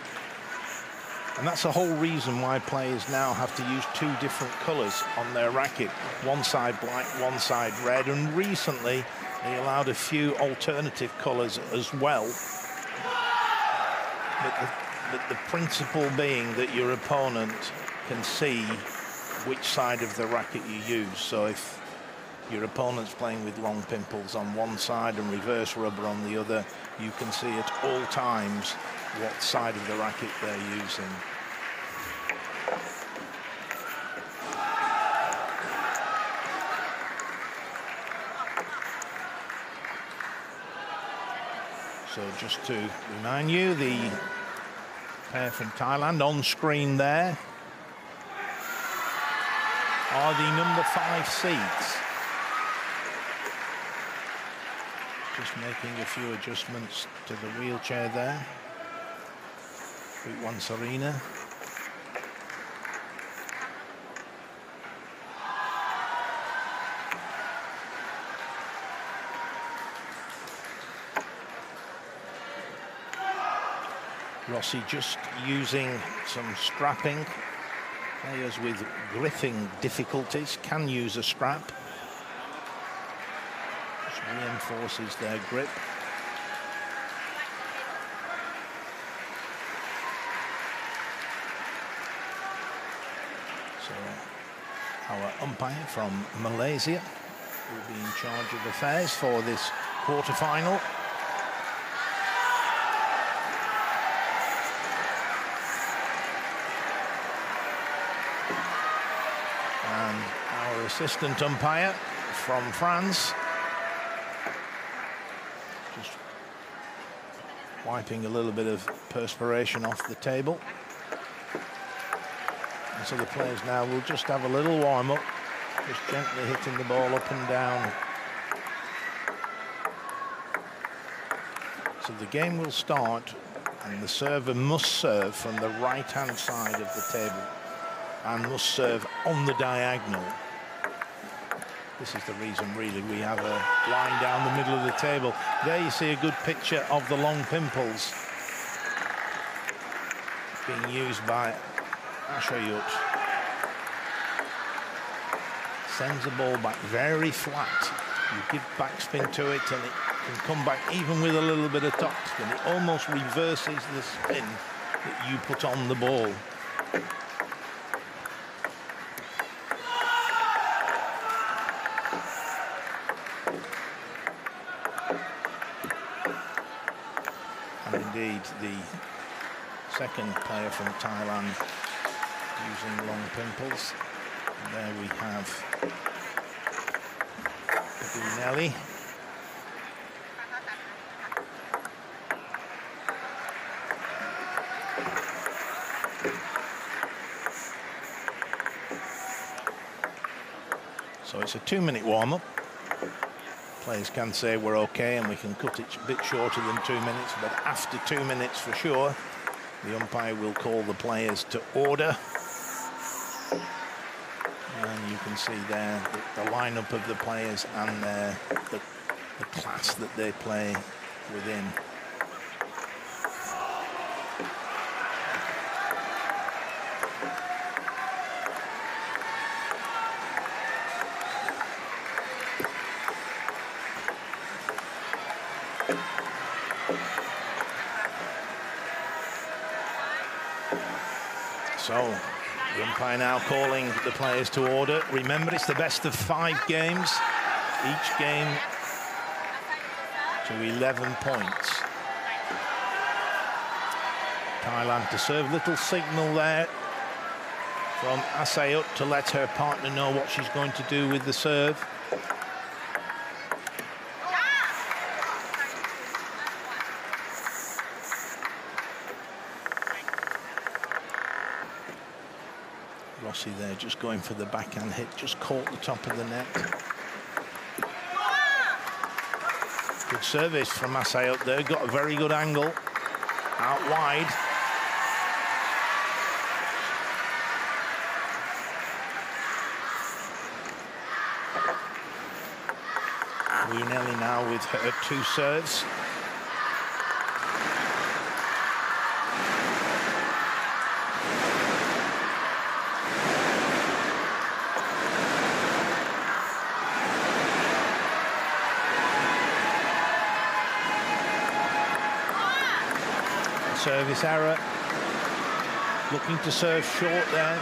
And that's the whole reason why players now have to use 2 different colours on their racket. One side black, one side red. And recently they allowed a few alternative colours as well. But the principle being that your opponent can see which side of the racket you use. So if your opponent's playing with long pimples on one side and reverse rubber on the other, you can see at all times what side of the racket they're using. So just to remind you, the pair from Thailand on screen there are the number 5 seeds just making a few adjustments to the wheelchair there. Group 1 Serena. Rossi just using some strapping. Players with gripping difficulties can use a strap. Just reinforces their grip. So our umpire from Malaysia will be in charge of affairs for this quarter-final. And our assistant umpire from France, just wiping a little bit of perspiration off the table. And so the players now will just have a little warm-up, just gently hitting the ball up and down. So the game will start, and the server must serve from the right-hand side of the table and must serve on the diagonal. This is the reason, really, we have a line down the middle of the table. There you see a good picture of the long pimples being used by Ashayut. Sends the ball back very flat. You give backspin to it and it can come back even with a little bit of topspin. It almost reverses the spin that you put on the ball. And indeed, the second player from Thailand using long pimples. And there we have Nelly. So it's a 2-minute warm-up. Players can say we're okay and we can cut it a bit shorter than 2 minutes, but after 2 minutes for sure, the umpire will call the players to order. And you can see there the lineup of the players and the class that they play within. So the umpire now calling the players to order. Remember, it's the best of 5 games. Each game to 11 points. Thailand to serve. Little signal there from Ashayut to let her partner know what she's going to do with the serve. Rossi there just going for the backhand hit, just caught the top of the net. Good service from Ashayut there, got a very good angle. Out wide. Nelly now with her 2 serves. Service error, looking to serve short there.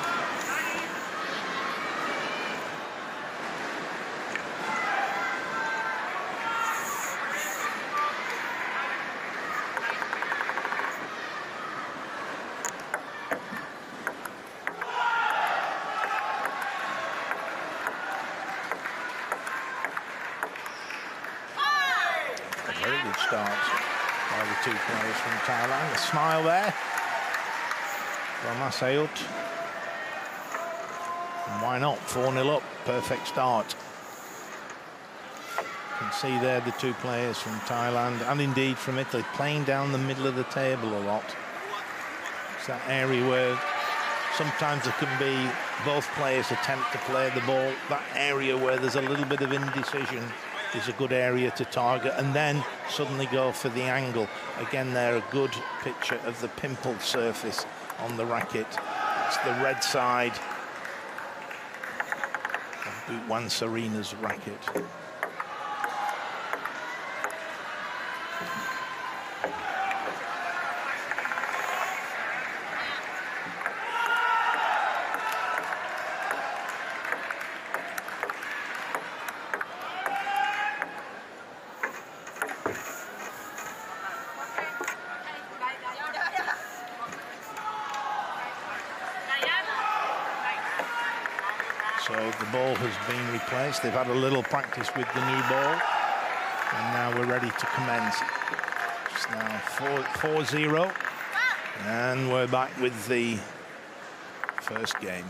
A very good start by the 2 players from Thailand. A smile there from Ashayut. And why not? 4-0 up. Perfect start. can see there the two players from Thailand and indeed from Italy playing down the middle of the table a lot. It's that area where sometimes there can be both players attempt to play the ball. That area where there's a little bit of indecision is a good area to target, and then suddenly go for the angle. Again, there a good picture of the pimpled surface on the racket. It's the red side of Bhutan Serena's racket. So the ball has been replaced. They've had a little practice with the new ball, and now we're ready to commence. It's now 4-0, and we're back with the first game.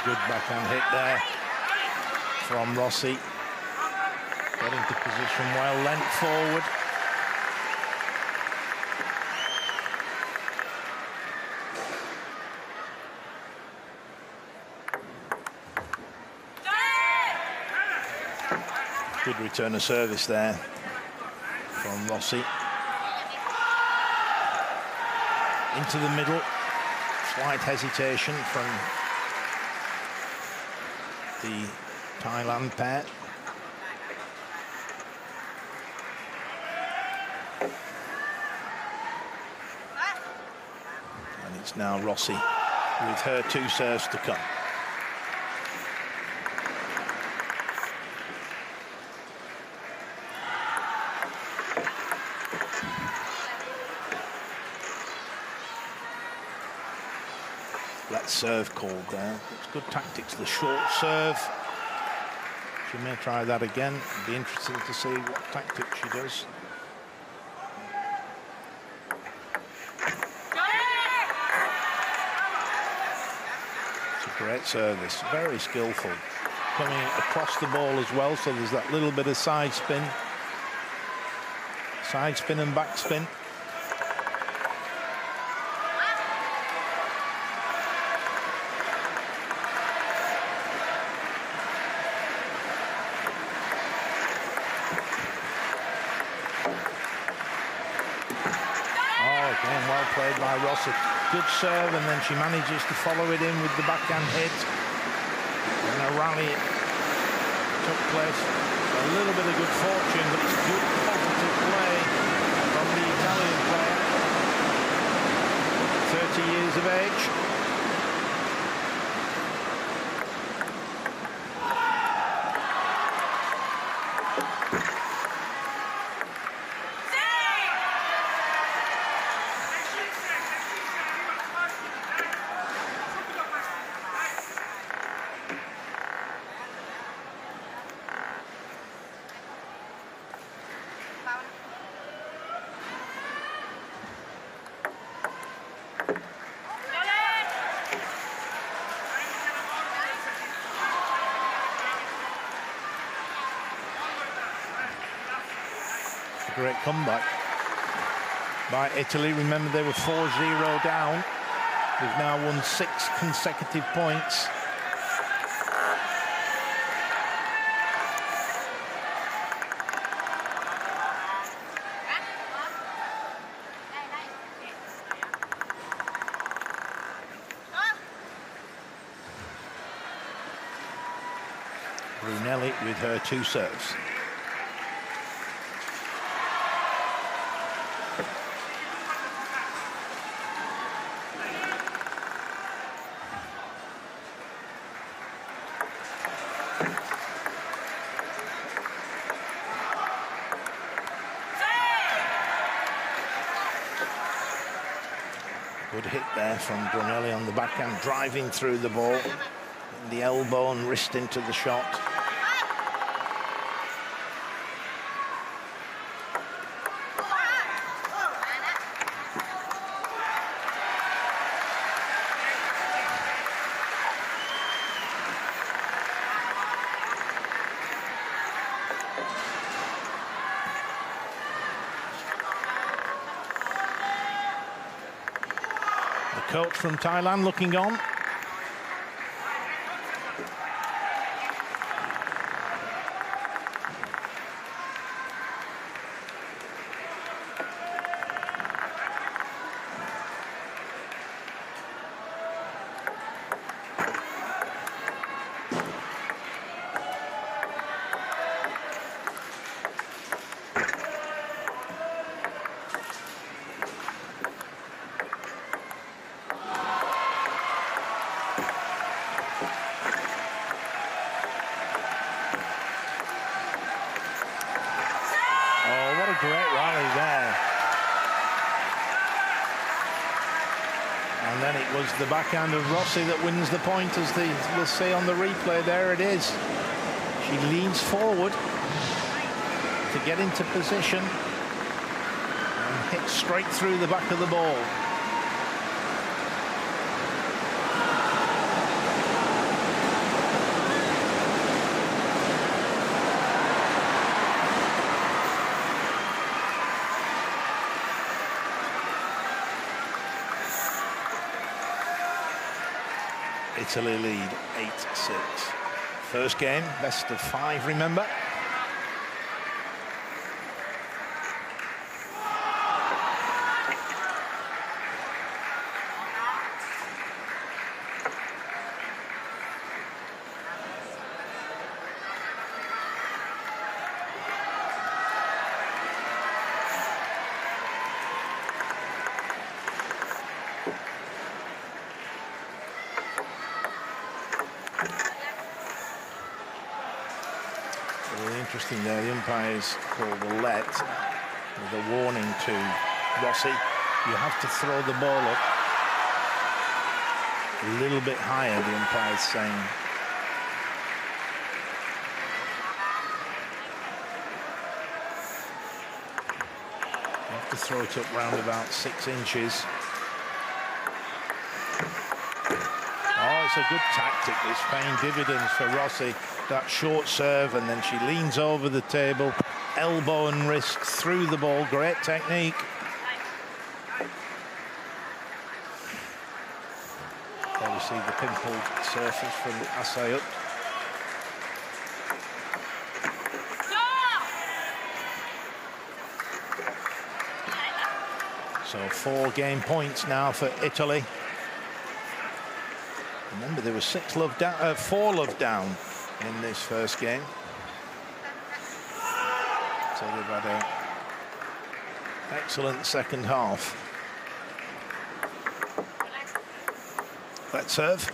Good backhand hit there from Rossi. Got into position well, leant forward. Good return of service there from Rossi. Into the middle. Slight hesitation from the Thailand pair. And it's now Rossi with her two serves to come. Let's serve called there. It's good tactics, the short serve. She may try that again. It'd be interesting to see what tactics she does. It's a great service, very skillful. Coming across the ball as well, so there's that little bit of side spin. Side spin and back spin. Played by Rossi. Good serve, and then she manages to follow it in with the backhand hit. And a rally took place. A little bit of good fortune, but it's good positive play from the Italian player. 30 years of age. Great comeback by Italy. Remember, they were 4-0 down. They've now won 6 consecutive points. Brunelli with her two serves. Good hit there from Brunelli on the backhand, driving through the ball. The elbow and wrist into the shot. coach from Thailand looking on. Great rally there. And then it was the backhand of Rossi that wins the point, as we'll see on the replay. There it is. She leans forward to get into position and hits straight through the back of the ball. Italy lead 8-6. First game, best of 5, remember. Interesting there, the umpires called a let with a warning to Rossi. You have to throw the ball up a little bit higher, the umpire's saying. You have to throw it up round about 6 inches. Oh, it's a good tactic. It's paying dividends for Rossi. That short serve, and then she leans over the table, elbow and wrist through the ball. Great technique. There we see the pimpled surface from Assayut. So 4 game points now for Italy. Remember, there was 4 love down in this first game. So they've had an excellent second half. Let's serve.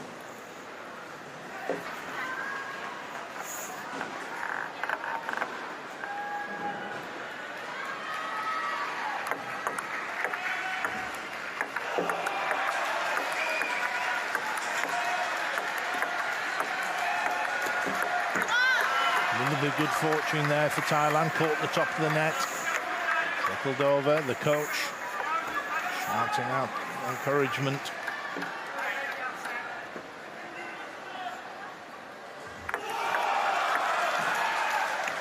Good fortune there for Thailand. Caught the top of the net. Circled over. The coach shouting out encouragement.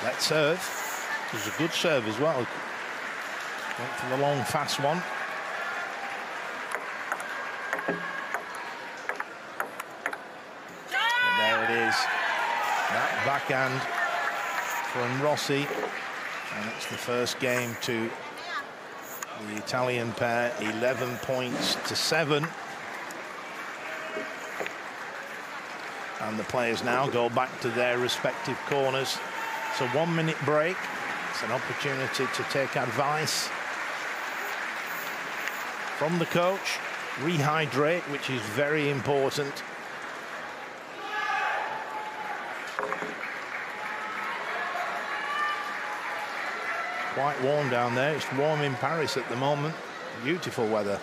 That serve. It was a good serve as well. Went for the long, fast one. And there it is. That backhand from Rossi, and it's the first game to the Italian pair, 11 points to 7. And the players now go back to their respective corners. It's a 1-minute break. It's an opportunity to take advice from the coach, rehydrate, which is very important. Quite warm down there. It's warm in Paris at the moment. Beautiful weather.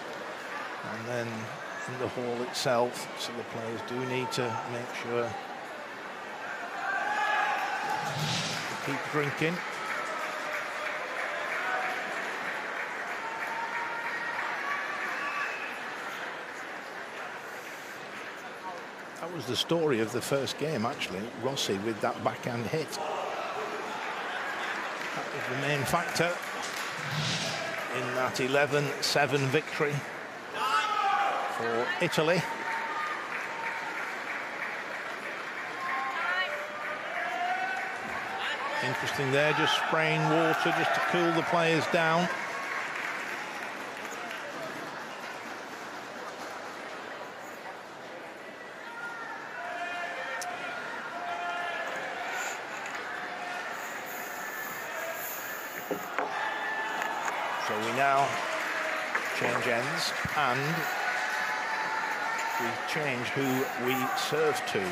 And then in the hall itself, so the players do need to make sure to keep drinking. That was the story of the first game, actually. Rossi with that backhand hit. That was the main factor in that 11-7 victory. for Italy. Interesting there, just spraying water just to cool the players down. So we now change ends and we change who we serve to.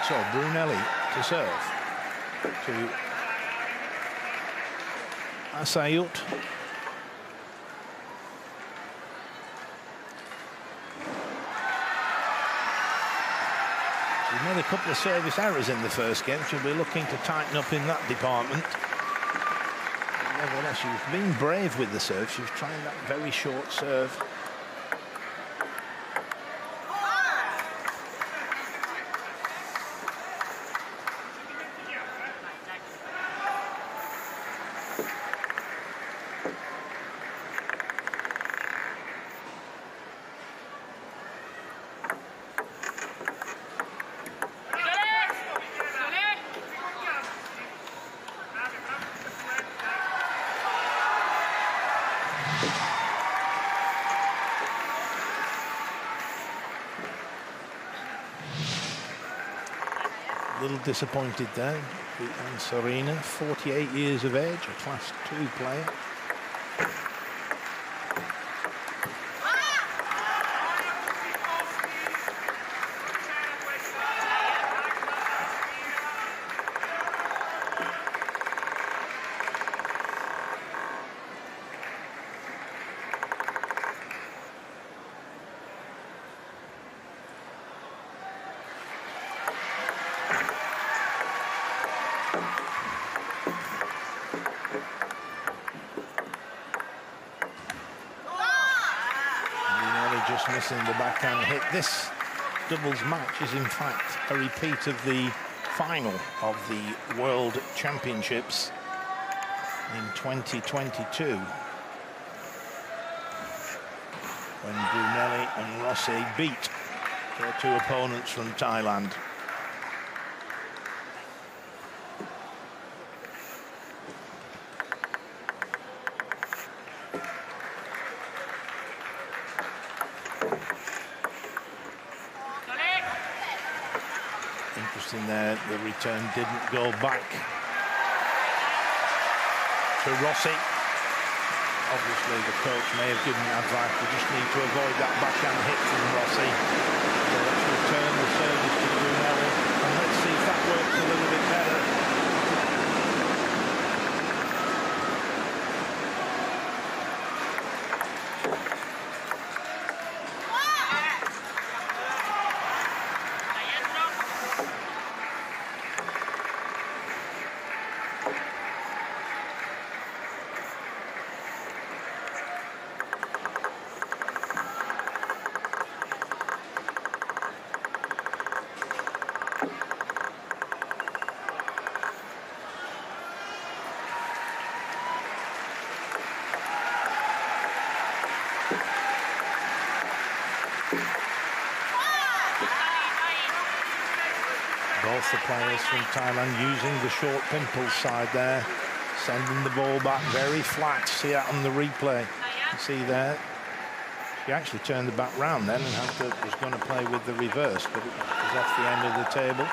So Brunelli to serve to Assayut. She's made a couple of service errors in the first game. She'll be looking to tighten up in that department. Nevertheless, she's been brave with the serve. She was trying that very short serve. Little disappointed there. And Serena, 48 years of age, a Class 2 player. Just missing the backhand hit. This doubles match is in fact a repeat of the final of the World Championships in 2022 when Brunelli and Rossi beat their two opponents from Thailand. There, the return didn't go back to Rossi. Obviously, the coach may have given advice. We just need to avoid that backhand hit from Rossi. So let's return the service to Brunelli, and let's see if that works a little bit better. Both the players from Thailand using the short pimple side there, sending the ball back very flat. See that on the replay. You see there, she actually turned the bat round then and was going to play with the reverse, but it was off the end of the table.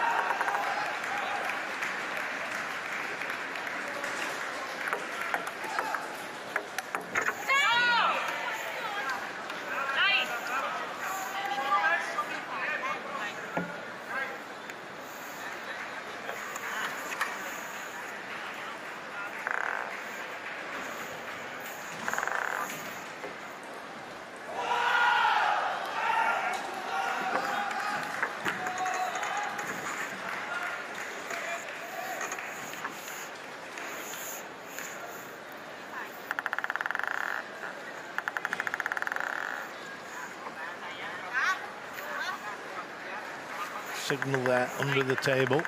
signal there under the table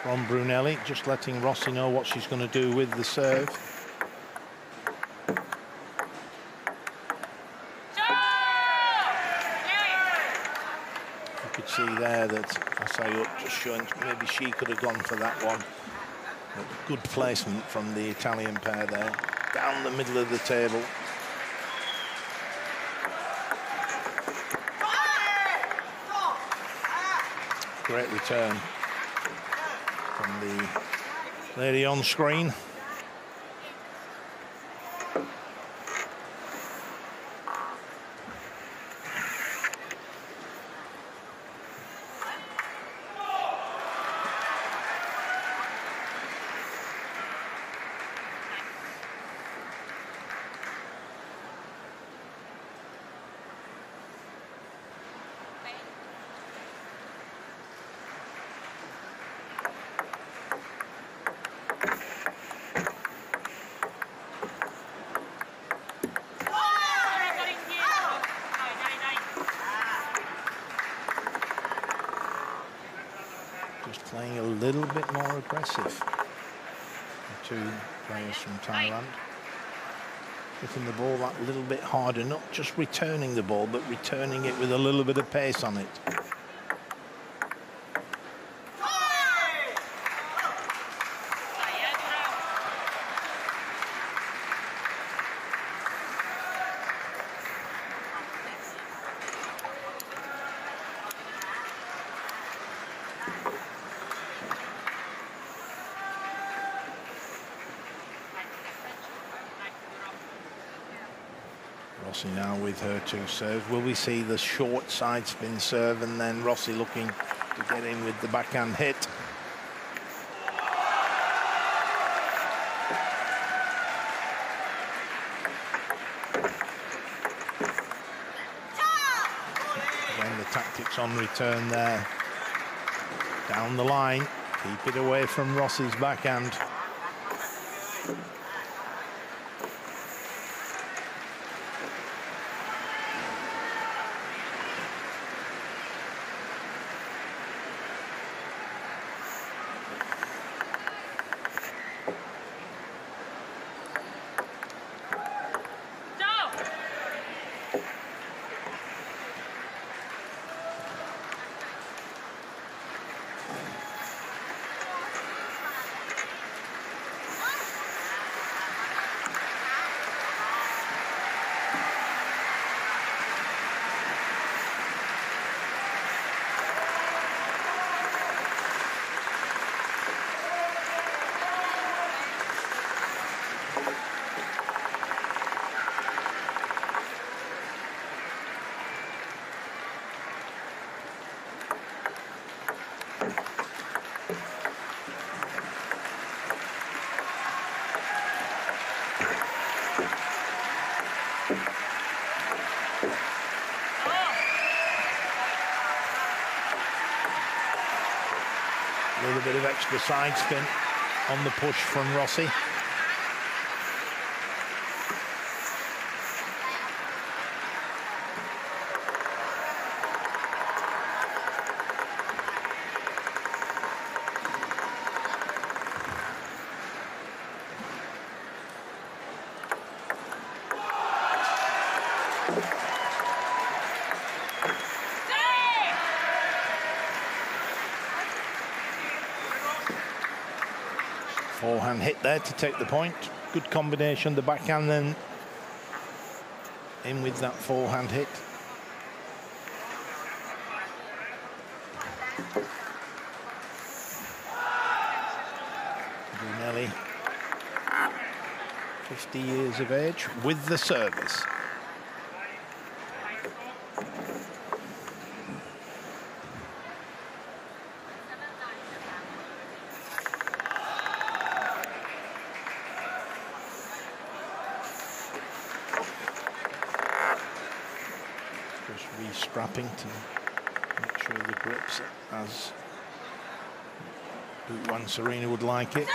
from Brunelli, just letting Rossi know what she's going to do with the serve. You could see there that Asayut just showing maybe she could have gone for that one. But good placement from the Italian pair there, down the middle of the table. Great return from the lady on screen. Playing a little bit more aggressive. The two players from Thailand hitting the ball that little bit harder, not just returning the ball, but returning it with a little bit of pace on it. Rossi now with her two serves. Will we see the short side spin serve and then Rossi looking to get in with the backhand hit? Again, the tactics on return there. Down the line, keep it away from Rossi's backhand. A little bit of extra side spin on the push from Rossi. Forehand hit there to take the point. Good combination, the backhand then in with that forehand hit. Brunelli, 50 years of age, with the service. Strapping to make sure the grips as Bootwan Serena would like it.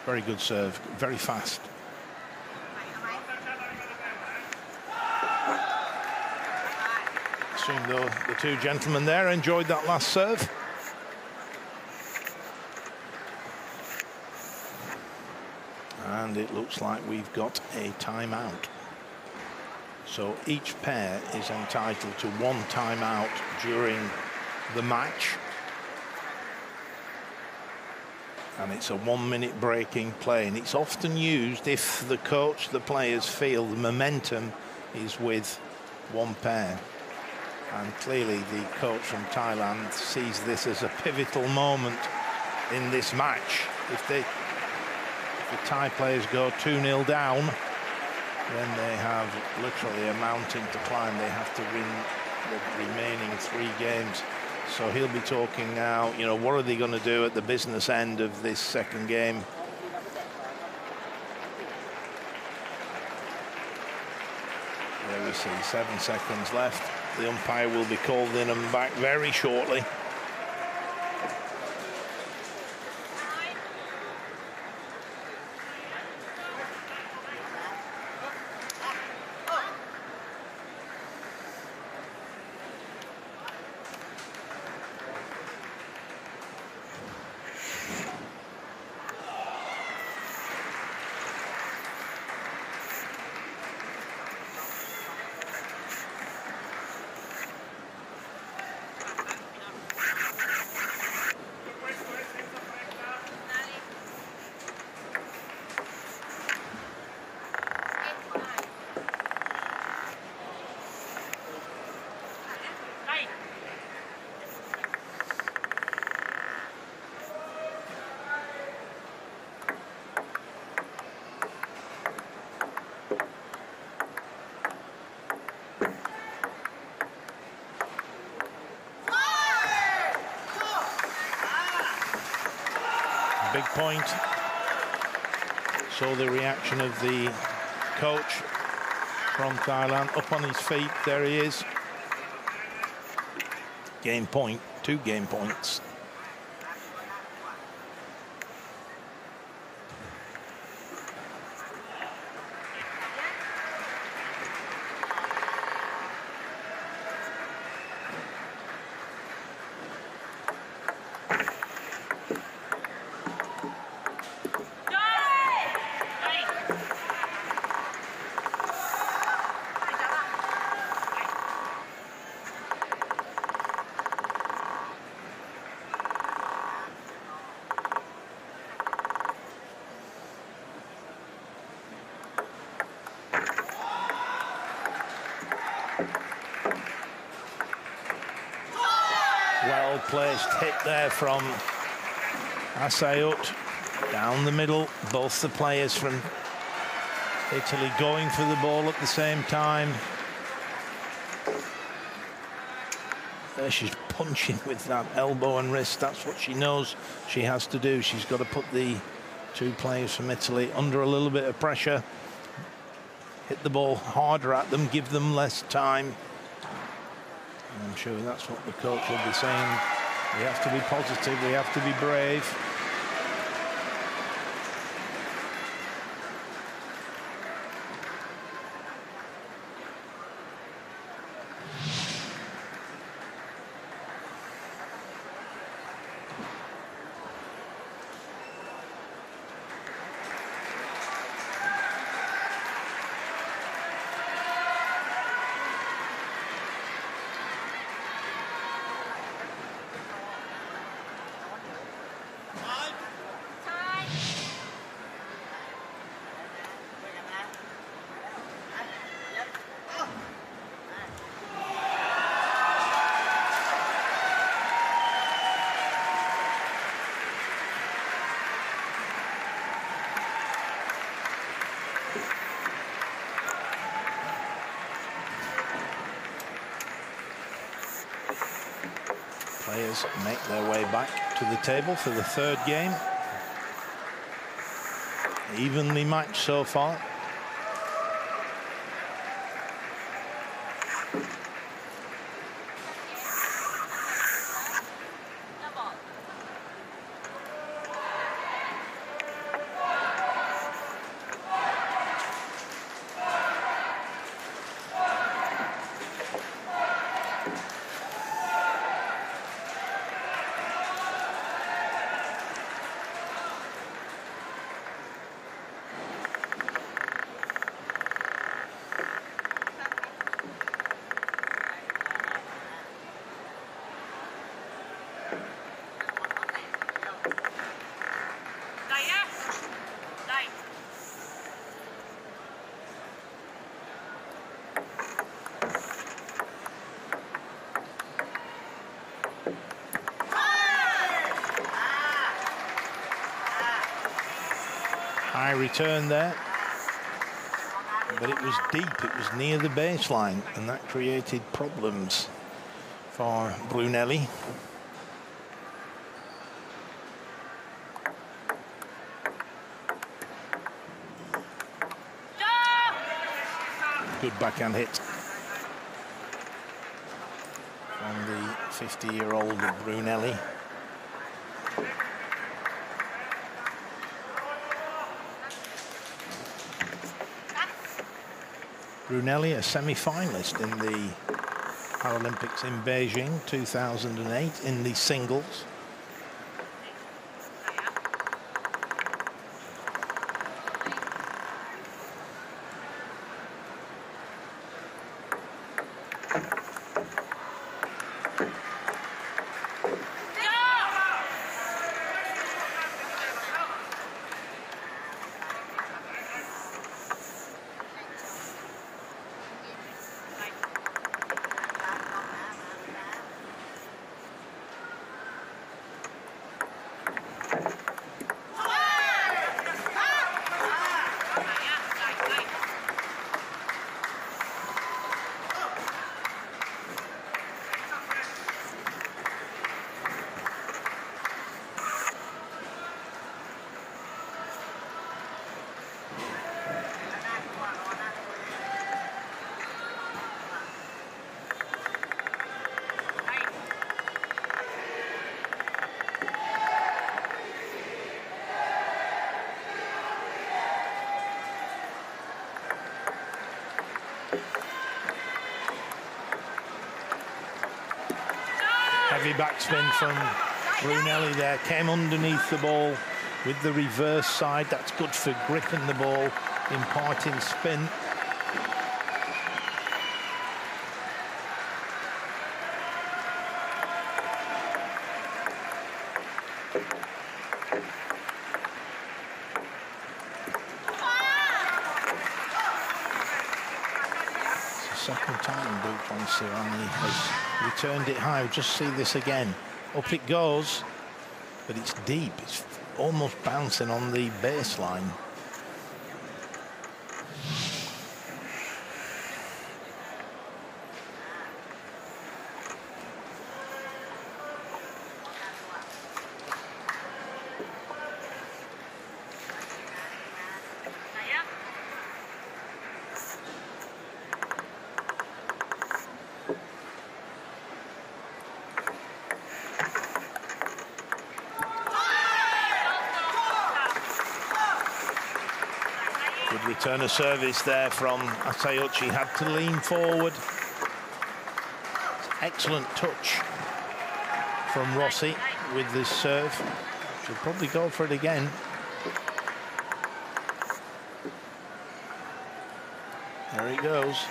Very good serve, very fast. assume the two gentlemen there enjoyed that last serve. And it looks like we've got a timeout. So each pair is entitled to one timeout during the match. And it's a 1 minute break in play. And it's often used if the coach, the players feel the momentum is with one pair. And clearly the coach from Thailand sees this as a pivotal moment in this match. If the Thai players go 2-0 down, then they have literally a mountain to climb. They have to win the remaining 3 games. So he'll be talking now, you know, what are they going to do at the business end of this second game? There we see 7 seconds left. The umpire will be called in and back very shortly. Big point. Saw the reaction of the coach from Thailand, up on his feet. There he is. Game point, 2 game points. Well-placed hit there from Asayut. Down the middle, both the players from Italy going for the ball at the same time. There she's punching with that elbow and wrist. That's what she knows she has to do. She's got to put the 2 players from Italy under a little bit of pressure. Hit the ball harder at them, give them less time. I'm sure that's what the coach will be saying. We have to be positive, we have to be brave. Players make their way back to the table for the 3rd game. Evenly matched so far. High return there. But it was deep, it was near the baseline, and that created problems for Brunelli. Good backhand hit from the 50-year-old Brunelli. Brunelli, a semi-finalist in the Paralympics in Beijing 2008 in the singles. Heavy backspin from Brunelli there, came underneath the ball with the reverse side. That's good for gripping the ball, imparting spin. Second time Buffon Sirani has returned it high. We'll just see this again. Up it goes, but it's deep. It's almost bouncing on the baseline. Return of service there from Asayuchi, had to lean forward. Excellent touch from Rossi with this serve. She'll probably go for it again. There he goes.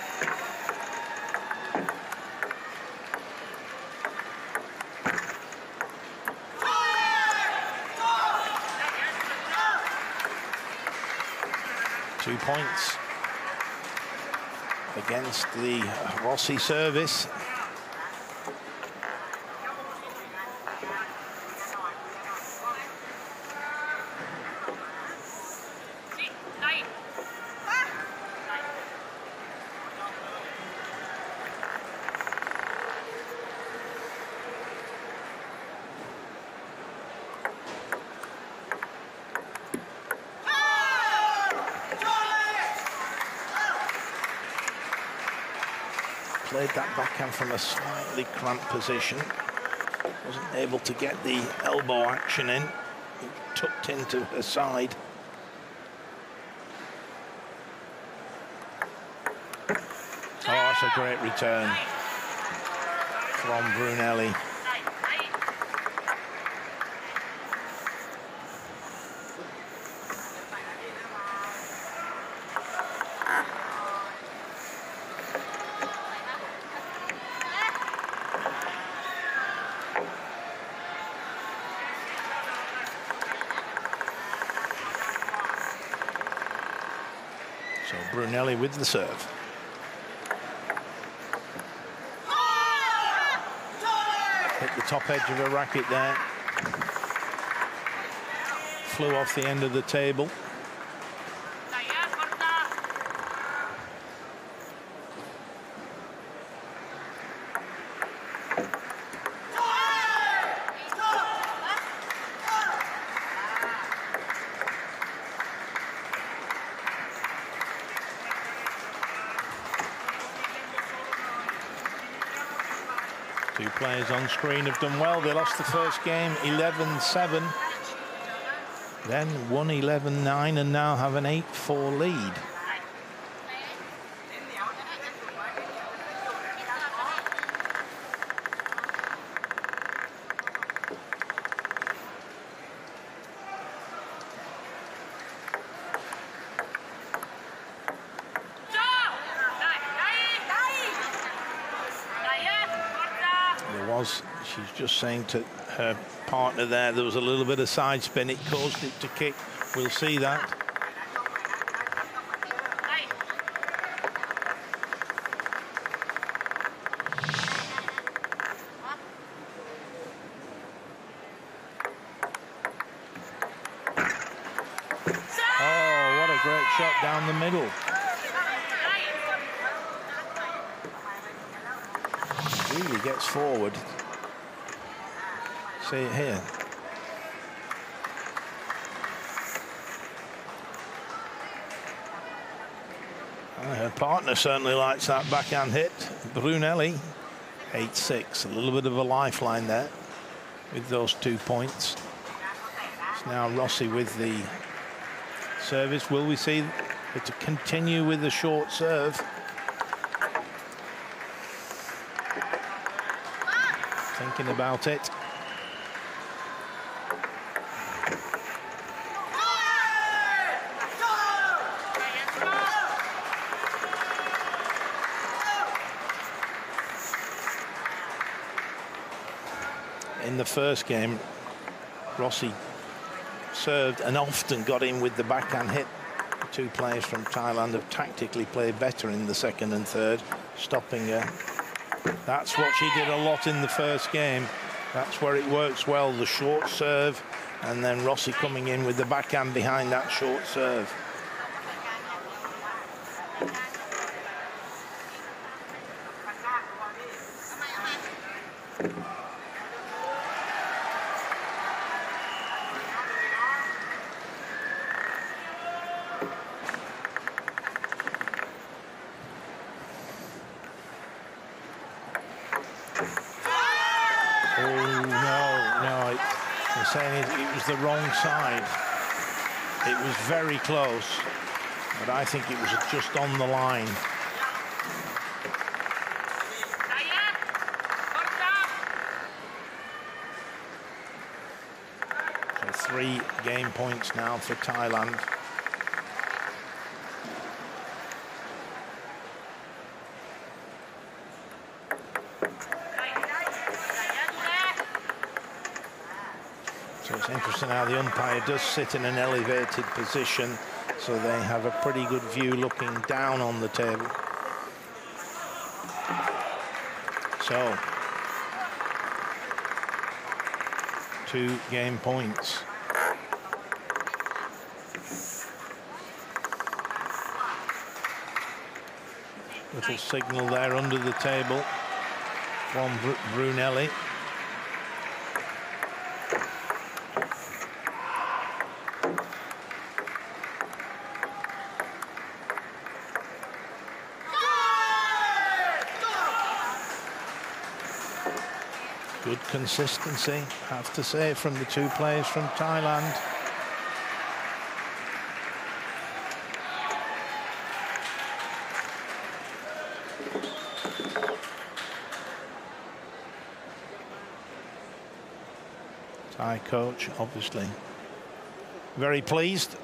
Two points against the Rossi service. Played that backhand from a slightly cramped position. Wasn't able to get the elbow action in. It tucked into her side. Oh, that's a great return from Brunelli. So Brunelli with the serve. Hit the top edge of her racket there. Flew off the end of the table. Two players on screen have done well. They lost the first game 11-7, then won 11-9, and now have an 8-4 lead. She's just saying to her partner there was a little bit of side spin. It caused it to kick. We'll see that. Oh, what a great shot down the middle. Really gets forward. See it here. Her partner certainly likes that backhand hit. Brunelli, 8-6. A little bit of a lifeline there with those 2 points. It's now Rossi with the service. Will we see her to continue with the short serve? Thinking about it. In the first game, Rossi served and often got in with the backhand hit. The two players from Thailand have tactically played better in the second and third, stopping her. That's what she did a lot in the first game. That's where it works well, the short serve, and then Rossi coming in with the backhand behind that short serve. It was the wrong side. It was very close, but I think it was just on the line. So 3 game points now for Thailand. So it's interesting how the umpire does sit in an elevated position, so they have a pretty good view looking down on the table. So 2 game points. Little signal there under the table from Brunelli. Good consistency, have to say, from the 2 players from Thailand. Thai coach, obviously, very pleased.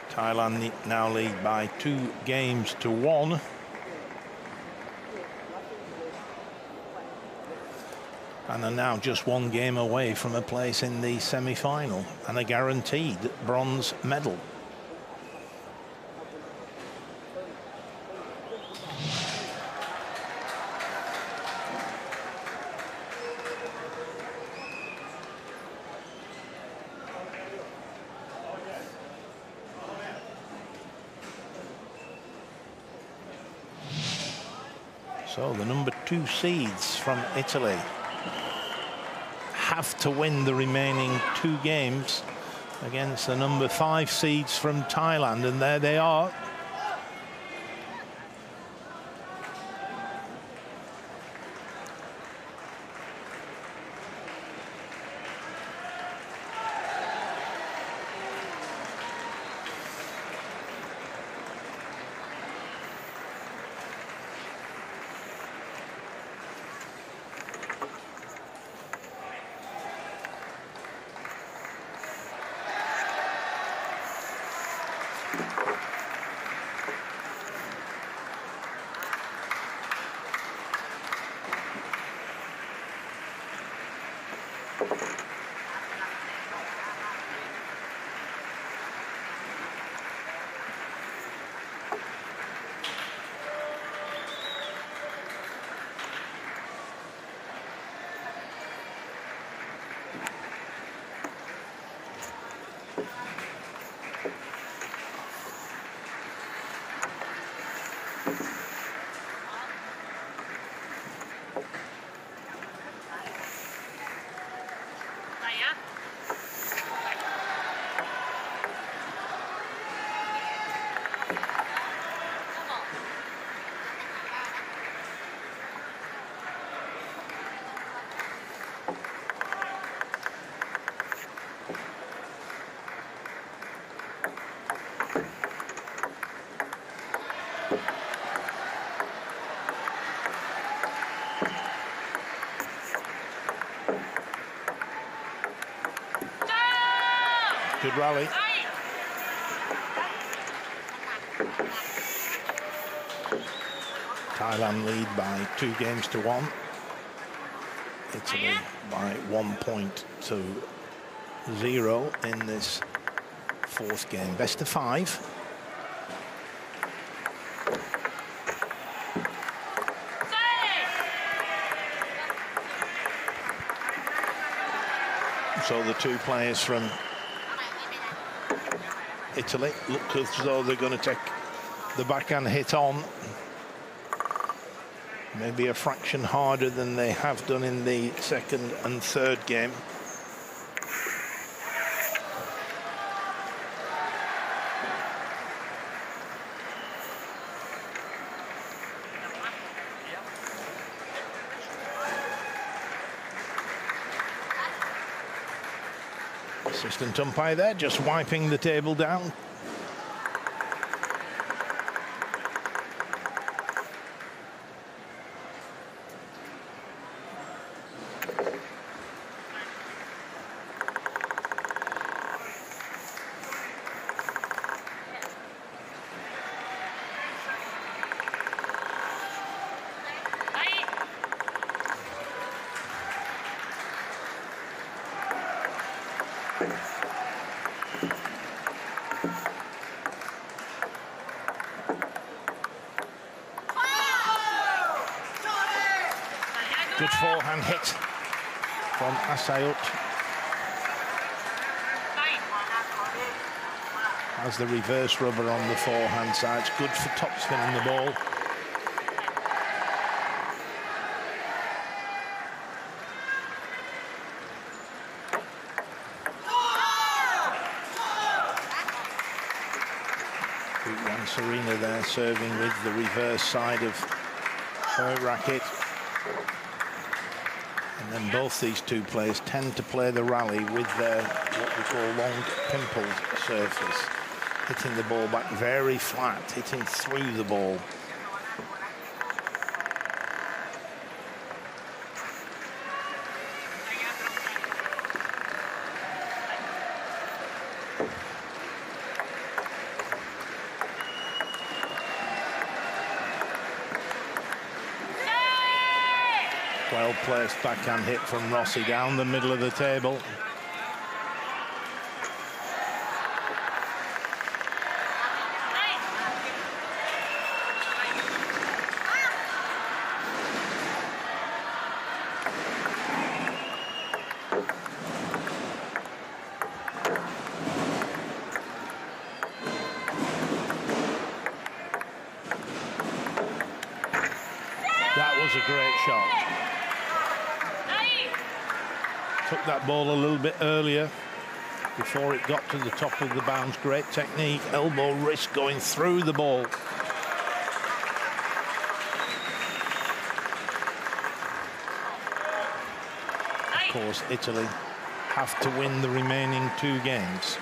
Thailand now lead by 2 games to 1. And are now just 1 game away from a place in the semi-final and a guaranteed bronze medal. So the number 2 seeds from Italy have to win the remaining 2 games against the number 5 seeds from Thailand, and there they are. Good rally. Thailand lead by 2-1. Italy by 1 point to 0 in this fourth game. Best of 5. So the two players from Italy look as though they're going to take the backhand hit on. Maybe a fraction harder than they have done in the second and third game. Assistant umpire there, just wiping the table down. Good forehand hit from Asayut. Has the reverse rubber on the forehand side. It's good for topspinning the ball. Serena there serving with the reverse side of her racket. And then both these two players tend to play the rally with their what we call long pimpled surface, hitting the ball back very flat, hitting through the ball. 12-placed backhand hit from Rossi down the middle of the table. That was a great shot. Took that ball a little bit earlier before it got to the top of the bounce. Great technique, elbow, wrist going through the ball. Of course, Italy have to win the remaining 2 games.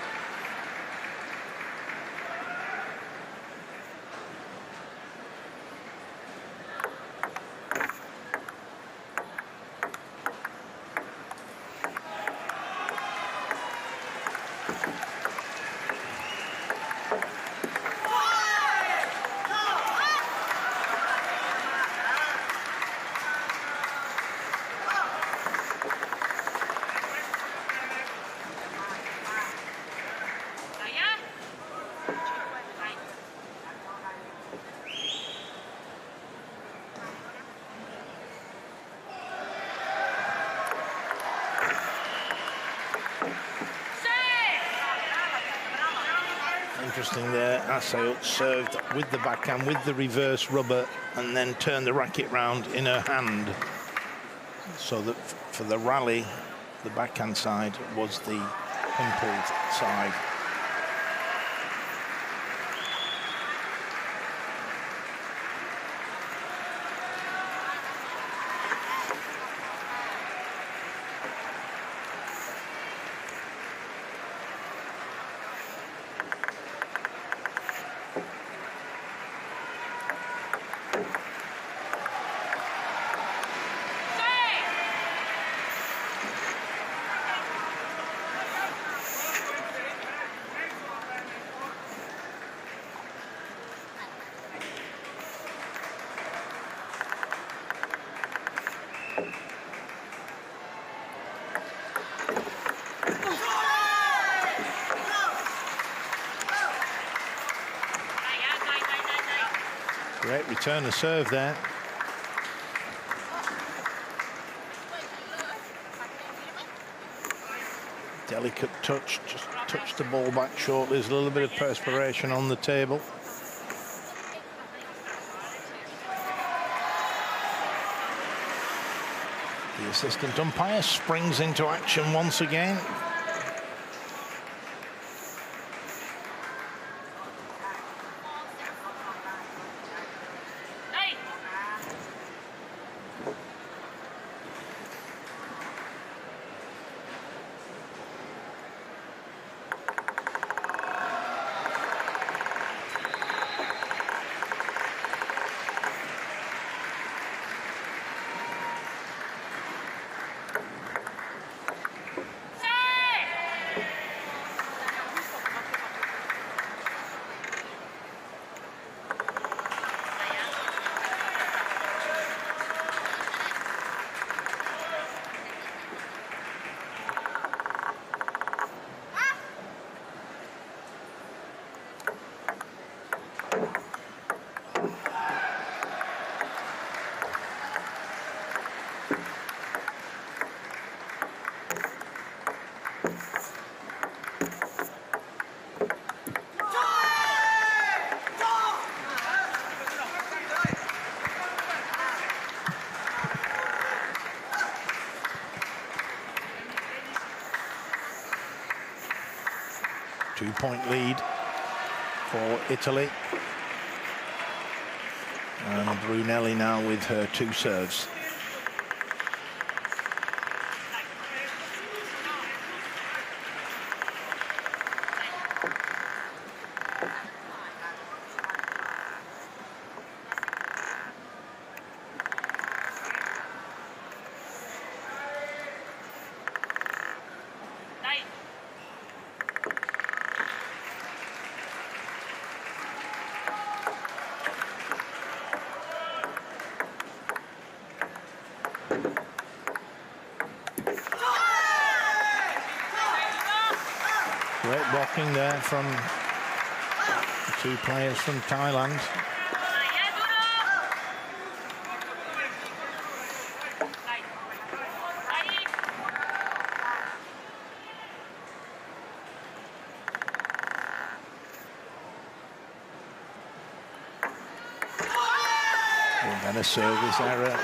Interesting there, Asayut served with the backhand, with the reverse rubber, and then turned the racket round in her hand. So that for the rally, the backhand side was the pimpled side. Great return of serve there. Delicate touch, just touched the ball back shortly. There's a little bit of perspiration on the table. The assistant umpire springs into action once again. Two-point lead for Italy. And Brunelli now with her 2 serves. Great blocking there from the 2 players from Thailand. And then a service error.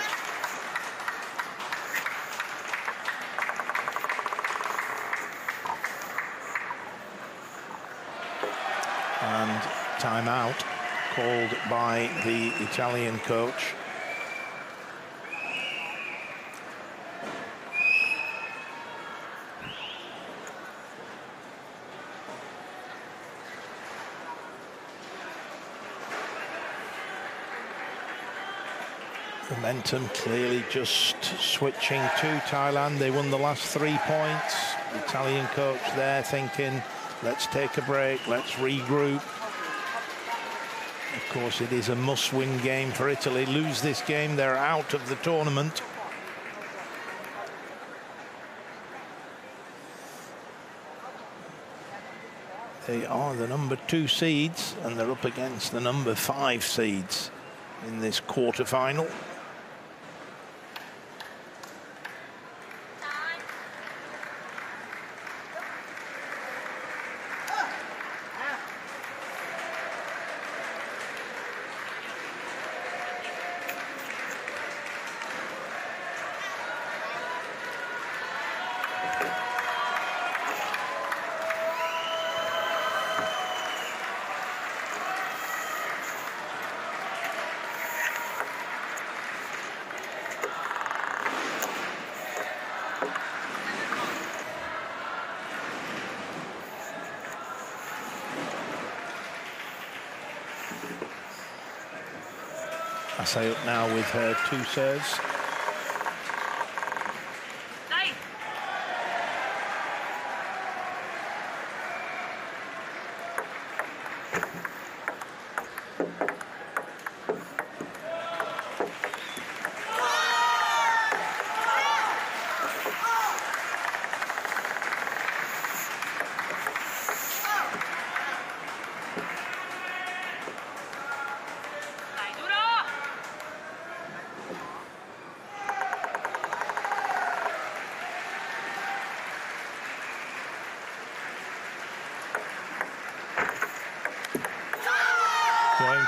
And timeout called by the Italian coach. Momentum clearly just switching to Thailand. They won the last 3 points. The Italian coach there thinking, let's take a break, let's regroup. Of course, it is a must-win game for Italy. Lose this game, they're out of the tournament. They are the number 2 seeds, and they're up against the number 5 seeds in this quarter-final. Palais up now with her 2 serves.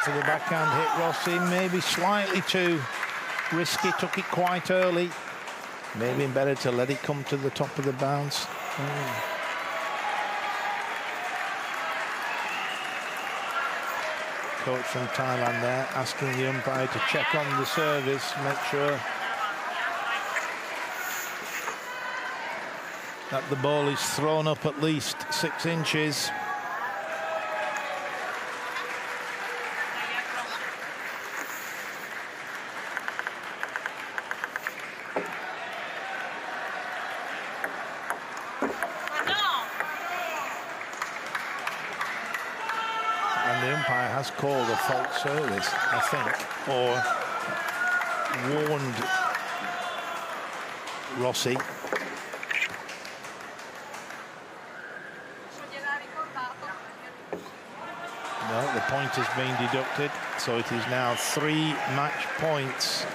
for the backhand hit. Rossi maybe slightly too risky, took it quite early. Maybe better to let it come to the top of the bounce. Coach from Thailand there asking the umpire to check on the service, make sure that the ball is thrown up at least 6 inches. And the umpire has called a false service, I think, or warned Rossi. No, the point has been deducted, so it is now 3 match points.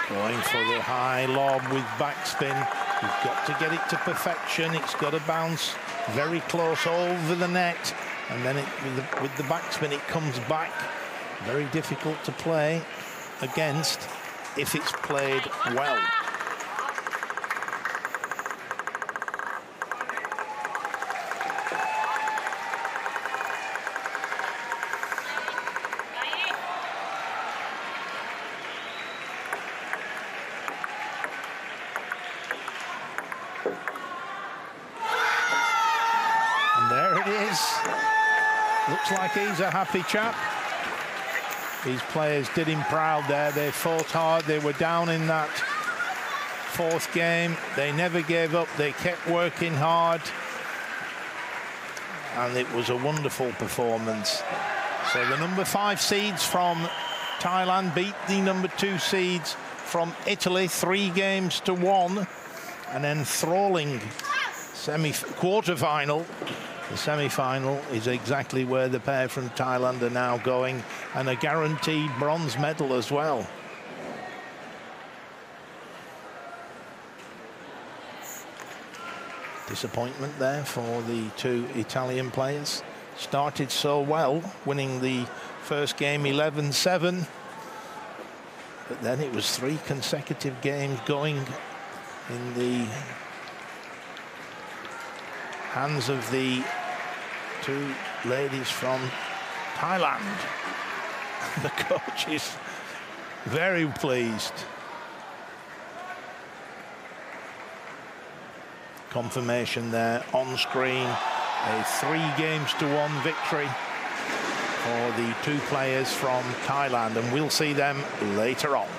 Going for the high lob with backspin. You've got to get it to perfection. It's got to bounce very close over the net. And then with the backspin, it comes back. Very difficult to play against if it's played well. And there it is. Looks like he's a happy chap. These players did him proud there. They fought hard. They were down in that 4th game. They never gave up. They kept working hard. And it was a wonderful performance. So the number 5 seeds from Thailand beat the number 2 seeds from Italy 3 games to 1. And then thrilling quarter-final. The semi-final is exactly where the pair from Thailand are now going, and a guaranteed bronze medal as well. Disappointment there for the 2 Italian players. Started so well, winning the first game 11-7, but then it was 3 consecutive games going in the hands of the 2 ladies from Thailand. The coach is very pleased. Confirmation there on screen. A 3-1 victory for the 2 players from Thailand, and we'll see them later on.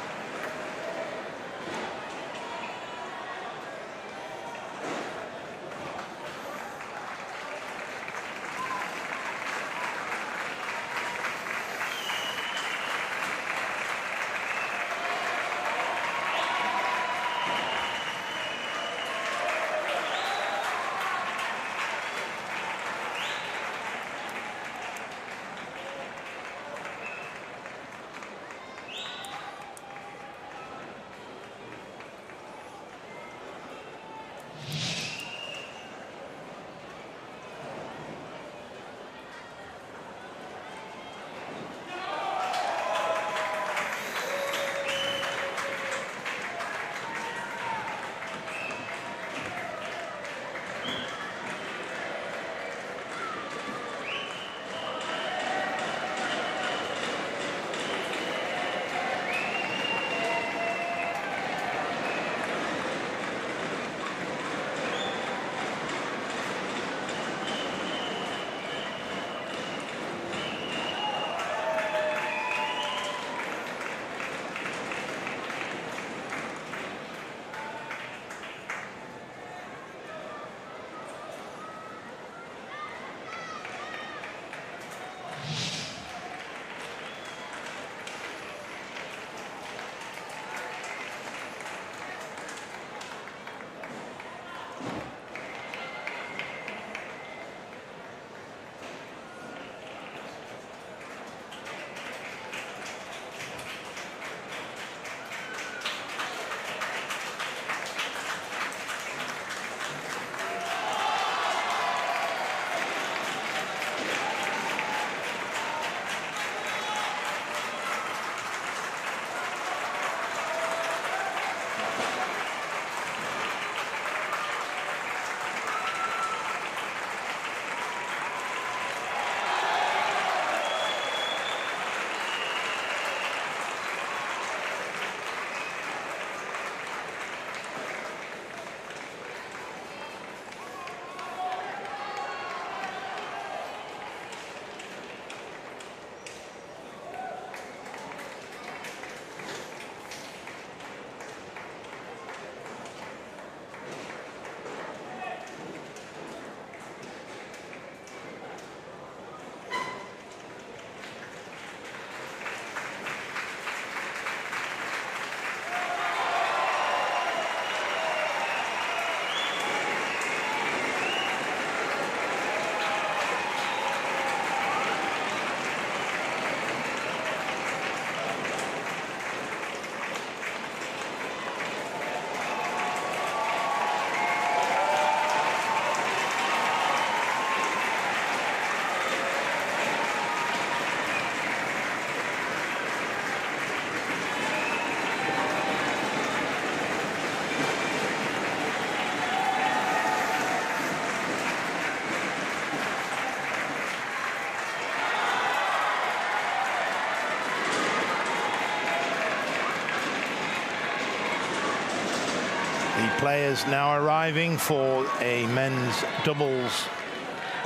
players now arriving for a men's doubles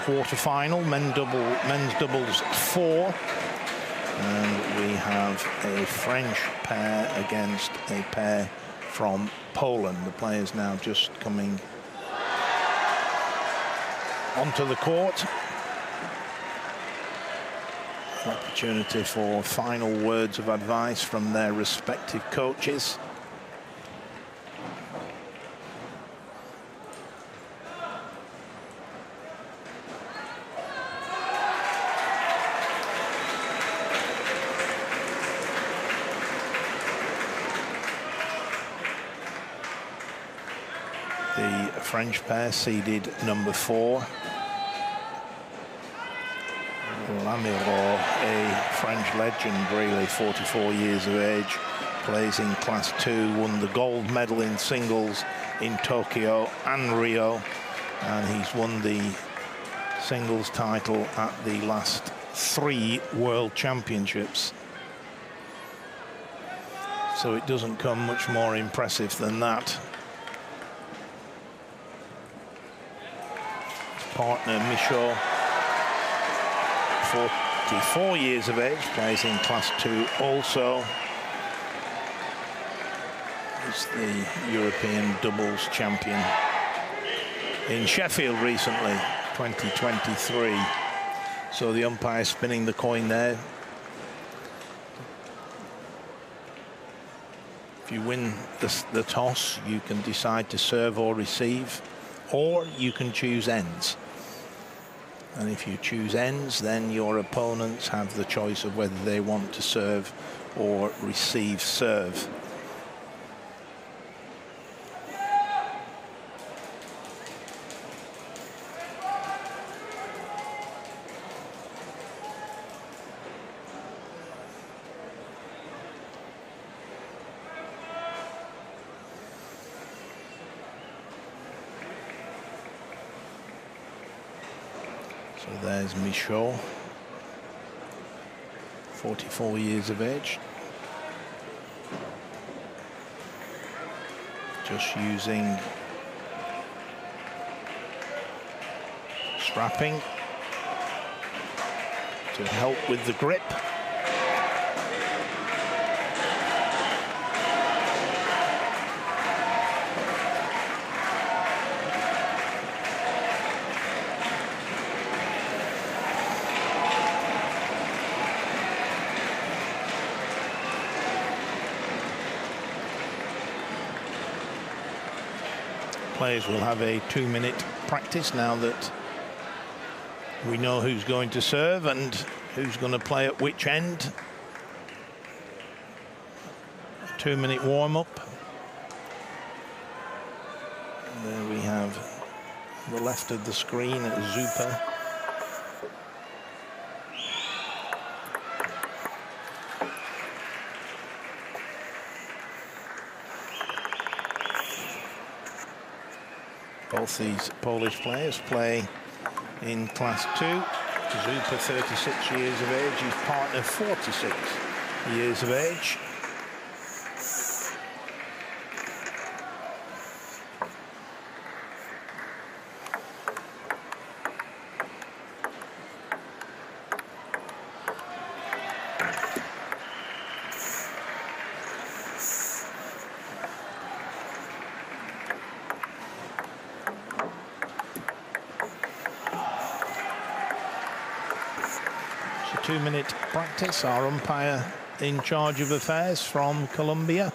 quarter-final, men's doubles 4. And we have a French pair against a pair from Poland. The players now just coming onto the court. Opportunity for final words of advice from their respective coaches. The French pair seeded number 4. Lamiro, a French legend, really, 44 years of age, plays in Class 2, won the gold medal in singles in Tokyo and Rio, and he's won the singles title at the last 3 World Championships. So it doesn't come much more impressive than that. His partner, Michaud, 44 years of age, plays in Class 2 also. He's the European doubles champion in Sheffield recently, 2023. So the umpire spinning the coin there. If you win the toss, you can decide to serve or receive, or you can choose ends. And if you choose ends, then your opponents have the choice of whether they want to serve or receive serve. So there's Michaud, 44 years of age. Just using strapping to help with the grip. Players will have a 2-minute practice now that we know who's going to serve and who's going to play at which end. A 2-minute warm-up. There we have the left of the screen at Zupa. Both these Polish players play in Class 2. Zupa, 36 years of age, his partner 46 years of age. So 2-minute practice. Our umpire in charge of affairs from Colombia.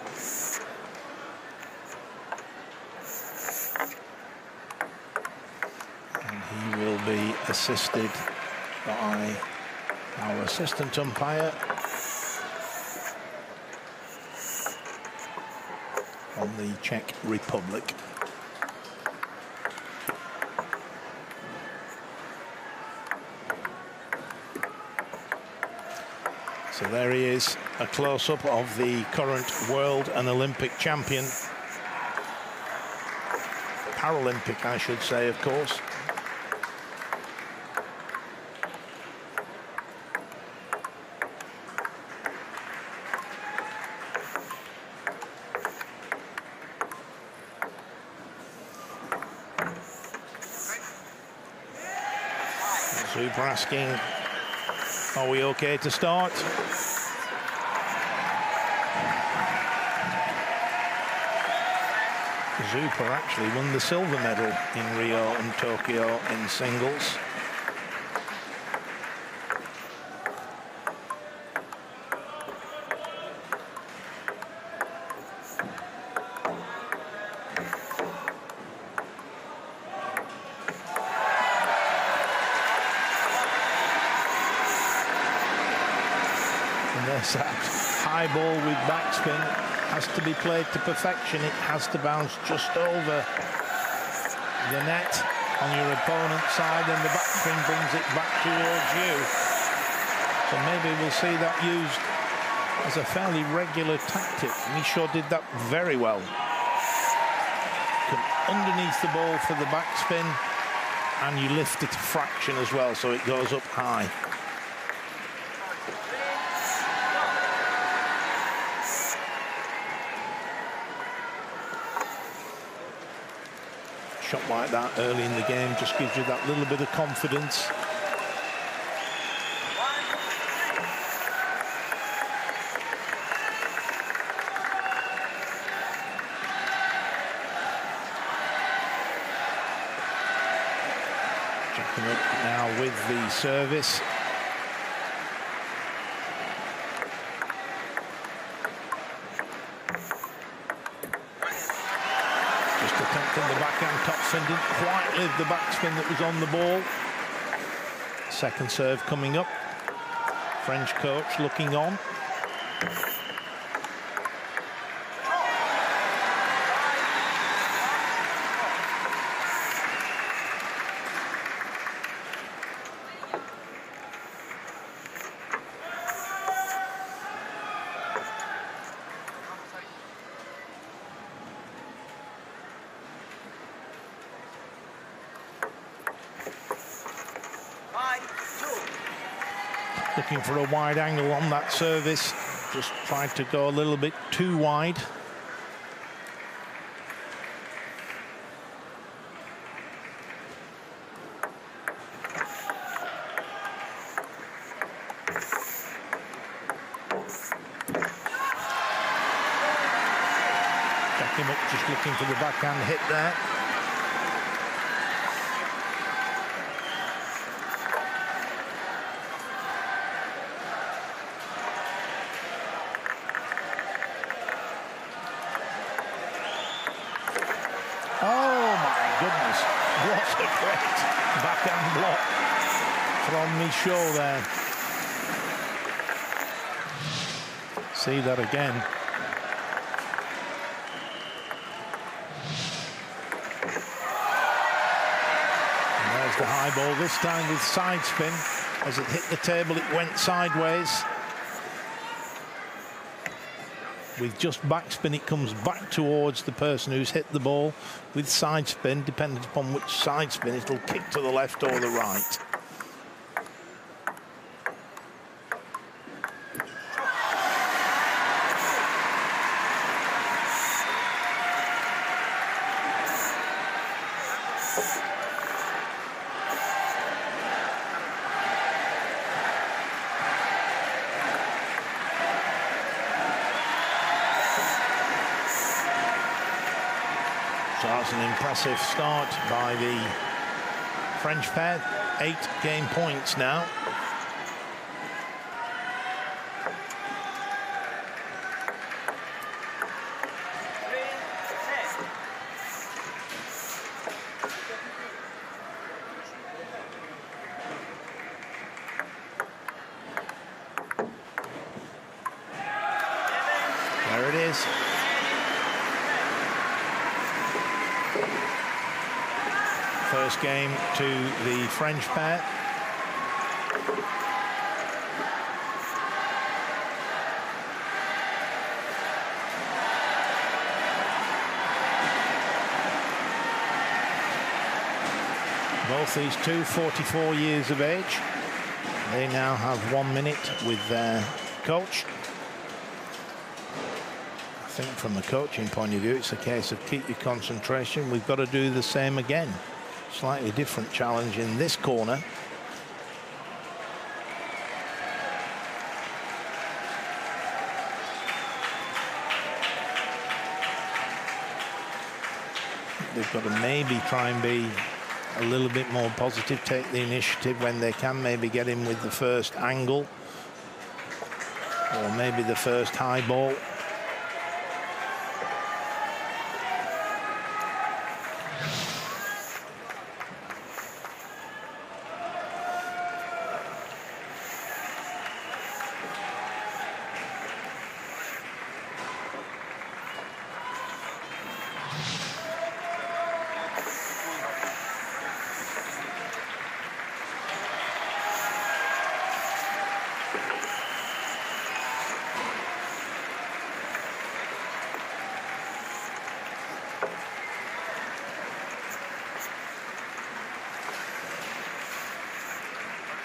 And he will be assisted by our assistant umpire from the Czech Republic. So there he is, a close-up of the current world and Olympic champion. Paralympic, I should say, of course. Super asking, are we okay to start? Super actually won the silver medal in Rio and Tokyo in singles. And there's that high ball with backspin. Has to be played to perfection. It has to bounce just over the net on your opponent's side, and the backspin brings it back towards you. So maybe we'll see that used as a fairly regular tactic. Michaud did that very well. Come underneath the ball for the backspin, and you lift it a fraction as well, so it goes up high. Shot like that early in the game just gives you that little bit of confidence. Checking up now with the service. Attempting the backhand topspin, didn't quite live the backspin that was on the ball. Second serve coming up. French coach looking on. Looking for a wide angle on that service. Just tried to go a little bit too wide. Back him up, just looking for the backhand hit there. What a great backhand block from Michaud there. See that again. And there's the high ball, this time with side spin. As it hit the table, it went sideways. With just backspin, it comes back towards the person who's hit the ball. With side spin, depending upon which side spin, it'll kick to the left or the right. So that's an impressive start by the French pair. 8 game points now. There it is. First game to the French pair. Both these two 44 years of age. They now have 1 minute with their coach. I think from the coaching point of view, it's a case of keep your concentration. We've got to do the same again. Slightly different challenge in this corner. they've got to maybe try and be a little bit more positive, take the initiative when they can, maybe get in with the first angle or maybe the first high ball.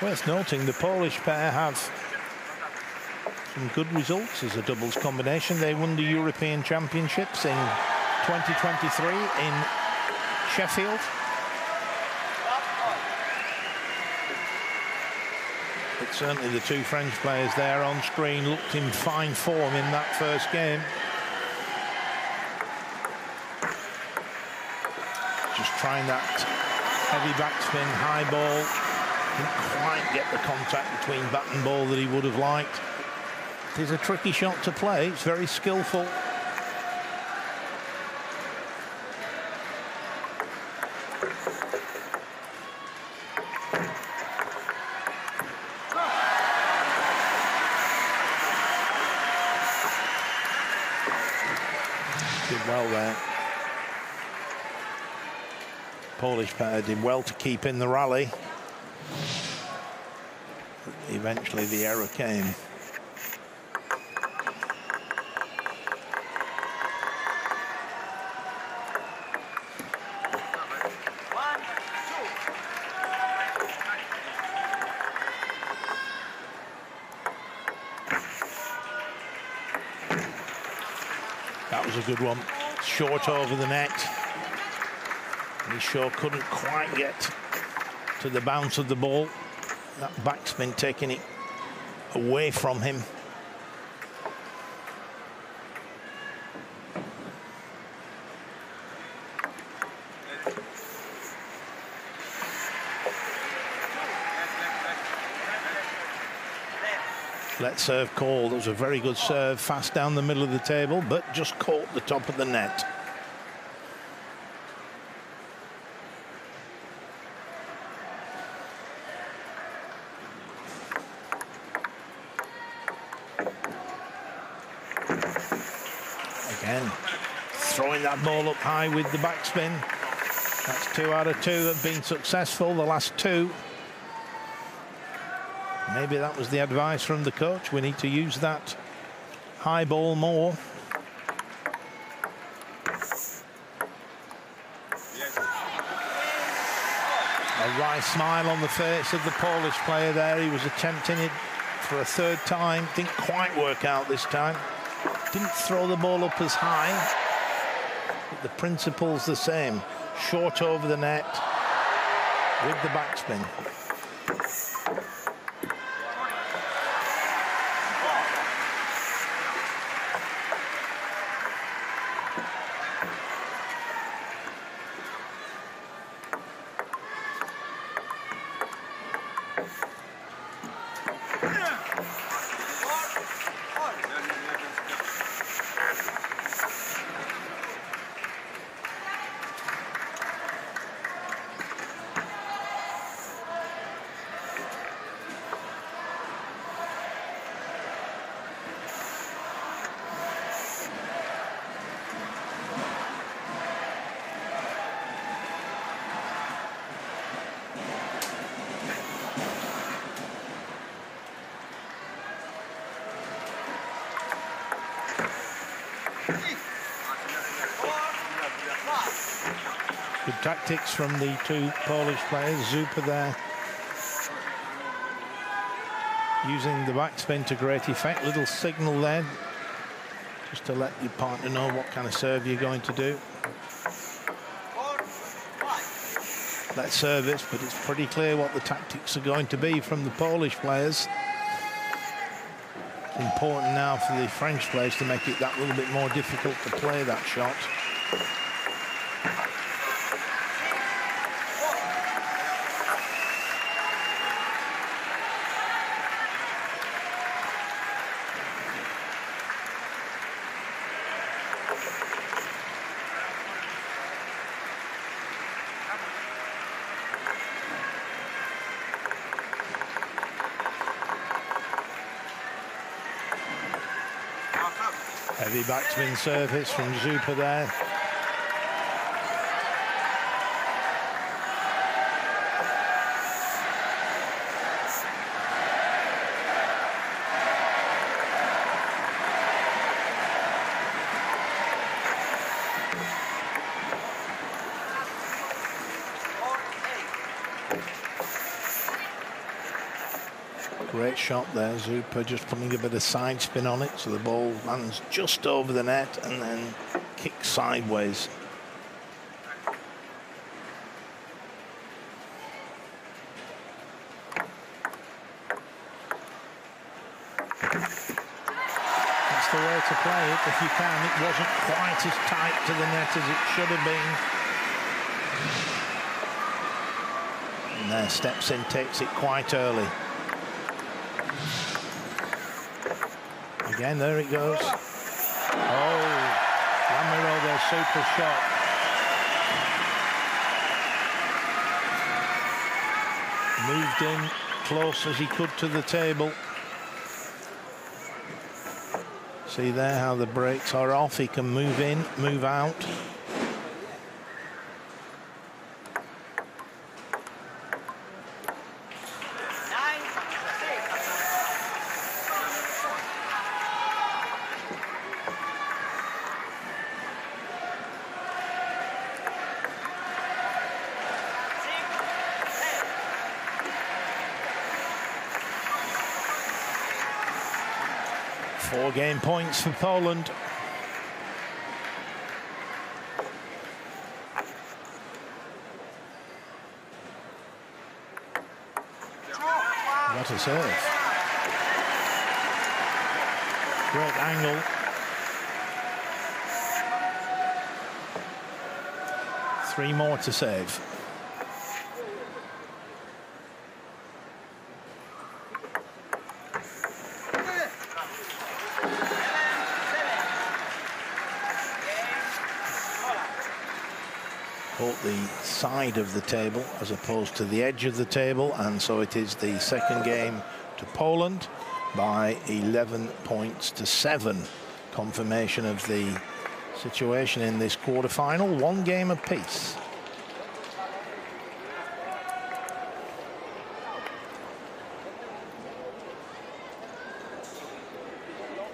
Worth noting, the Polish pair have some good results as a doubles combination. They won the European Championships in 2023 in Sheffield. But certainly the two French players there on screen looked in fine form in that first game. Just trying that heavy backspin, high ball. Didn't quite get the contact between bat and ball that he would have liked. It is a tricky shot to play. It's very skillful. Did well there. Polish pair did well to keep in the rally. Eventually the error came. That was a good one. Short over the net. And he sure couldn't quite get to the bounce of the ball. That backspin taking it away from him. Let serve called. It was a very good serve, fast down the middle of the table, but just caught the top of the net. Again, throwing that ball up high with the backspin. That's 2 out of 2 that have been successful, the last 2. Maybe that was the advice from the coach. We need to use that high ball more. A wry smile on the face of the Polish player there. He was attempting it for a third time. Didn't quite work out this time. Didn't throw the ball up as high. But the principle's the same. Short over the net with the backspin. Good tactics from the two Polish players. Zupa there using the backspin to great effect. Little signal there just to let your partner know what kind of serve you're going to do. Let's service, but it's pretty clear what the tactics are going to be from the Polish players. It's important now for the French players to make it that little bit more difficult to play that shot. Heavy backspin service from Zupa there. Great shot there, Zupa just putting a bit of side spin on it, so the ball lands just over the net and then kicks sideways. That's the way to play it if you can. It wasn't quite as tight to the net as it should have been. And there, steps in, takes it quite early. Again, there it goes. Oh, Lamiro, their super shot. Moved in close as he could to the table. See there how the brakes are off. He can move in, move out. Four game points for Poland. What a serve. Great angle. Three more to save. The side of the table as opposed to the edge of the table, and so it is the second game to Poland by 11 points to 7. Confirmation of the situation in this quarter-final, one game apiece.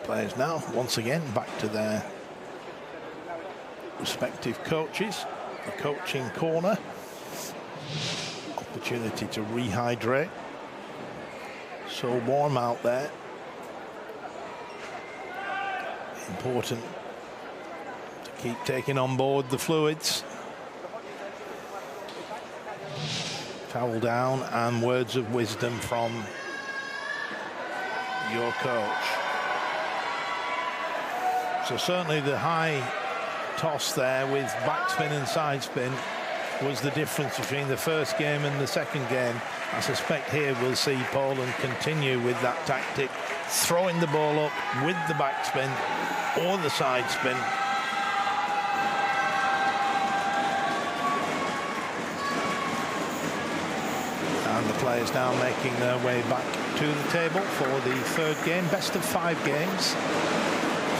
Players now once again back to their respective coaches. The coaching corner, opportunity to rehydrate. So warm out there. Important to keep taking on board the fluids. Towel down and words of wisdom from your coach. So certainly the high toss there with backspin and side spin was the difference between the first game and the second game. I suspect here we'll see Poland continue with that tactic, throwing the ball up with the backspin or the side spin. And the players now making their way back to the table for the third game, best of 5 games.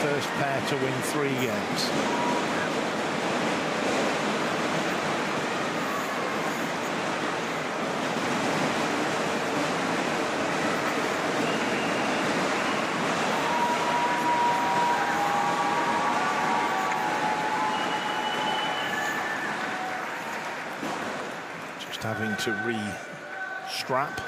First pair to win 3 games. Having to re-strap.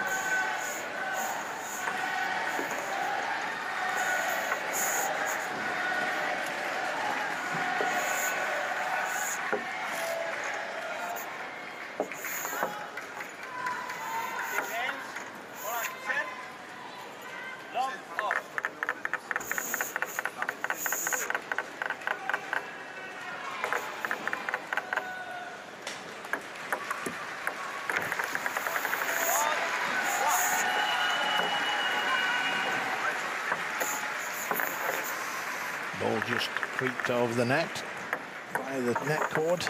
Ball just creeped over the net by the net cord.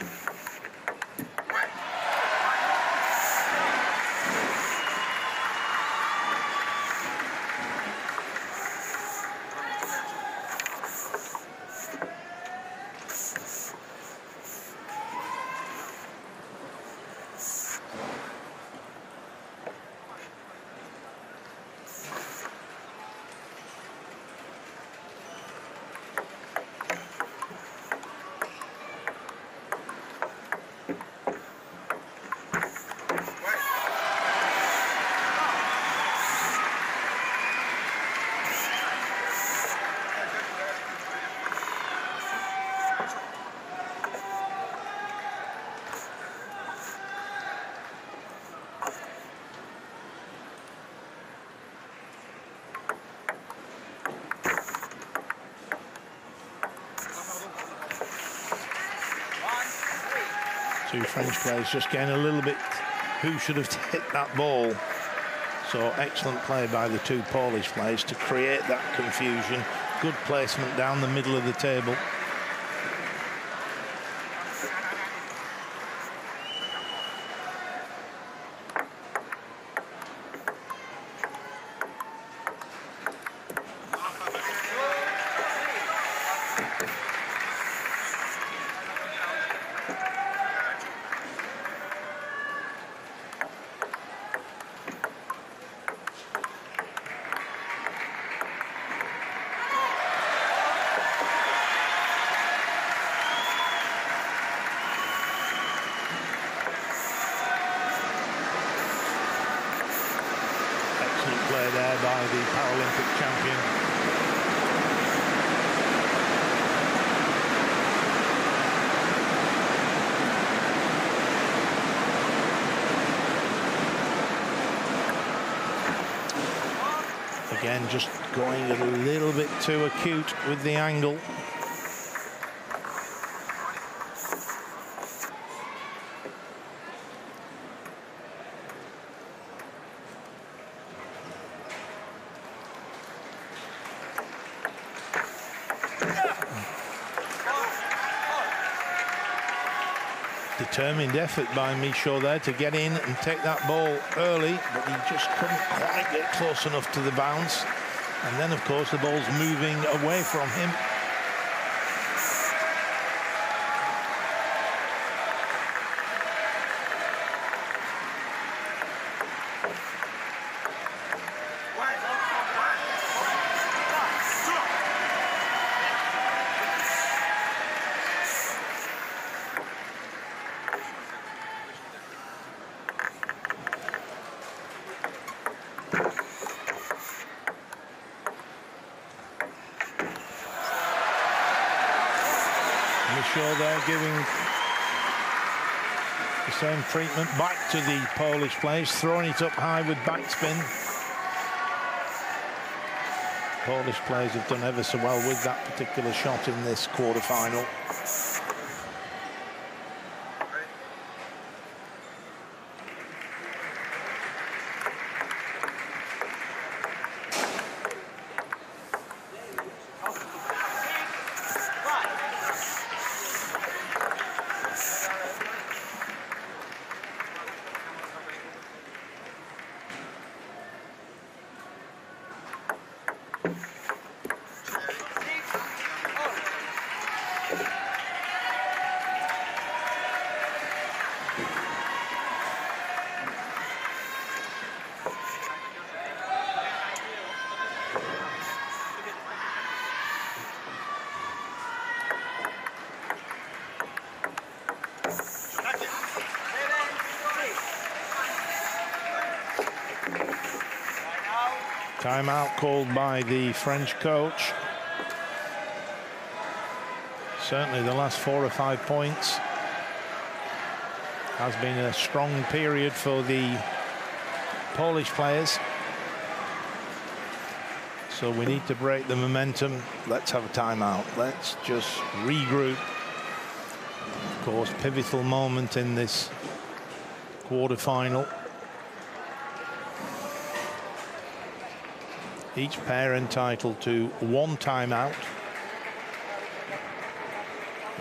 Two French players just getting a little bit who should have hit that ball. So excellent play by the two Polish players to create that confusion. Good placement down the middle of the table. Play there by the Paralympic champion. Again, just going a little bit too acute with the angle. Determined effort by Michaud there to get in and take that ball early, but he just couldn't quite get close enough to the bounce. And then, of course, the ball's moving away from him. Michaud there giving the same treatment back to the Polish players, throwing it up high with backspin. Polish players have done ever so well with that particular shot in this quarter-final. Timeout called by the French coach. Certainly the last 4 or 5 points has been a strong period for the Polish players. So we need to break the momentum. Let's have a timeout. Let's just regroup. Of course, pivotal moment in this quarter-final. Each pair entitled to 1 timeout.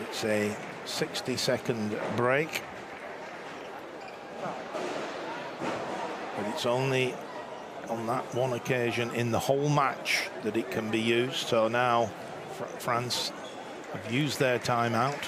It's a 60-second break. But it's only on that one occasion in the whole match that it can be used. So now France have used their timeout.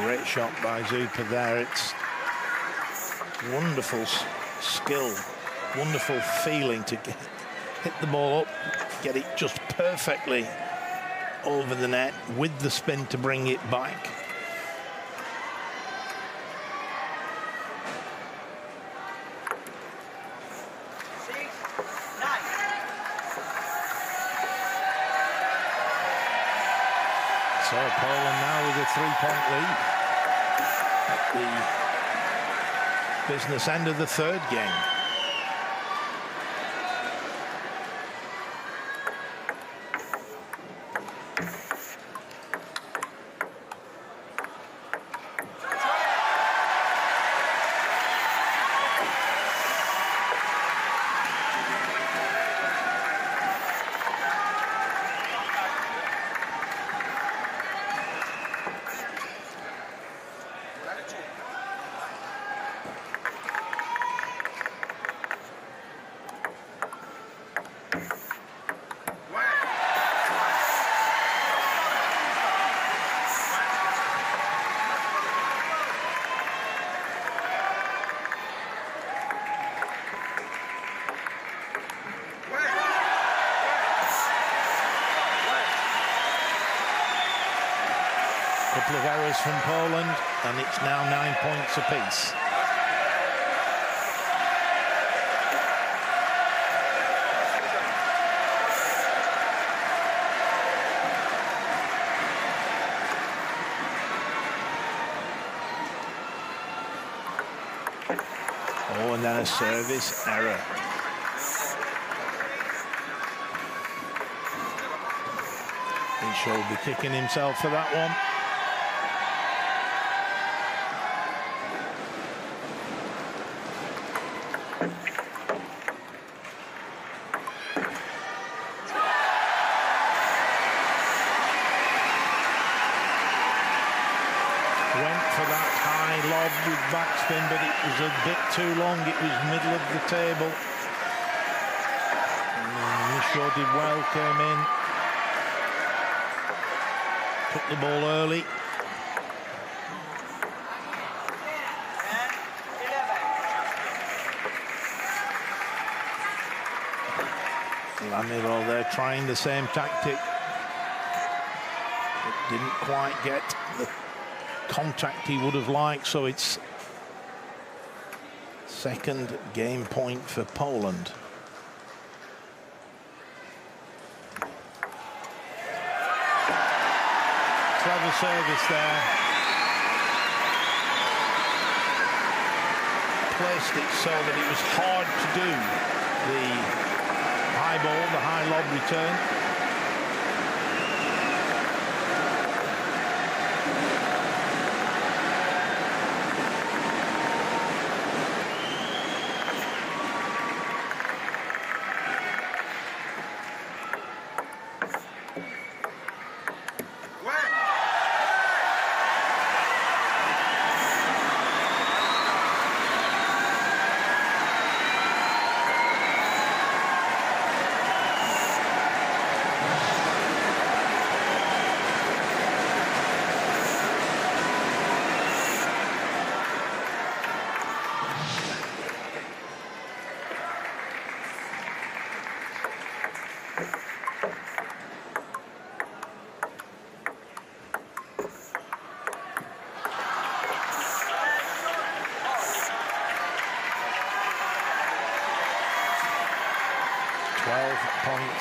Great shot by Zupa there. It's wonderful skill, wonderful feeling to hit the ball up, get it just perfectly over the net with the spin to bring it back. So Poland now with a 3-point lead at the business end of the third game. Couple of errors from Poland, and it's now 9 points apiece. Oh, and then a service error. He should be kicking himself for that one. With backspin, but it was a bit too long. It was middle of the table. Michaud did well, came in, took the ball early. Lamiro there trying the same tactic. It didn't quite get the contact he would have liked, so it's second game point for Poland. Clever service there. Placed it so that it was hard to do the high ball, the high lob return.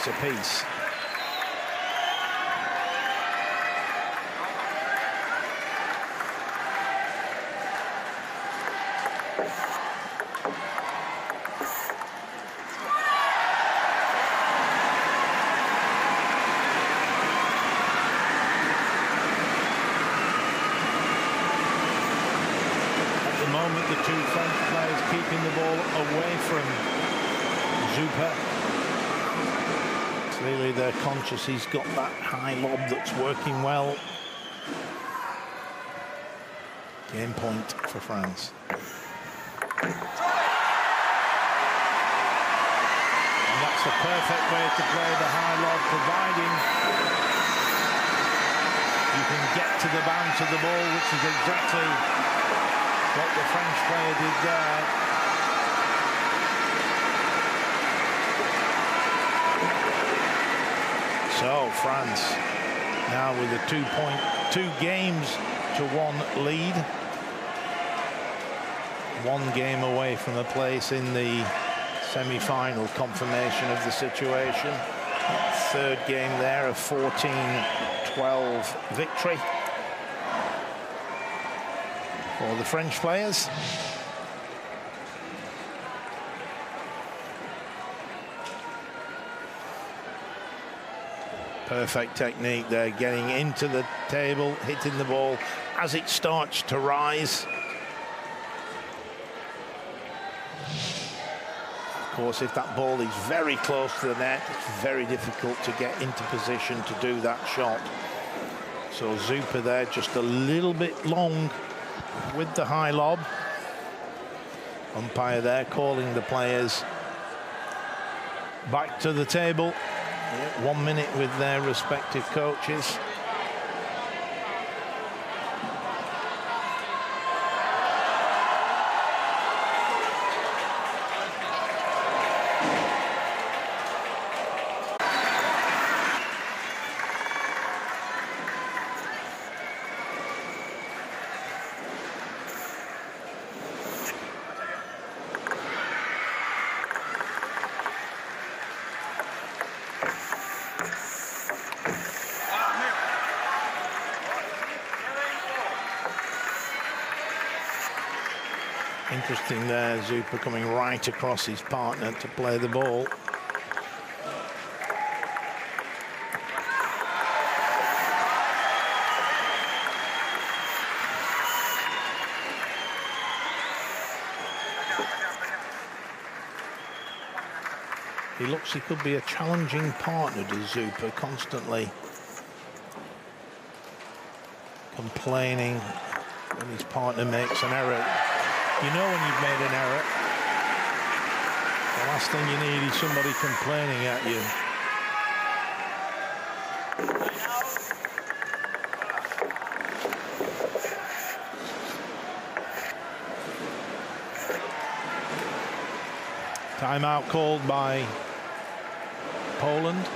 Apiece. At the moment, the two French players keeping the ball away from Zupa. Clearly they're conscious he's got that high lob that's working well. Game point for France. And that's the perfect way to play the high lob, providing you can get to the bounce of the ball, which is exactly what the French player did there. So France now with a 2 games to 1 lead. 1 game away from a place in the semi-final, confirmation of the situation. 3rd game there, a 14-12 victory for the French players. Perfect technique there, getting into the table, hitting the ball as it starts to rise. Of course, if that ball is very close to the net, it's very difficult to get into position to do that shot. So Zupa there just a little bit long with the high lob. Umpire there calling the players back to the table. 1 minute with their respective coaches. Interesting there, Zupa coming right across his partner to play the ball. He looks, he could be a challenging partner to Zupa, constantly complaining when his partner makes an error. You know when you've made an error. The last thing you need is somebody complaining at you. Timeout called by Poland.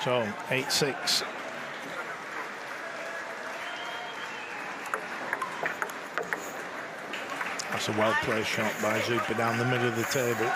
So 8-6. That's a well-placed shot by Zupa down the middle of the table.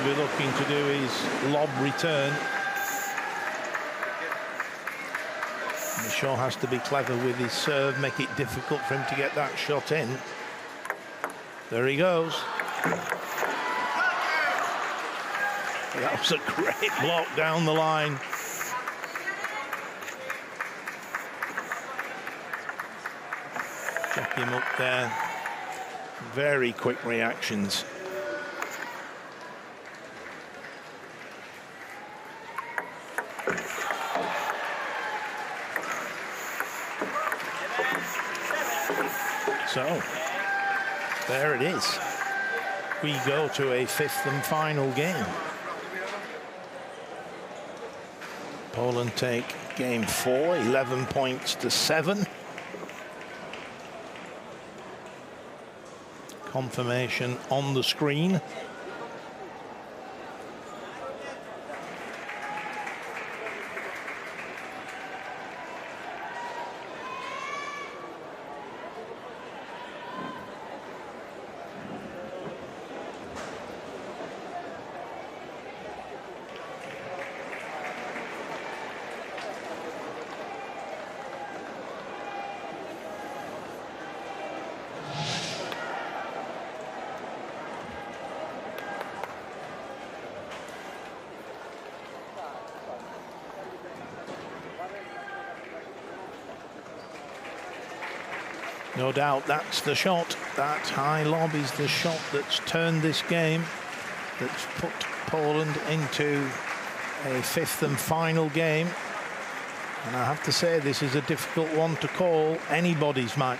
be looking to do his lob return. Michaud has to be clever with his serve, make it difficult for him to get that shot in. There he goes. That was a great block down the line. Check him up there. Very quick reactions. So, there it is. We go to a fifth and final game. Poland take game 4, 11 points to 7. Confirmation on the screen. No doubt that's the shot. That high lob is the shot that's turned this game, that's put Poland into a fifth and final game. And I have to say, this is a difficult one to call anybody's match.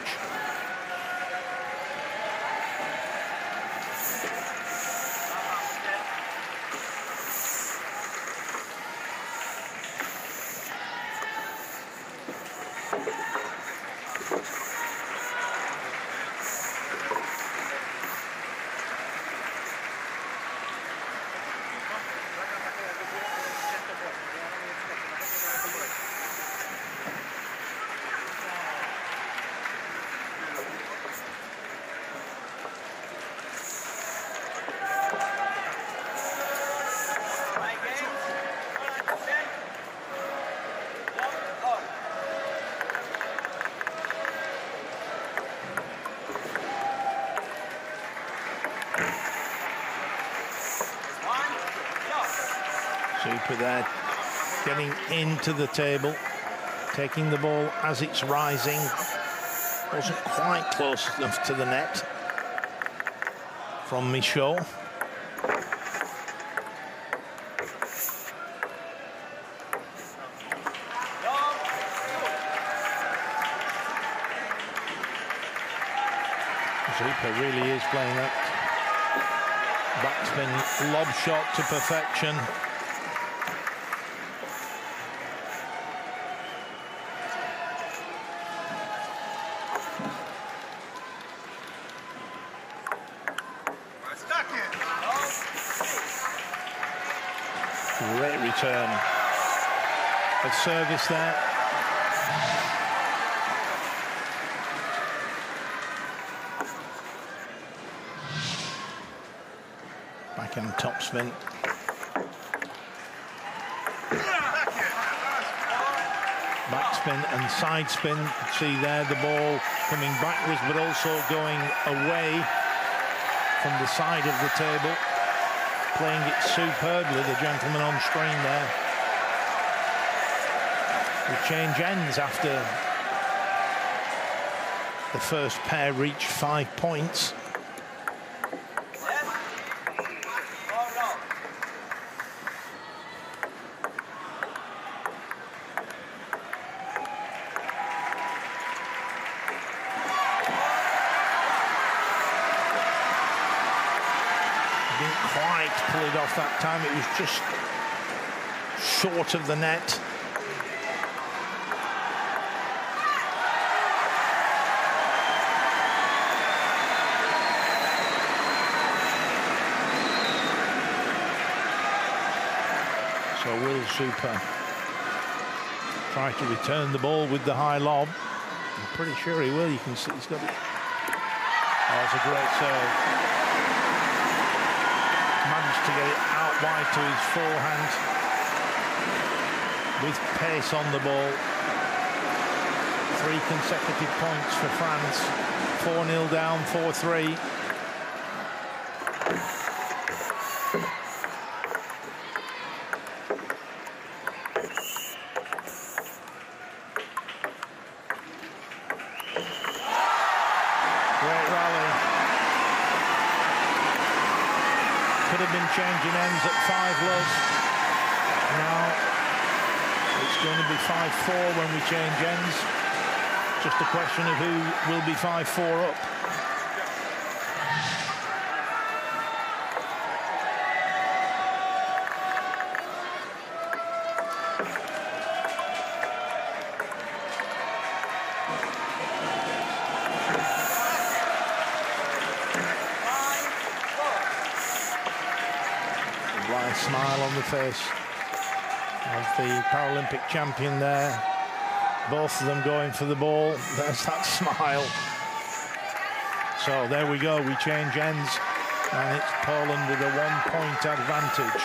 Super there, getting into the table, taking the ball as it's rising. Wasn't quite close enough to the net from Michaud. Super really is playing that backspin lob shot to perfection. Great return of service there. Backhand topspin. Backspin and side spin. You can see there the ball coming backwards but also going away from the side of the table. Playing it superbly, the gentleman on screen there. The change ends after the first pair reach 5 points. Pull it off that time. It was just short of the net. So will Super try to return the ball with the high lob? I'm pretty sure he will. You can see he's got it. Oh, that's a great serve. Managed to get it out wide to his forehand with pace on the ball. 3 consecutive points for France. 4-0 down, 4-3. Great rally. Could have been changing ends at 5 loves. Now it's going to be 5-4 when we change ends. Just a question of who will be 5-4 up. A wide smile on the face of the Paralympic champion there. Both of them going for the ball. There's that smile. So there we go. We change ends. And it's Poland with a 1-point advantage.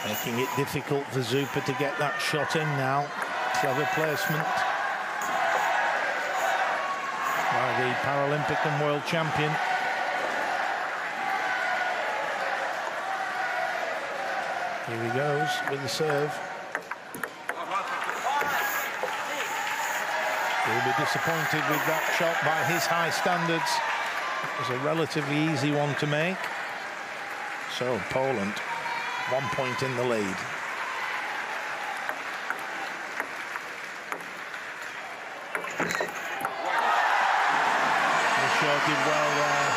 Making it difficult for Zupa to get that shot in now. Clever placement by the Paralympic and world champion. Here he goes with the serve. He'll be disappointed with that shot by his high standards. It was a relatively easy one to make. So Poland, 1 point in the lead. The show did well there.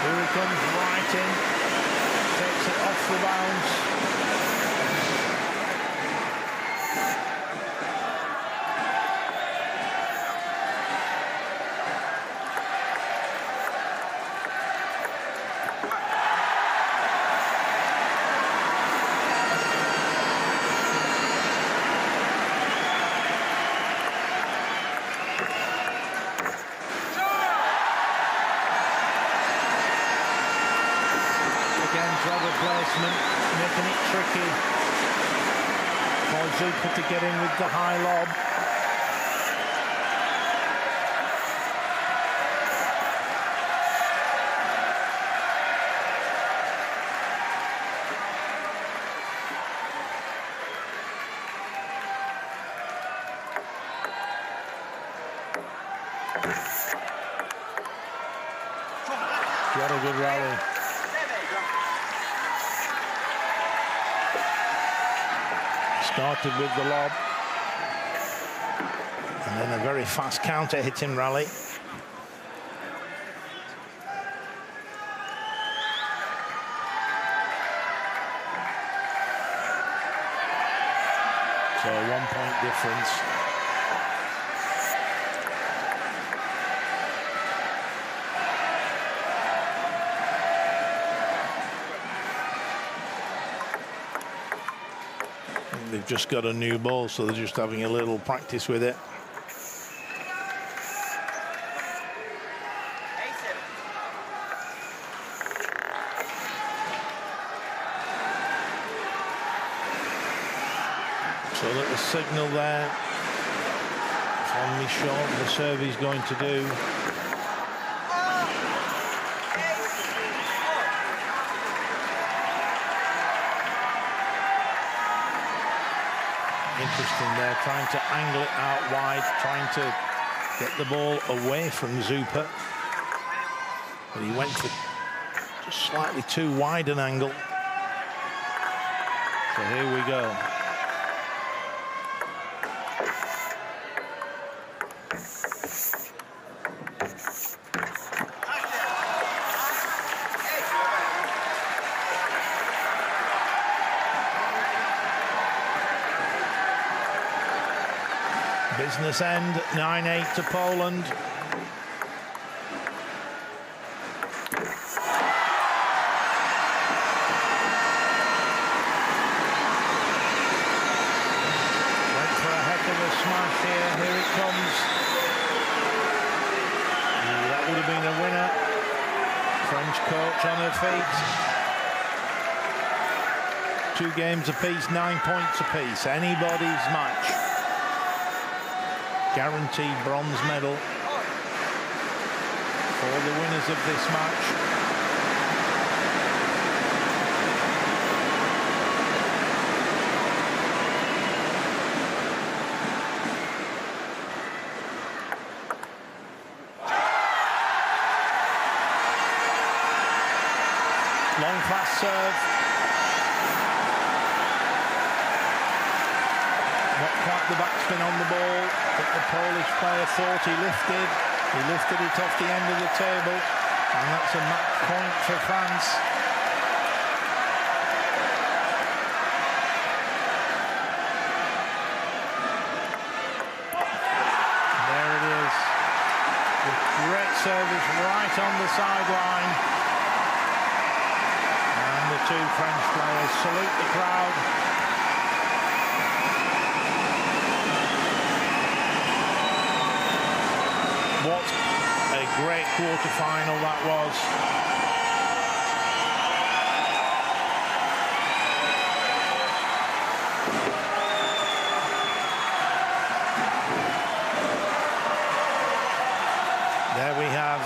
Here he comes right in. Takes it off the bounce. Making it tricky for Zupa to get in with the high lob. She had a good rally. Started with the lob, and then a very fast counter hitting rally. So a 1 point difference. They've just got a new ball, so they're just having a little practice with it. So a little signal there from Michaud, the serve he's going to do. Interesting there, trying to angle it out wide, trying to get the ball away from Zupa. But he went for just slightly too wide an angle. So here we go. Business end, 9-8 to Poland. Here it comes. That would have been a winner. French coach on her feet. 2 games apiece, 9 points apiece. Anybody's match. Guaranteed bronze medal for the winners of this match. Long fast serve. Not quite the backspin on the ball, but the Polish player thought he lifted. He lifted it off the end of the table, and that's a match point for France. There it is. The great service right on the sideline. The 2 French players salute the crowd. What a great quarter-final that was. There we have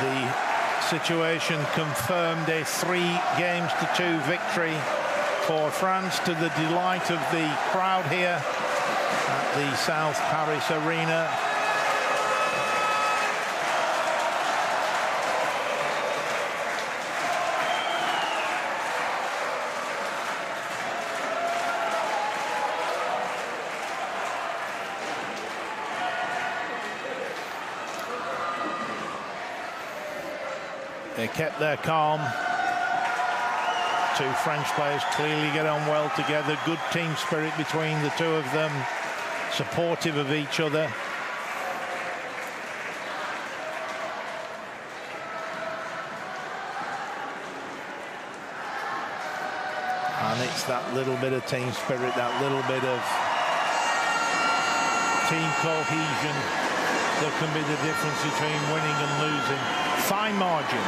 the situation confirmed, a 3-2 victory for France, to the delight of the crowd here at the South Paris Arena. They kept their calm. 2 French players clearly get on well together. Good team spirit between the 2 of them. Supportive of each other. And it's that little bit of team spirit, that little bit of team cohesion that can be the difference between winning and losing. Fine margin.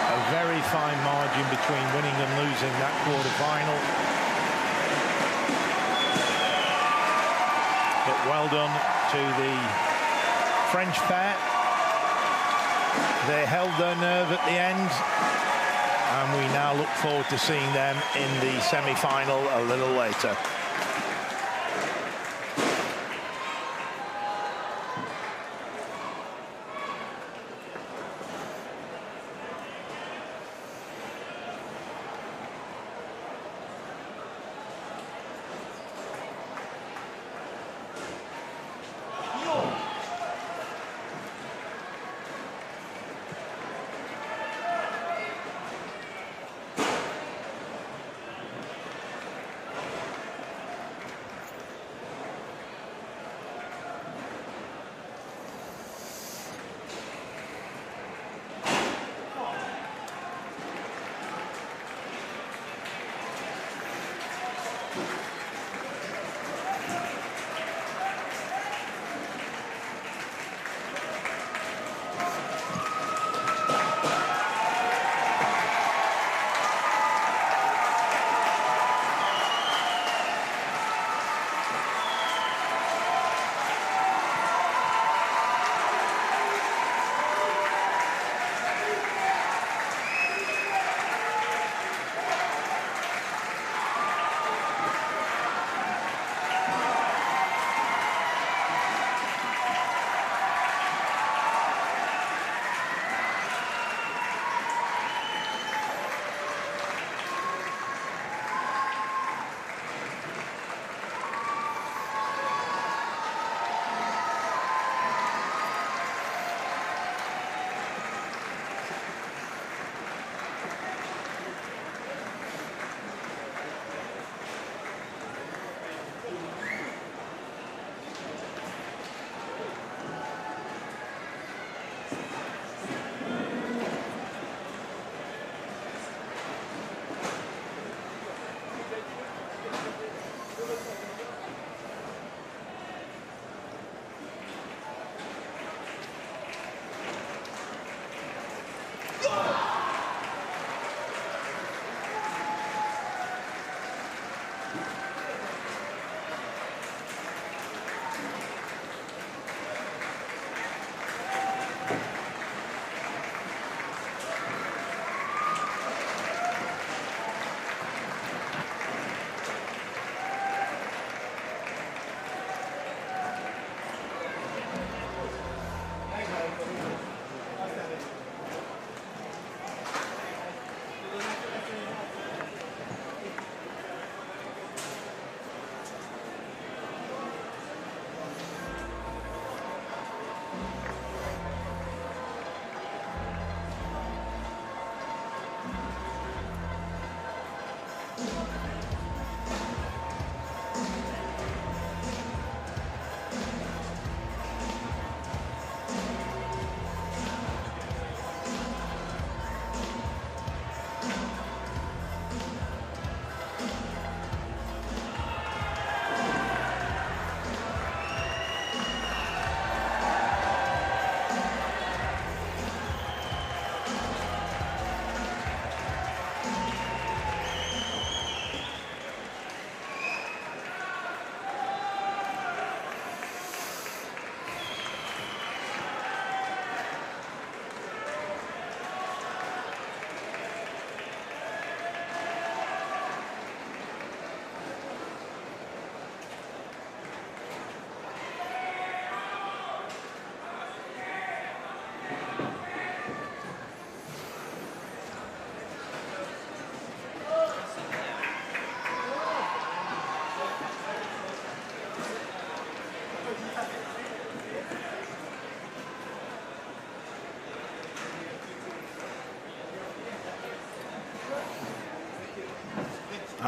A very fine margin between winning and losing that quarter-final. But well done to the French pair. They held their nerve at the end, and we now look forward to seeing them in the semi-final a little later.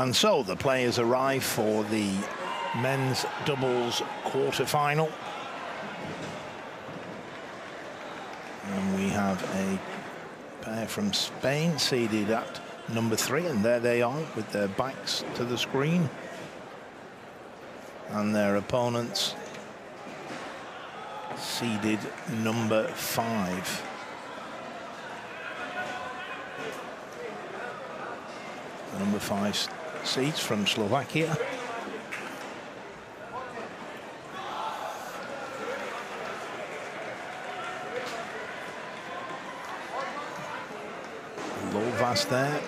And so the players arrive for the men's doubles quarter-final. And we have a pair from Spain seeded at number 3, and there they are with their backs to the screen. And their opponents seeded number 5. The number 5 seeds from Slovakia. Lovas there,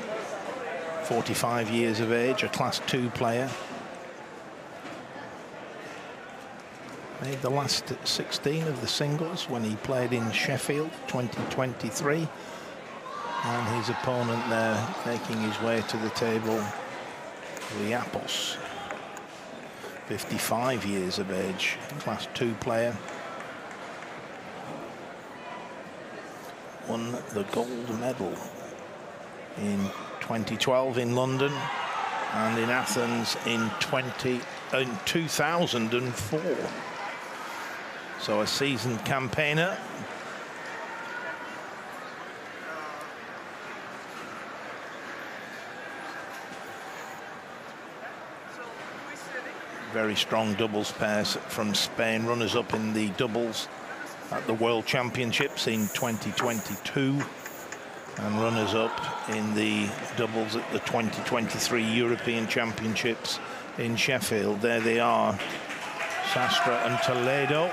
45 years of age, a Class 2 player. Made the last 16 of the singles when he played in Sheffield 2023. And his opponent there making his way to the table, Liapos, 55 years of age, Class 2 player. Won the gold medal in 2012 in London and in Athens in 2004. So a seasoned campaigner. Very strong doubles pairs from Spain, runners-up in the doubles at the World Championships in 2022 and runners-up in the doubles at the 2023 European Championships in Sheffield. There they are, Sastre and Toledo.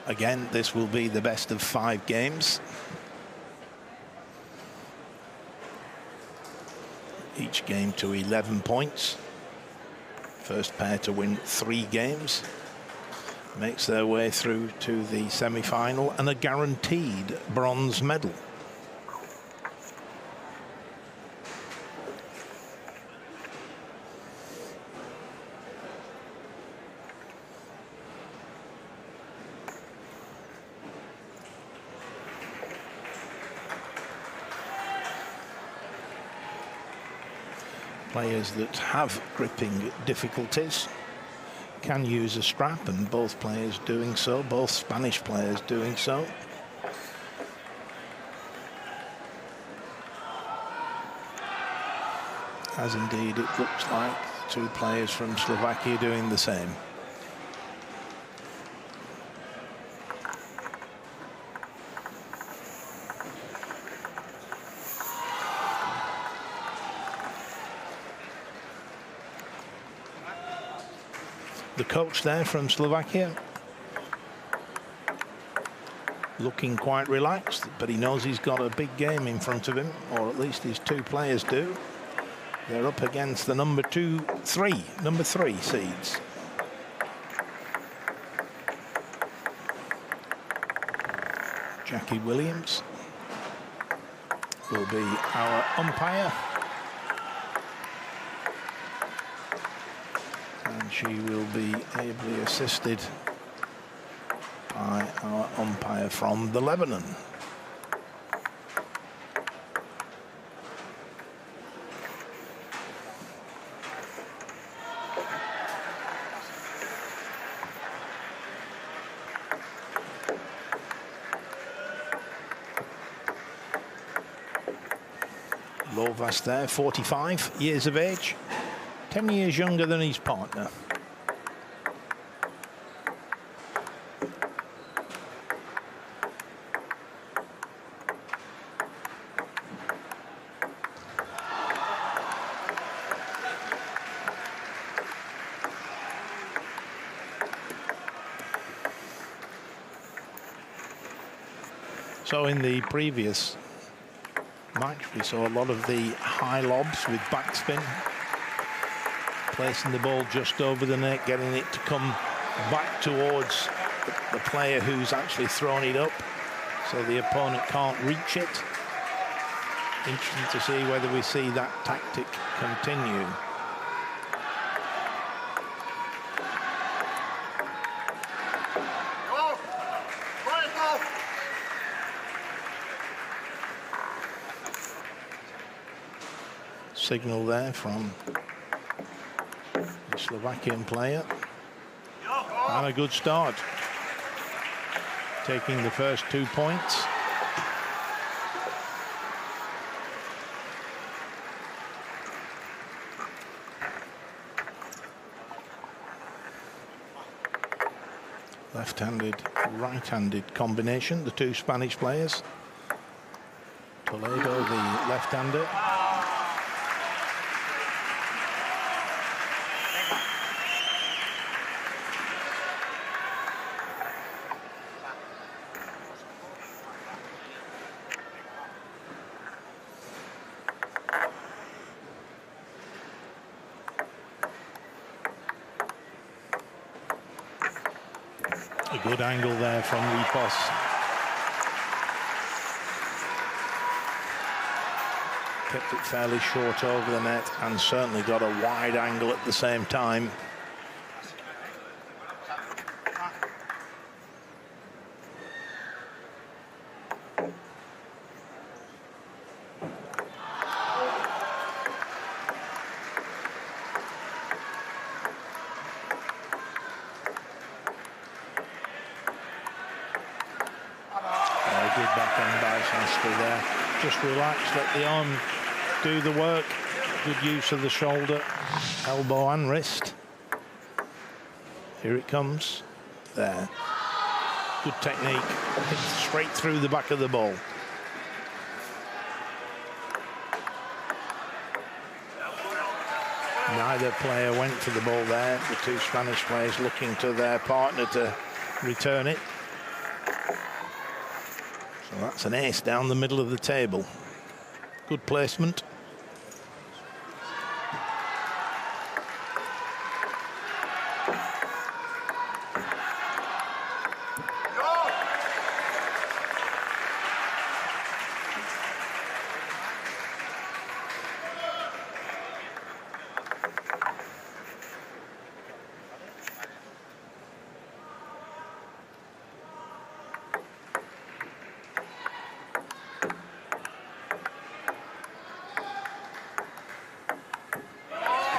Again, this will be the best of 5 games. Each game to 11 points. First pair to win 3 games makes their way through to the semi-final and a guaranteed bronze medal. Players that have gripping difficulties can use a strap, and both players doing so, both Spanish players doing so. As indeed it looks like 2 players from Slovakia doing the same. The coach there from Slovakia looking quite relaxed, but he knows he's got a big game in front of him, or at least his 2 players do. They're up against the number 3 seeds. Jackie Williams will be our umpire. And she will be ably assisted by our umpire from the Lebanon. Lovas there, 45 years of age, 10 years younger than his partner. So in the previous match, we saw a lot of the high lobs with backspin, placing the ball just over the net, getting it to come back towards the player who's actually thrown it up, so the opponent can't reach it. Interesting to see whether we see that tactic continue. signal there from the Slovakian player. And a good start. Taking the first 2 points. Left-handed, right-handed combination, the two Spanish players. Toledo, the left-hander. A good angle there from Ripos. Kept it fairly short over the net and certainly got a wide angle at the same time. Just relax, let the arm do the work. Good use of the shoulder, elbow and wrist. Here it comes. There. Good technique. Hit straight through the back of the ball. Neither player went for the ball there. The two Spanish players looking to their partner to return it. So that's an ace down the middle of the table. Good placement.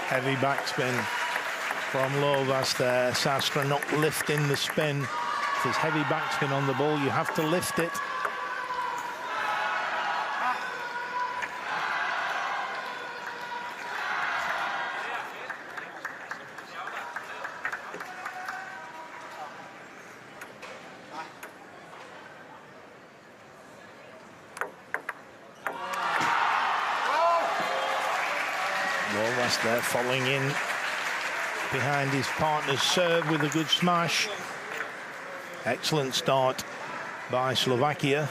Heavy backspin from Lovas there. Sastre not lifting the spin. If there's heavy backspin on the ball, you have to lift it. There following in behind his partner's serve with a good smash. Excellent start by Slovakia.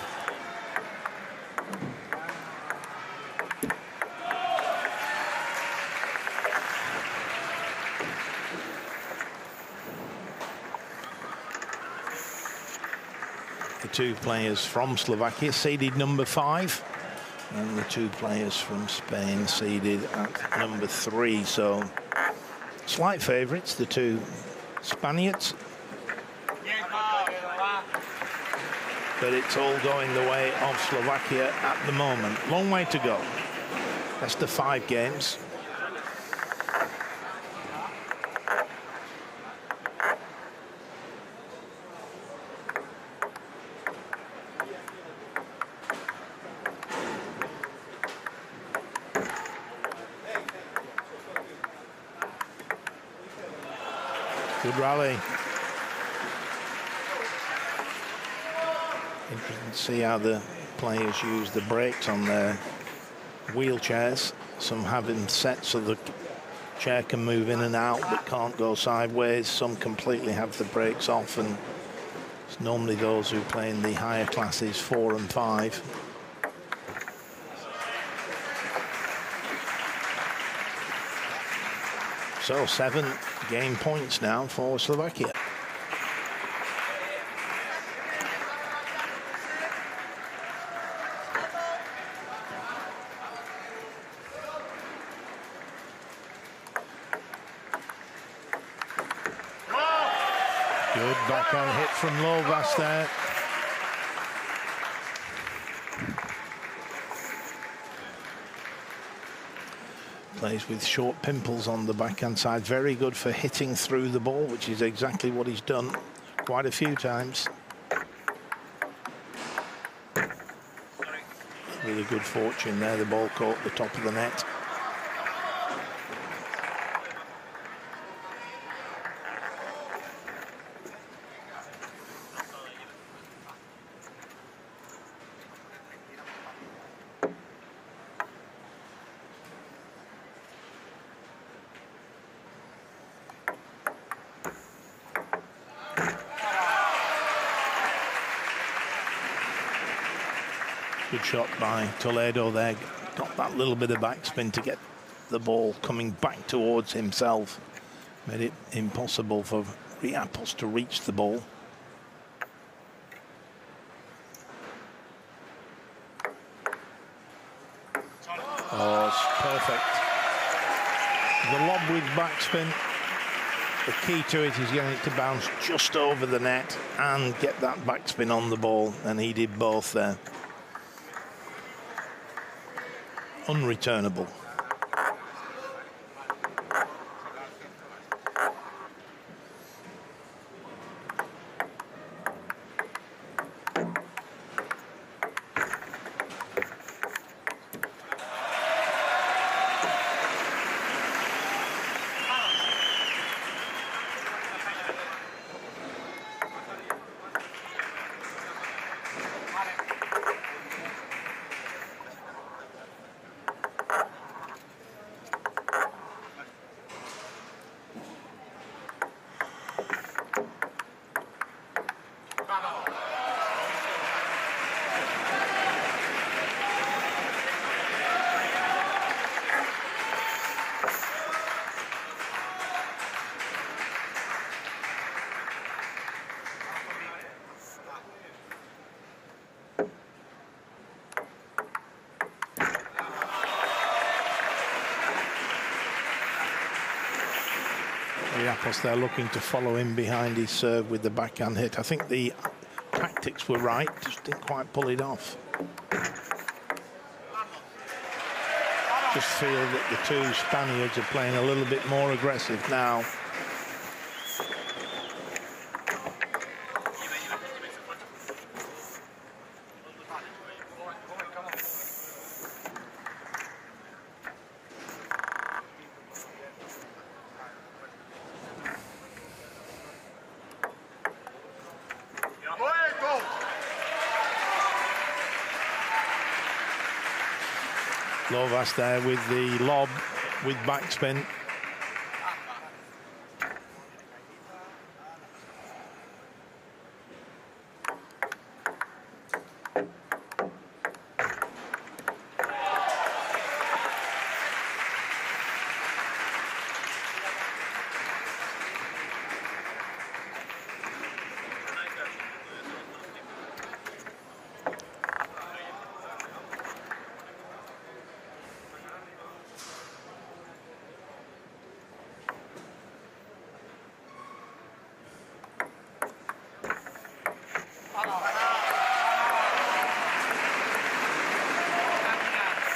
The two players from Slovakia seeded number 5. And the two players from Spain seeded at number 3. So slight favourites, the two Spaniards. But it's all going the way of Slovakia at the moment. Long way to go. Best of 5 games. Good rally. Interesting to see how the players use the brakes on their wheelchairs. Some having set so the chair can move in and out but can't go sideways. Some completely have the brakes off, and it's normally those who play in the higher classes 4 and 5. So 7 game points now for Slovakia. Good backhand hit from Lovas there. Plays with short pimples on the backhand side. Very good for hitting through the ball, which is exactly what he's done quite a few times. Really good fortune there. The ball caught the top of the net. Good shot by Toledo there. Got that little bit of backspin to get the ball coming back towards himself. Made it impossible for Riapos to reach the ball. Oh, it's perfect. The lob with backspin. The key to it is getting it to bounce just over the net and get that backspin on the ball, and he did both there. Unreturnable. Riapos there looking to follow him behind his serve with the backhand hit. I think the tactics were right, just didn't quite pull it off. Just feel that the two Spaniards are playing a little bit more aggressive now. Lovas there with the lob with backspin.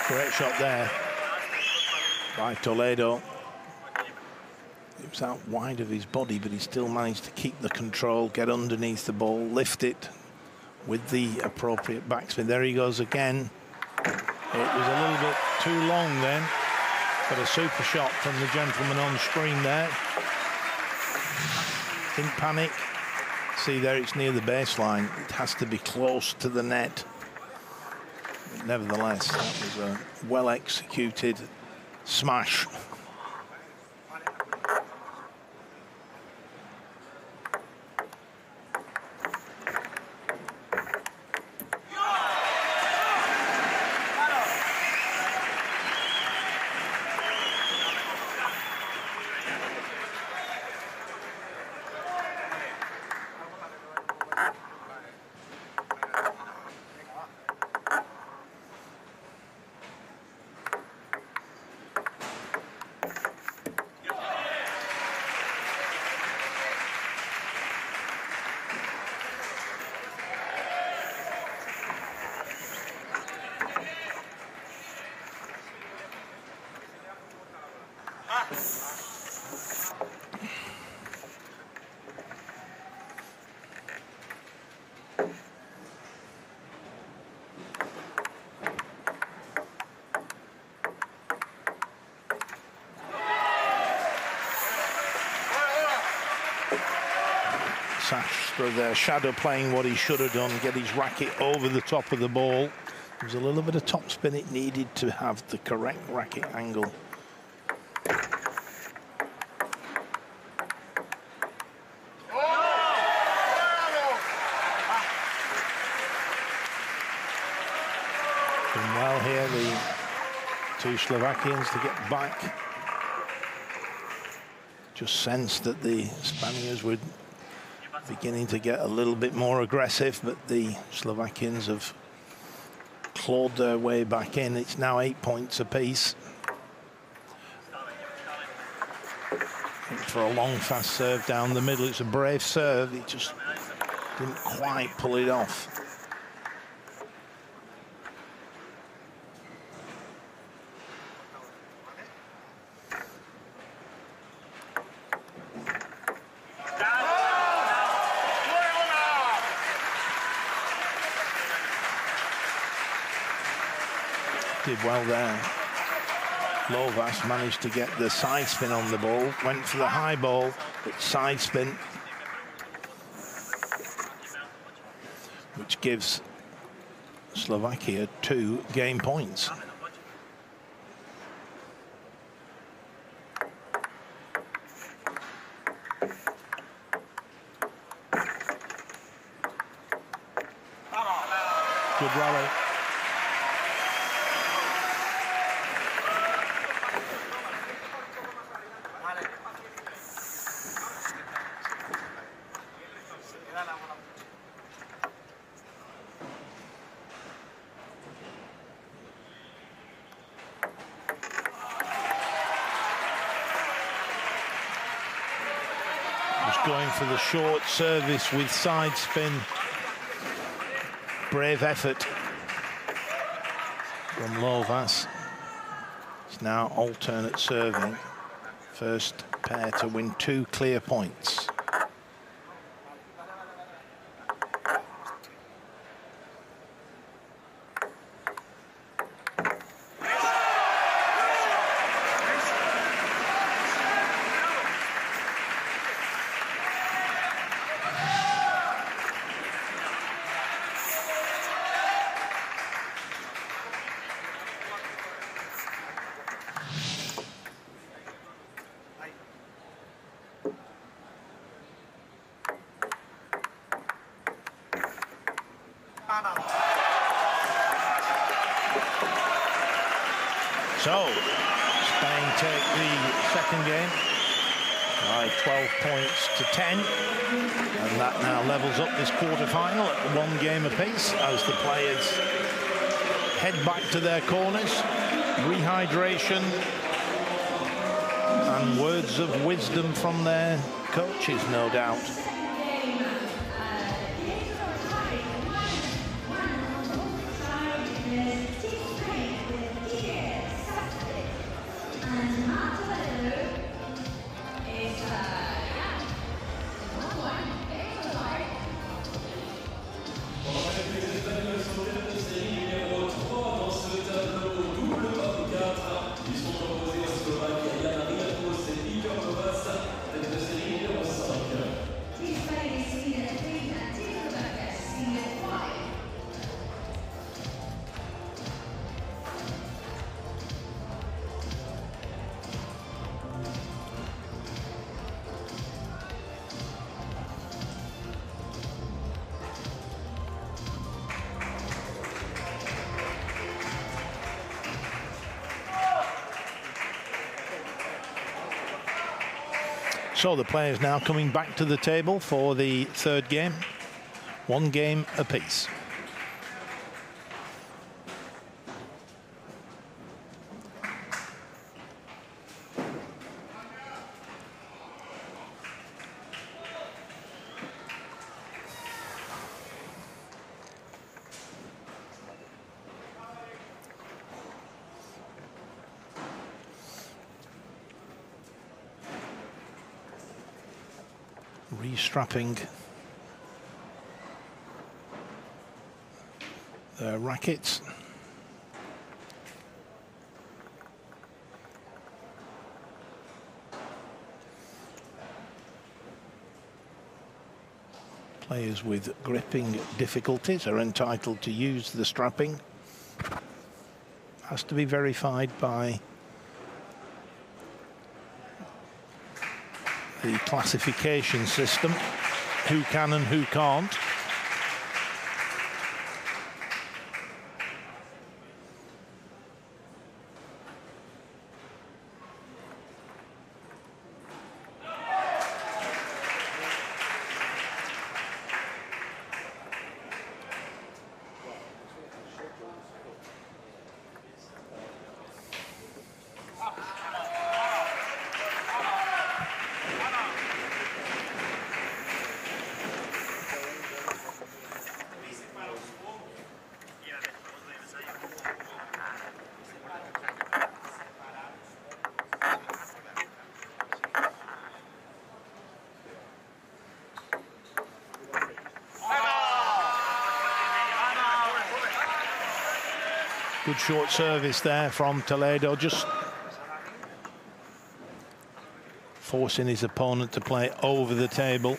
Great shot there by Toledo. It was out wide of his body, but he still managed to keep the control, get underneath the ball, lift it with the appropriate backspin. There he goes again. It was a little bit too long then, but a super shot from the gentleman on screen there. Didn't panic. See there, it's near the baseline. It has to be close to the net. Nevertheless, that was a well-executed smash. Sastra there. Chateau playing what he should have done, get his racket over the top of the ball. There was a little bit of topspin it needed to have the correct racket angle. Doing well here, the two Slovakians to get back. Just sensed that the Spaniards were beginning to get a little bit more aggressive, but the Slovakians have clawed their way back in. It's now 8 points apiece. For a long, fast serve down the middle. It's a brave serve. He just didn't quite pull it off. Did well there. Lovas managed to get the side spin on the ball, went for the high ball, but side spin, which gives Slovakia 2 game points. Good rally. Going for the short service with side spin. Brave effort from Lovas. It's now alternate serving. First pair to win 2 clear points. So, Spain take the second game by 12 points to 10. And that now levels up this quarter-final at 1 game apiece as the players head back to their corners. Rehydration and words of wisdom from their coaches, no doubt. So the players now coming back to the table for the third game. 1 game apiece. Restrapping their rackets. Players with gripping difficulties are entitled to use the strapping. Has to be verified by the classification system, who can and who can't. Good short service there from Toledo, just forcing his opponent to play over the table.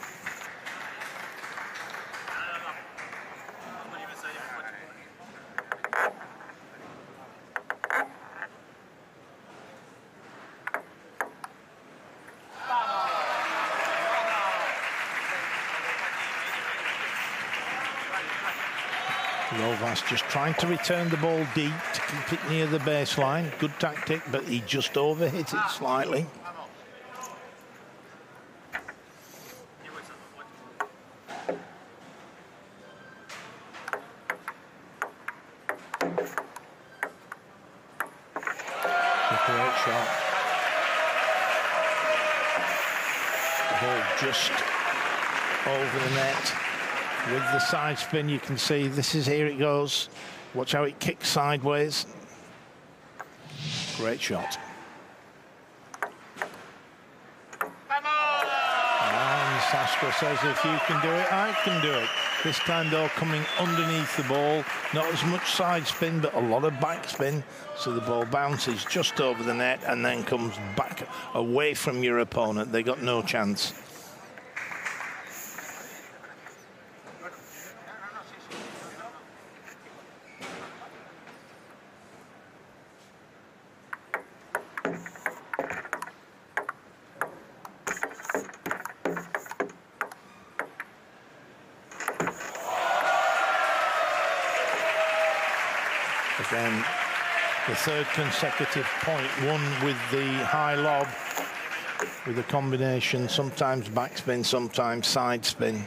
Rovas just trying to return the ball deep to keep it near the baseline. Good tactic, but he just overhit it slightly. A great shot. The ball just over the net. With the side spin, you can see this is, here it goes. Watch how it kicks sideways. Great shot. And Sastra says, if you can do it, I can do it. This time, though, coming underneath the ball. Not as much side spin, but a lot of back spin. So the ball bounces just over the net and then comes back away from your opponent. They got no chance. Again, the third consecutive point, won with the high lob, with a combination, sometimes backspin, sometimes side spin.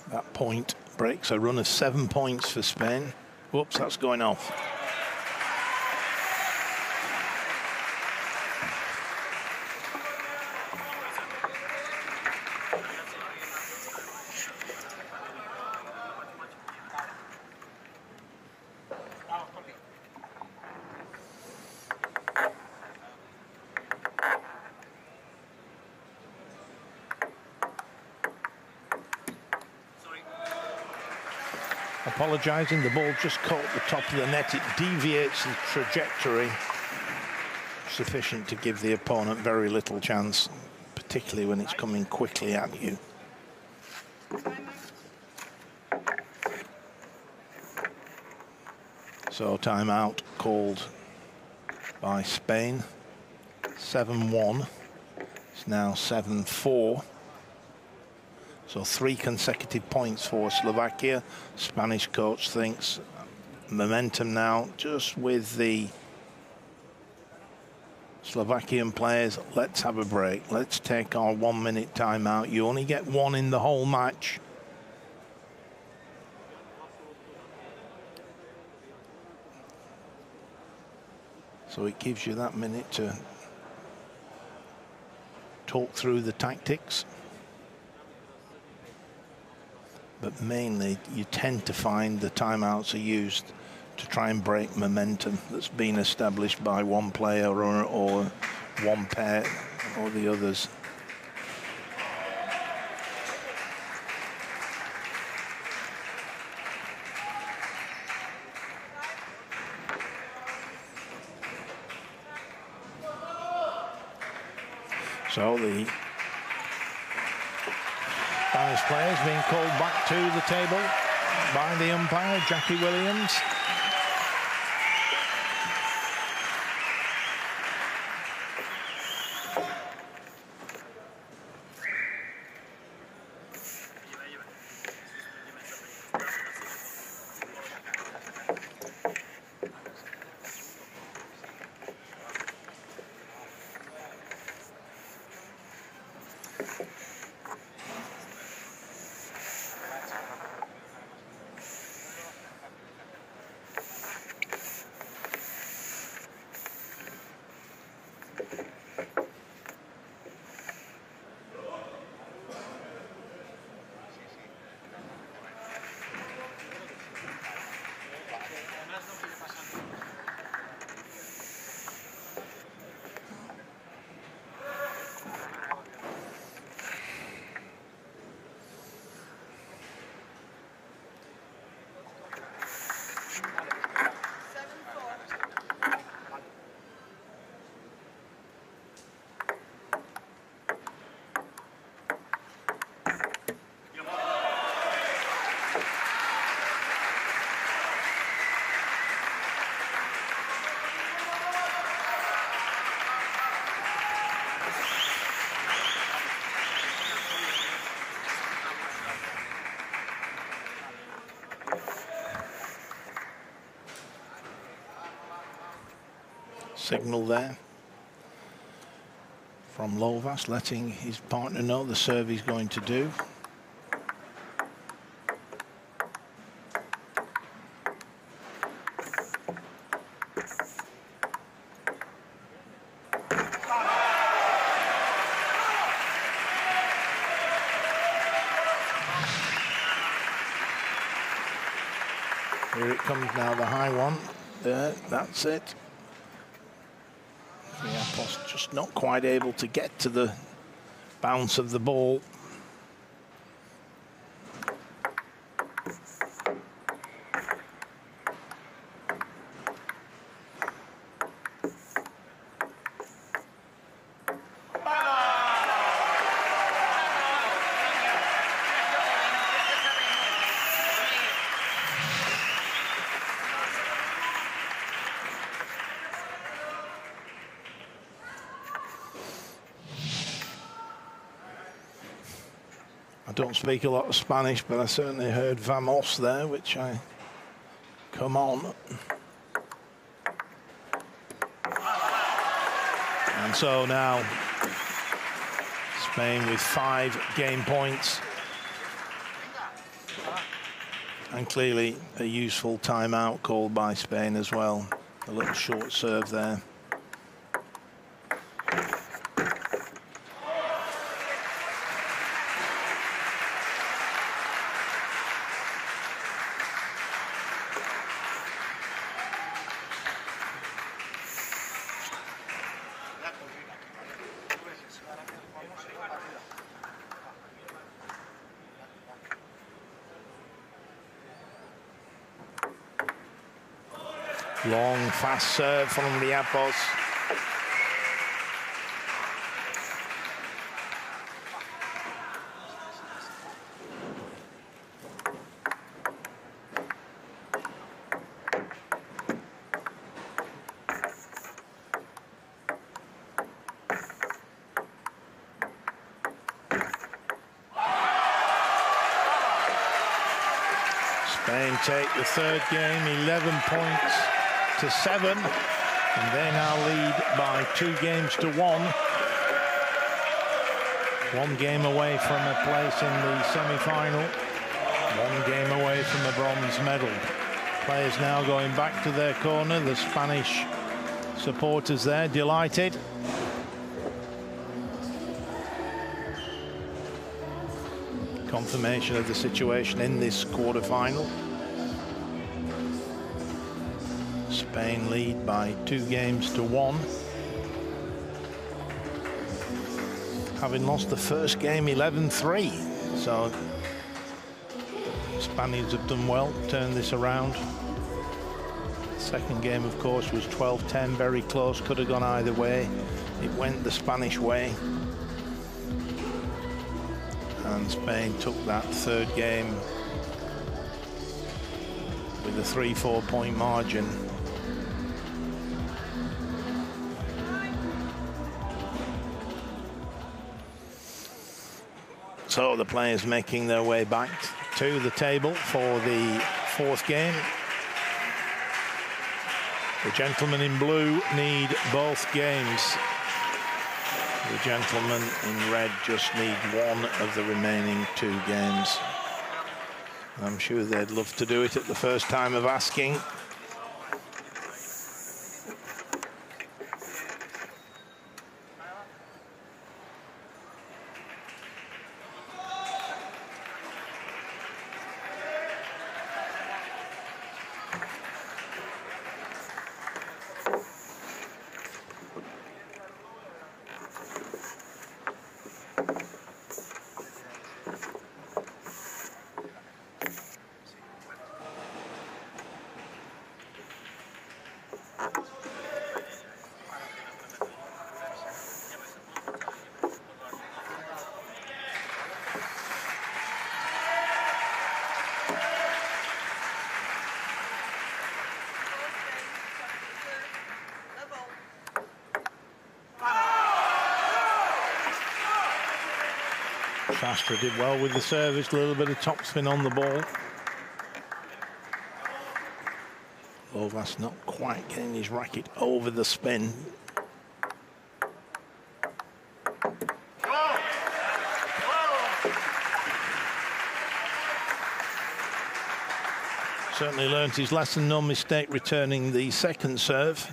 That point breaks a run of 7 points for Spain. Whoops, that's going off. Apologising, the ball just caught the top of the net. It deviates the trajectory, sufficient to give the opponent very little chance, particularly when it's coming quickly at you. So timeout called by Spain. 7-1. It's now 7-4. So 3 consecutive points for Slovakia. Spanish coach thinks momentum now just with the Slovakian players. Let's have a break. Let's take our 1 minute timeout. You only get one in the whole match. So it gives you that minute to talk through the tactics. But mainly, you tend to find the timeouts are used to try and break momentum that's been established by one player or one pair or the others. So the Spanish players being called back to the table by the umpire, Jackie Williams. Signal there from Lovas, letting his partner know the serve he's going to do. Here it comes now, the high one. There, that's it. Just not quite able to get to the bounce of the ball. I don't speak a lot of Spanish, but I certainly heard vamos there, which I come on. And so now Spain with 5 game points. And clearly a useful timeout called by Spain as well. A little short serve there. Long, fast serve from Riapos. Spain take the third game, 11 points to 7, and they now lead by 2 games to 1. 1 game away from a place in the semi-final, 1 game away from a bronze medal. Players now going back to their corner. The Spanish Supporters there, delighted. Confirmation of the situation in this quarter-final. Spain lead by 2-1. Having lost the first game 11-3. So Spaniards have done well, turned this around. Second game, of course, was 12-10, very close, could have gone either way. It went the Spanish way. And Spain took that third game with a 3-4 point margin. So the players making their way back to the table for the fourth game. The gentlemen in blue need both games. The gentlemen in red just need one of the remaining 2 games. I'm sure they'd love to do it at the first time of asking. Sastre did well with the service, a little bit of topspin on the ball. Lovas not quite getting his racket over the spin. Certainly learnt his lesson, no mistake returning the second serve.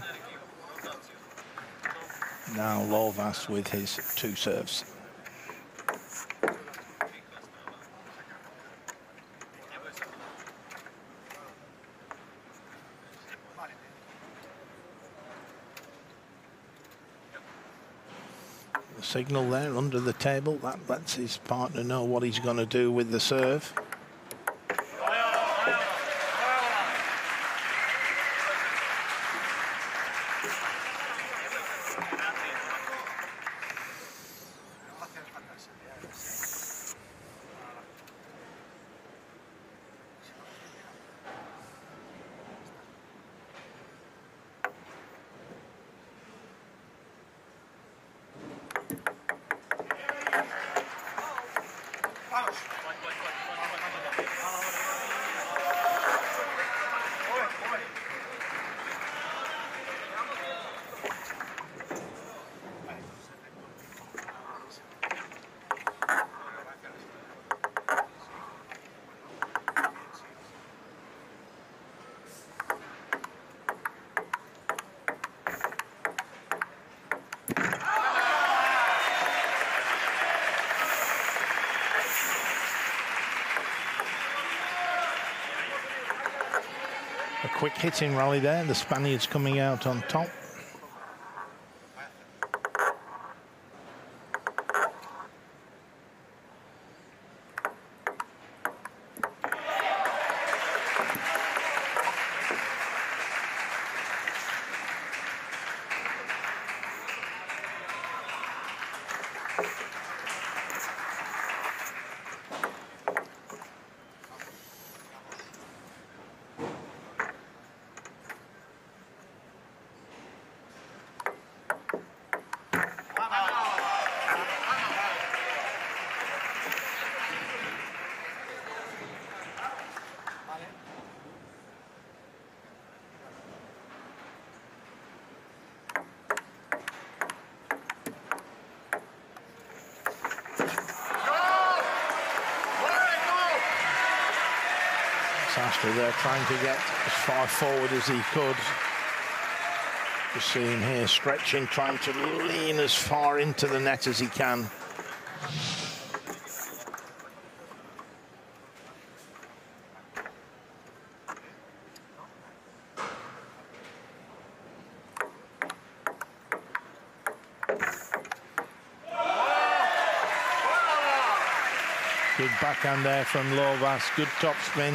Now Lovas with his 2 serves. Signal there under the table, that lets his partner know what he's going to do with the serve. A quick hitting rally there, the Spaniards coming out on top. Sastre there trying to get as far forward as he could. Just see him here stretching, trying to lean as far into the net as he can. Good backhand there from Lovas, good top spin.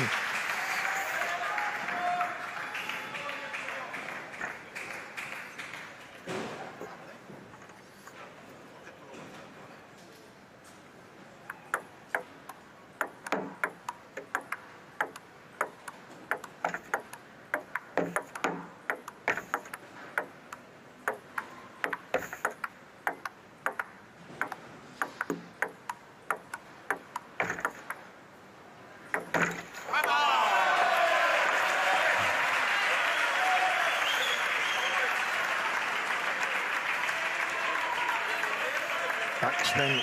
Backspin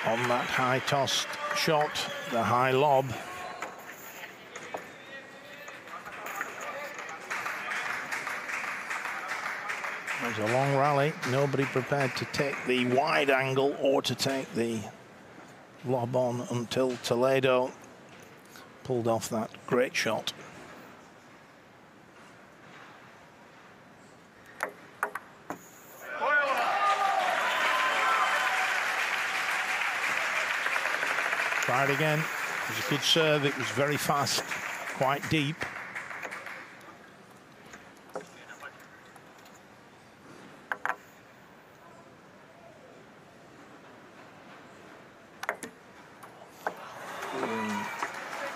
on that high tossed shot, the high lob. It was a long rally, nobody prepared to take the wide angle or to take the lob on until Toledo pulled off that great shot. Tried again. It was a good serve. It was very fast, quite deep.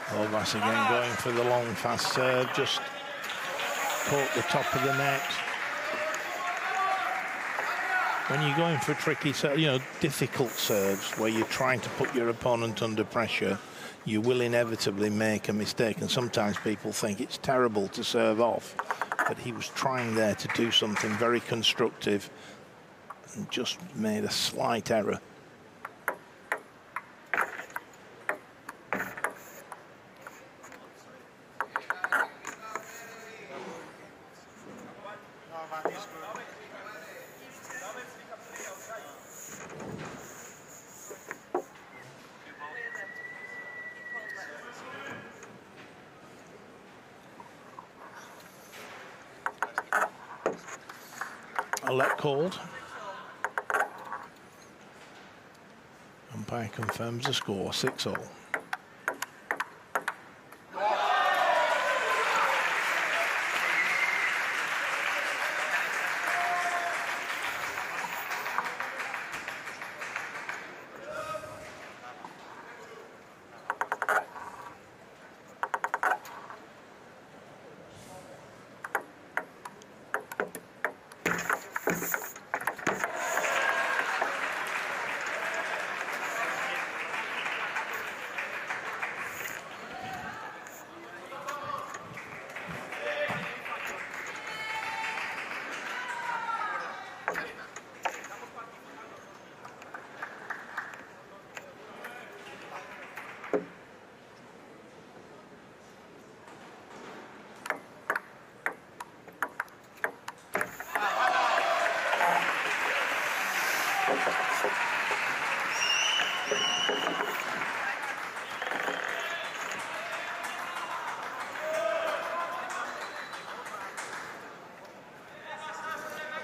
Lovas again going for the long fast serve, just caught the top of the net. When you're going for tricky, difficult serves where you're trying to put your opponent under pressure, you will inevitably make a mistake. And sometimes people think it's terrible to serve off, but he was trying there to do something very constructive and just made a slight error. Let called. Umpire confirms the score, 6-all.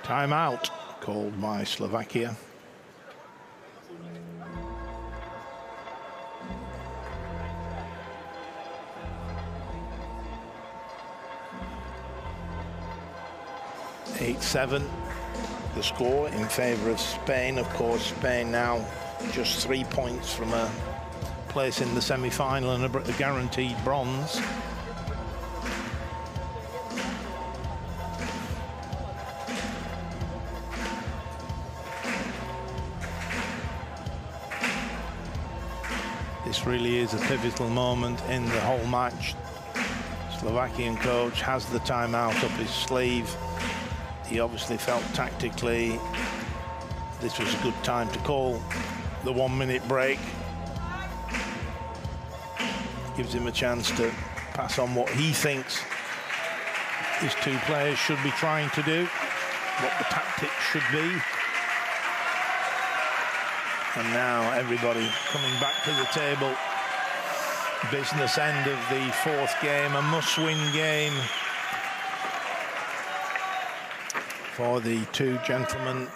Timeout called by Slovakia. (8-7) the score in favor of Spain. Of course, Spain now just 3 points from a place in the semi-final and a guaranteed bronze. This really is a pivotal moment in the whole match. Slovakian coach has the timeout up his sleeve. He obviously felt tactically this was a good time to call the 1 minute break. Gives him a chance to pass on what he thinks his two players should be trying to do. what the tactics should be. And now everybody coming back to the table. Business end of the fourth game, a must-win game for the two gentlemen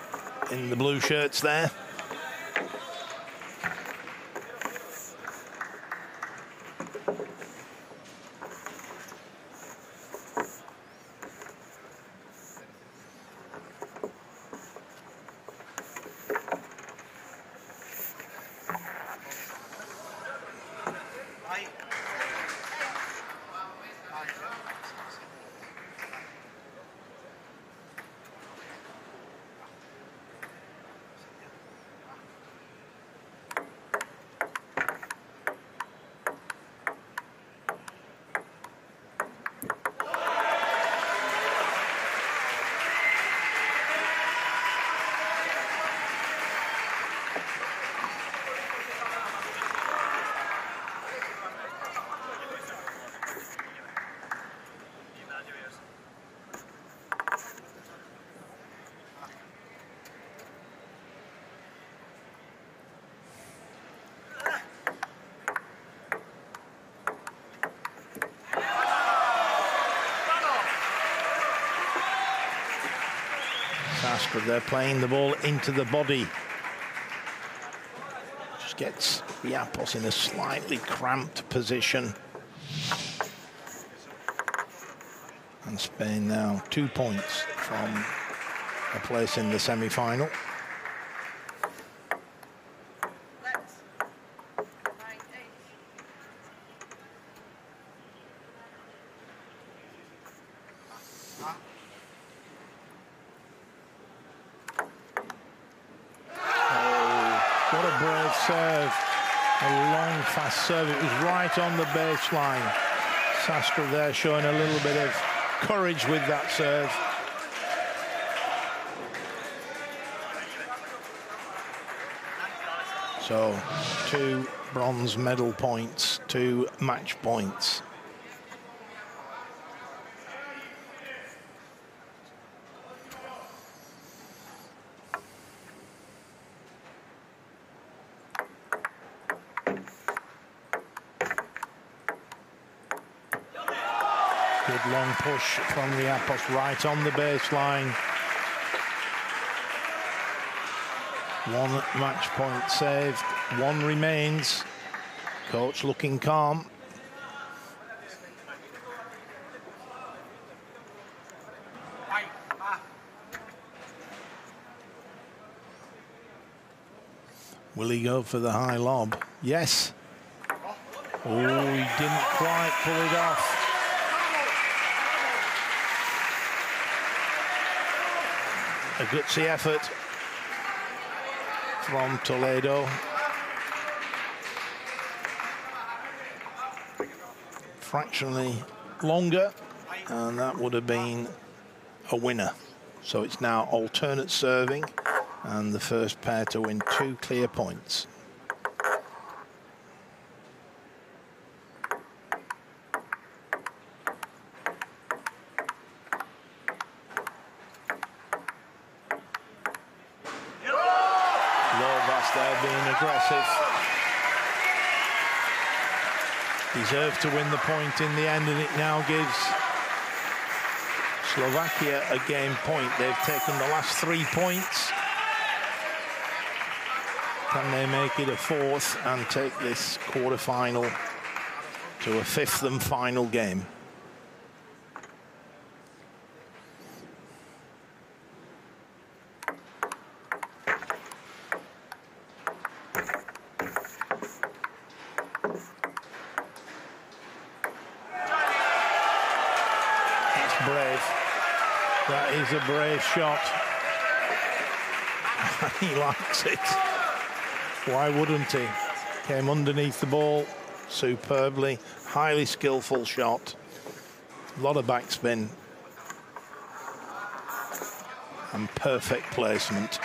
in the blue shirts there. They're playing the ball into the body. Just gets Riapos in a slightly cramped position. And Spain now 2 points from a place in the semi-final. Serve. It was right on the baseline. Sastre there showing a little bit of courage with that serve. So 2 bronze medal points, 2 match points. Long push from Riapos right on the baseline. 1 match point saved, 1 remains. Coach looking calm. Will he go for the high lob? Yes. Oh, he didn't quite pull it off. A gutsy effort from Toledo. Fractionally longer, and that would have been a winner. So it's now alternate serving, and the first pair to win 2 clear points. Deserved to win the point in the end, and it now gives Slovakia a game point. They've taken the last 3 points. Can they make it a 4th and take this quarter-final to a 5th and final game? A brave shot. He likes it. Why wouldn't he? Came underneath the ball superbly. Highly skillful shot. A lot of backspin. And perfect placement.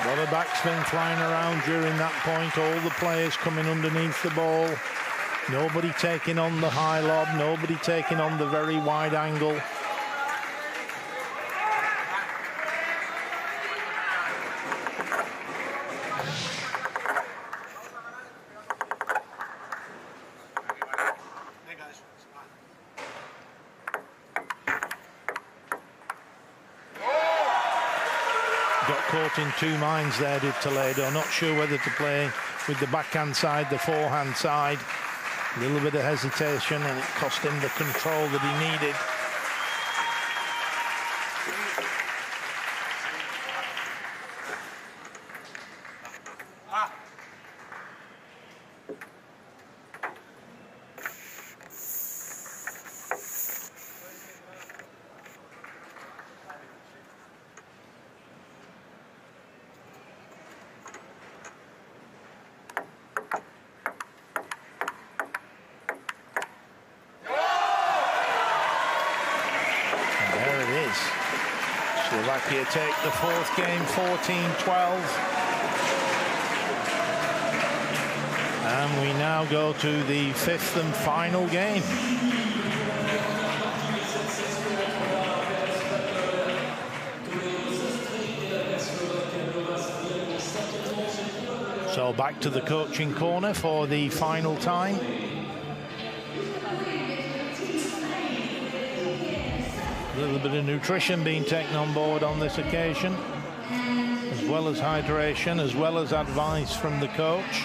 A lot of backspin flying around during that point. All the players coming underneath the ball. Nobody taking on the high lob. Nobody taking on the very wide angle. Caught in two minds there, did Toledo. Not sure whether to play with the backhand side, the forehand side. A little bit of hesitation, and it cost him the control that he needed. Slovakia take the fourth game, 14-12. And we now go to the fifth and final game. So back to the coaching corner for the final time. A little bit of nutrition being taken on board on this occasion, as well as hydration, as well as advice from the coach.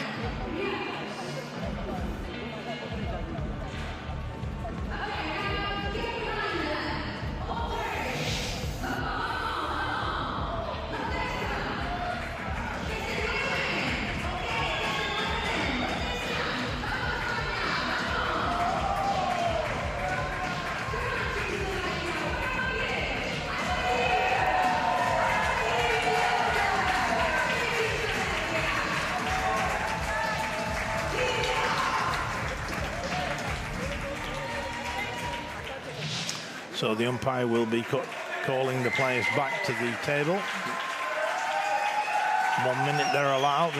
So the umpire will be calling the players back to the table. 1 minute they're allowed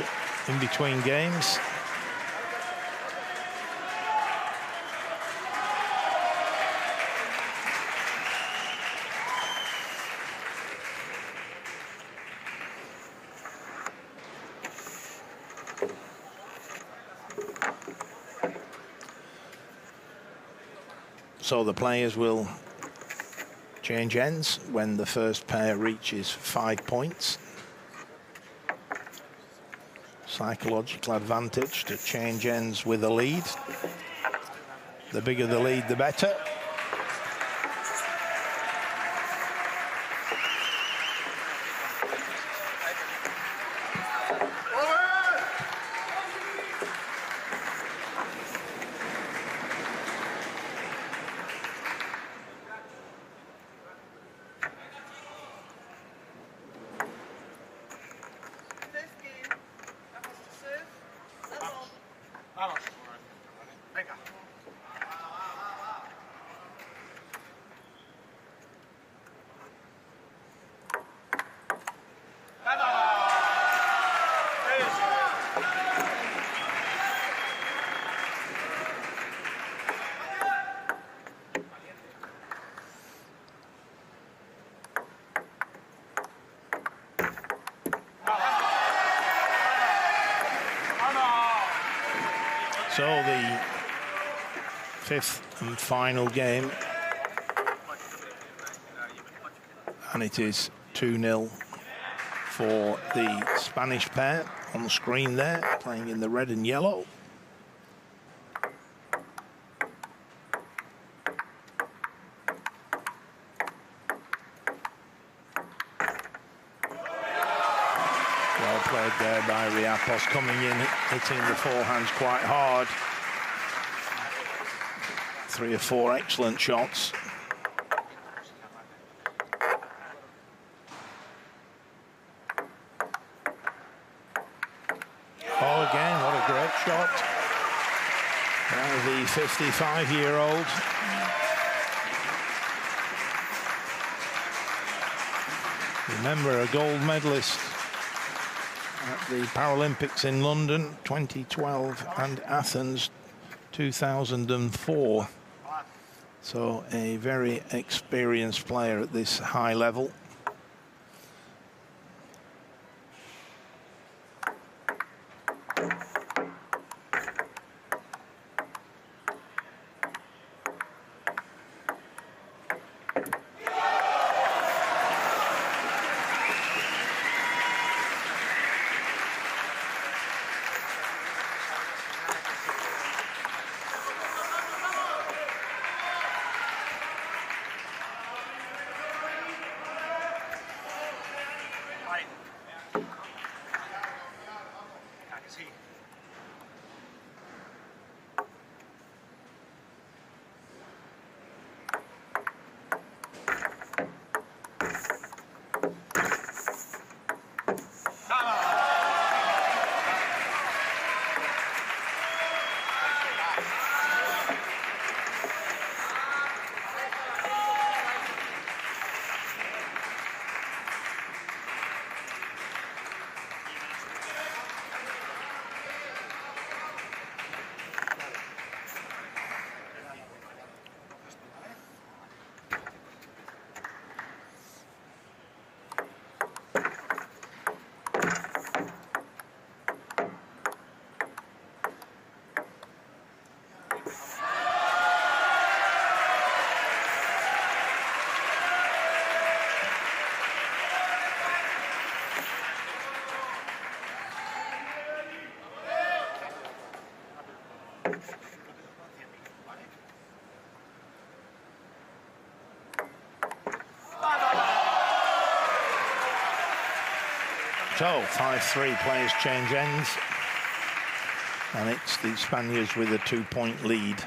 in between games. So the players will change ends when the first pair reaches 5 points. Psychological advantage to change ends with a lead. The bigger the lead, the better. So the fifth and final game, and it is 2-0 for the Spanish pair on the screen there, playing in the red and yellow. There by Riapos, coming in, hitting the forehands quite hard. 3 or 4 excellent shots. Oh, again, what a great shot. Now the 55-year-old. Remember, a gold medalist at the Paralympics in London 2012 and Athens 2004. So a very experienced player at this high level. So 5-3 players change ends, and it's the Spaniards with a 2-point lead.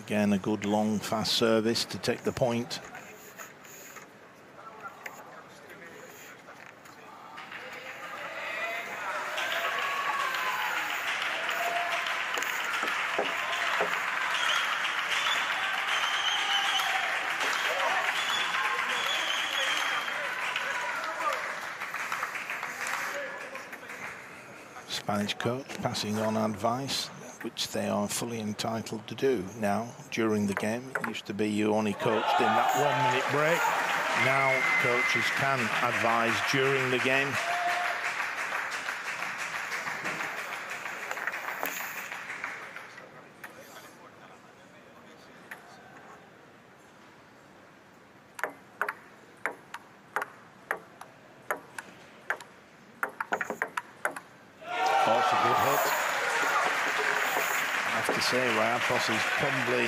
Again, a good long fast service to take the point. Spanish coach passing on advice, which they are fully entitled to do now during the game. It used to be you only coached in that 1 minute break. Now coaches can advise during the game. Is probably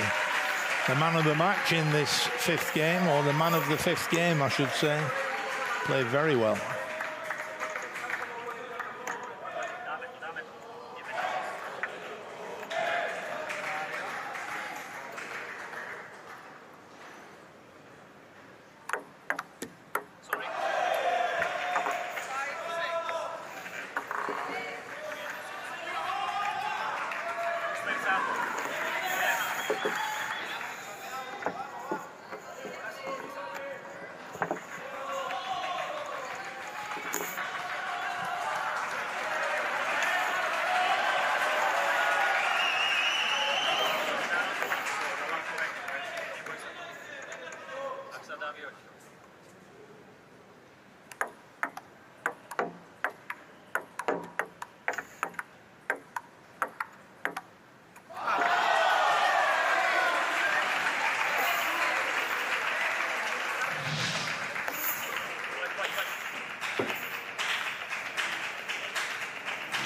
the man of the match in this fifth game, or the man of the fifth game, I should say. Played very well.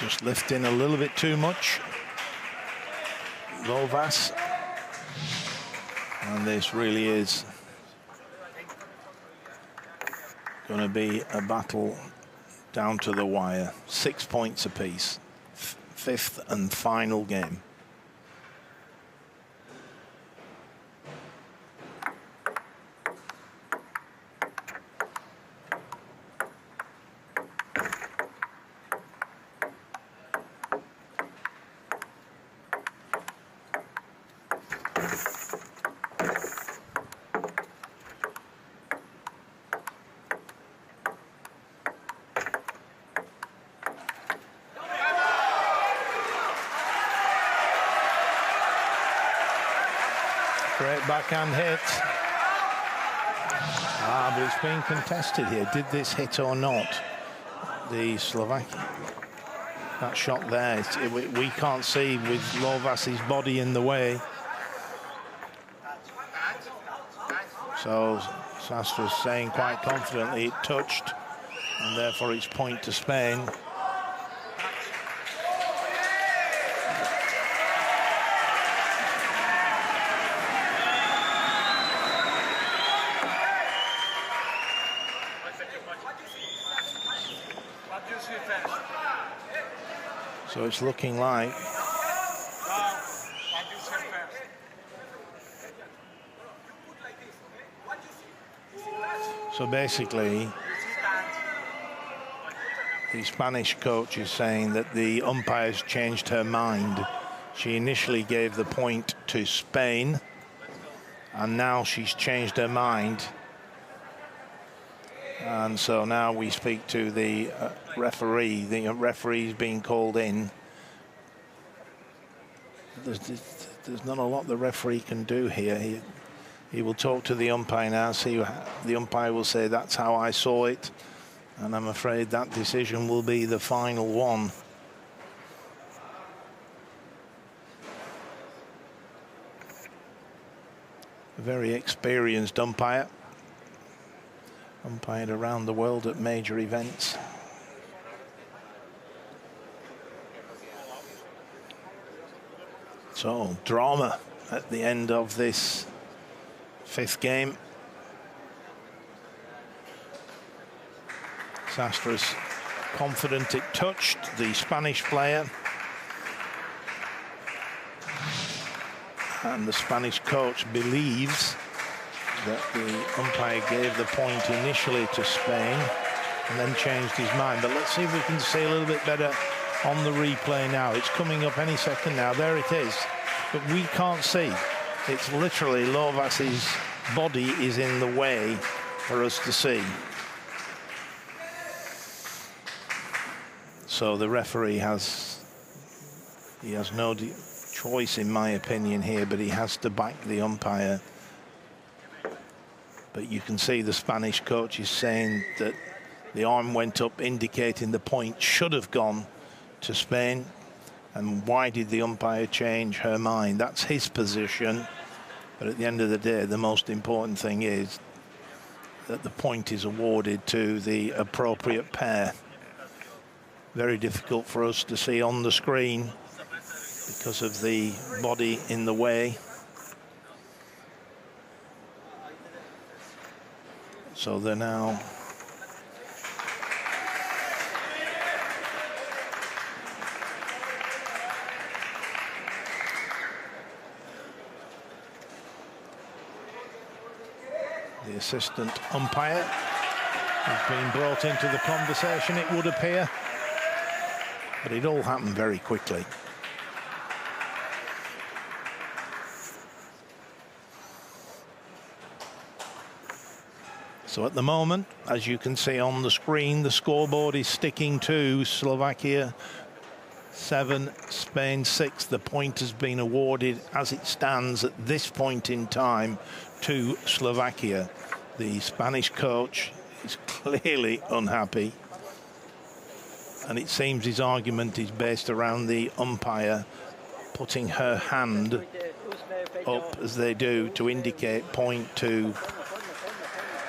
Just lifting a little bit too much. Lovas. And this really is going to be a battle down to the wire. 6 points apiece. Fifth and final game. Great backhand hit. But it's being contested here. Did this hit or not? The Slovakia. That shot there, we can't see with Lovas's body in the way. So Sastra's saying quite confidently it touched, and therefore it's point to Spain. So it's looking like so basically the Spanish coach is saying that the umpire's changed her mind. She initially gave the point to Spain and now she's changed her mind, and so now we speak to the referee. The referee's being called in. There's not a lot the referee can do here. He will talk to the umpire now, see the umpire will say that's how I saw it, and I'm afraid that decision will be the final one. A very experienced umpire. Umpired around the world at major events. So, drama at the end of this fifth game. Sastra's confident it touched the Spanish player. And the Spanish coach believes that the umpire gave the point initially to Spain and then changed his mind. But let's see if we can see a little bit better on the replay now. It's coming up any second now. There it is. But we can't see. It's literally Lovas's body is in the way for us to see. So the referee has no choice, in my opinion, here, but he has to back the umpire. But you can see the Spanish coach is saying that the arm went up, indicating the point should have gone to Spain. And why did the umpire change her mind? That's his position. But at the end of the day, the most important thing is that the point is awarded to the appropriate pair. Very difficult for us to see on the screen because of the body in the way. So they're now the assistant umpire has been brought into the conversation, it would appear, but it all happened very quickly. So at the moment, as you can see on the screen, the scoreboard is sticking to Slovakia 7, Spain 6. The point has been awarded as it stands at this point in time to Slovakia. The Spanish coach is clearly unhappy, and it seems his argument is based around the umpire putting her hand up as they do to indicate point to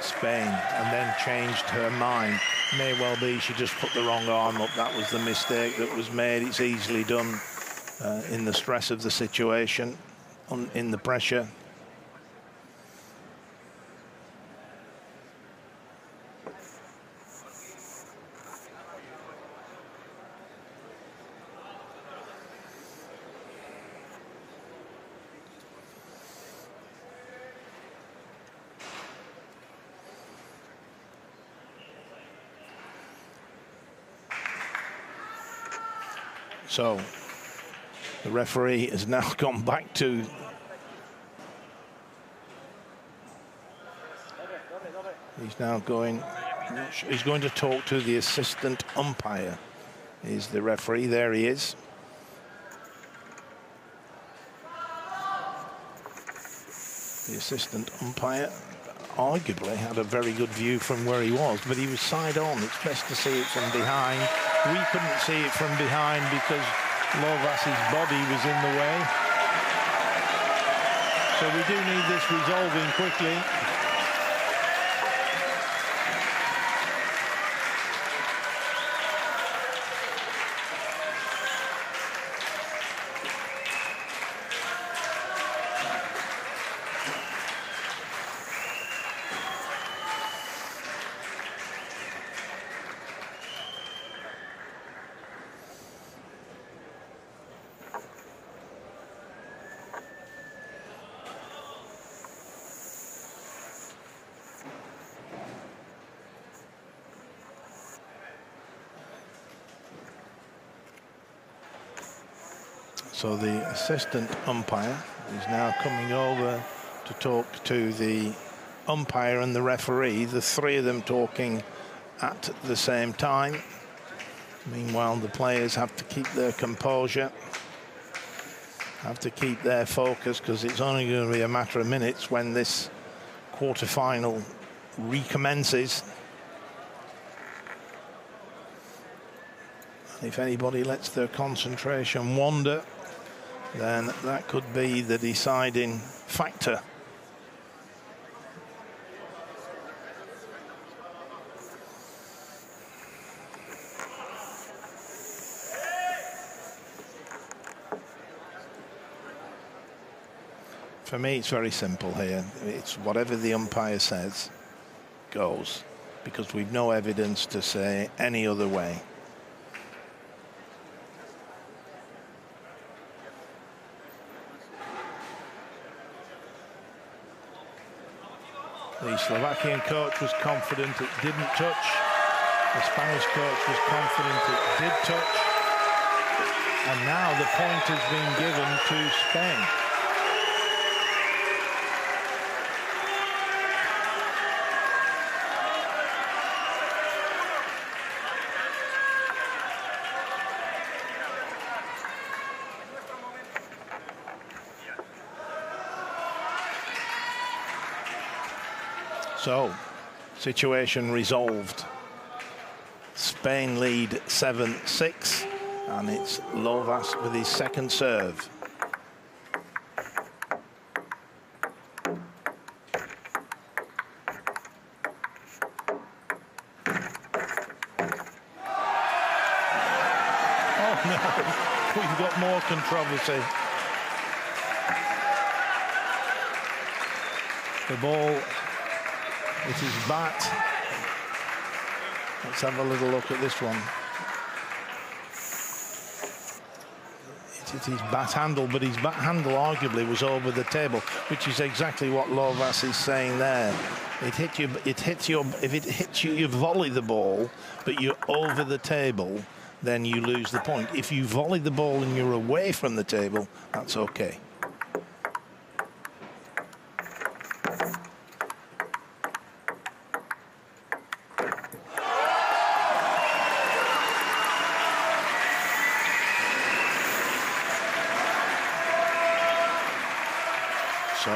Spain, and then changed her mind. May well be she just put the wrong arm up. That was the mistake that was made. It's easily done in the stress of the situation, in the pressure. So the referee has now gone back to he's going to talk to the assistant umpire. Is the referee? There he is. The assistant umpire arguably had a very good view from where he was, but he was side on. It's best to see it from behind. We couldn't see it from behind because Lovas's body was in the way. So we do need this resolving quickly. So the assistant umpire is now coming over to talk to the umpire and the referee, the three of them talking at the same time. Meanwhile, the players have to keep their composure, have to keep their focus, because it's only going to be a matter of minutes when this quarter-final recommences. And if anybody lets their concentration wander, then that could be the deciding factor. For me, it's very simple here. It's whatever the umpire says goes, because we've no evidence to say any other way. The Slovakian coach was confident it didn't touch. The Spanish coach was confident it did touch. And now the point has been given to Spain. So, situation resolved. Spain lead 7-6, and it's Lovas with his second serve. Oh no, we've got more controversy. The ball, it is bat. Let's have a little look at this one. It is bat handle, but his bat handle arguably was over the table, which is exactly what Lovas is saying there. It hits you. If it hits you, you volley the ball, but you're over the table, then you lose the point. If you volley the ball and you're away from the table, that's okay. So,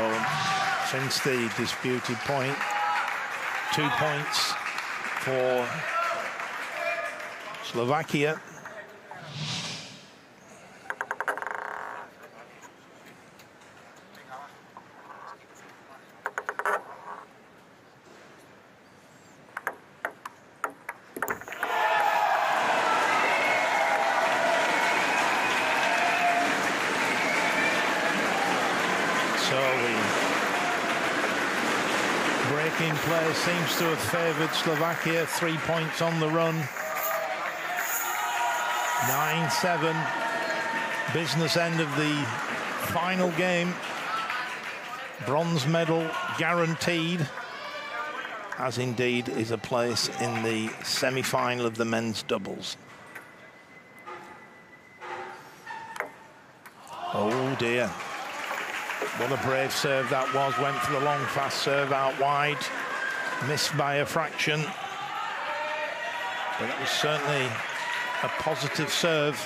since the disputed point, 2 points for Slovakia. Play seems to have favoured Slovakia. 3 points on the run. 9-7. Business end of the final game. Bronze medal guaranteed, as indeed is a place in the semi-final of the men's doubles. Oh dear. What a brave serve that was. Went for the long fast serve out wide. Missed by a fraction. But that was certainly a positive serve.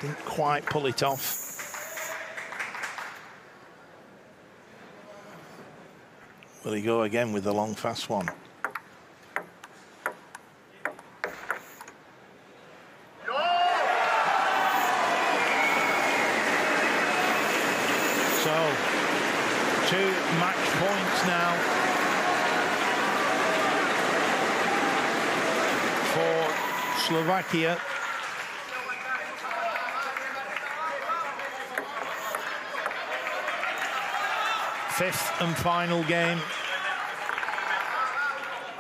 Didn't quite pull it off. Will he go again with the long fast one? So 2 match points now for Slovakia. Fifth and final game.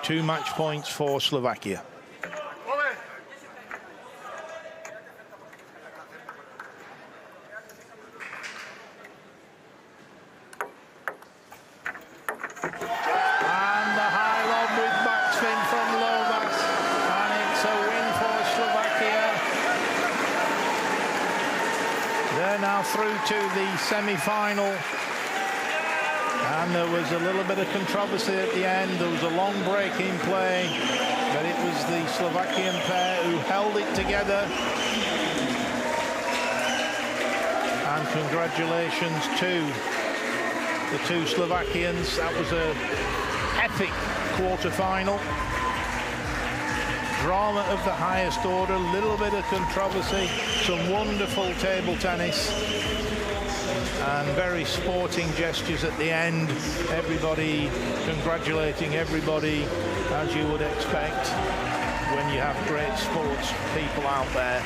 2 match points for Slovakia. And the high lob with backspin from Lovas. And it's a win for Slovakia. They're now through to the semi-final. And there was a little bit of controversy at the end. There was a long break in play, but it was the Slovakian pair who held it together. And congratulations to the 2 Slovakians. That was an epic quarter-final. Drama of the highest order, a little bit of controversy, some wonderful table tennis. And very sporting gestures at the end. Everybody congratulating everybody, as you would expect when you have great sports people out there.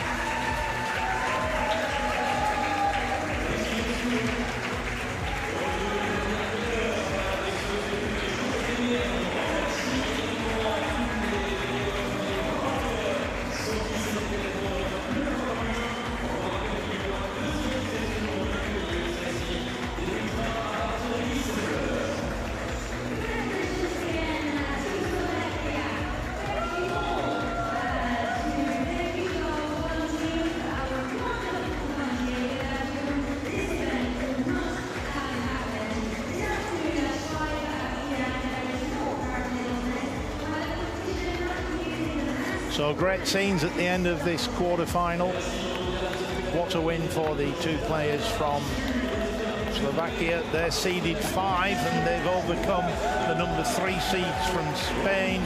So great scenes at the end of this quarter-final. What a win for the 2 players from Slovakia. They're seeded 5 and they've overcome the number 3 seeds from Spain.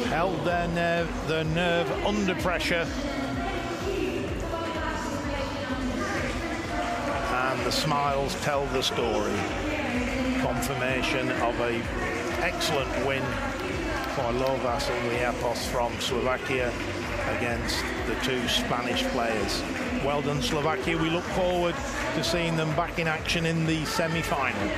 Held their nerve under pressure. And the smiles tell the story. Confirmation of an excellent win for Lovas and Liapos from Slovakia against the 2 Spanish players. Well done, Slovakia. We look forward to seeing them back in action in the semi-final.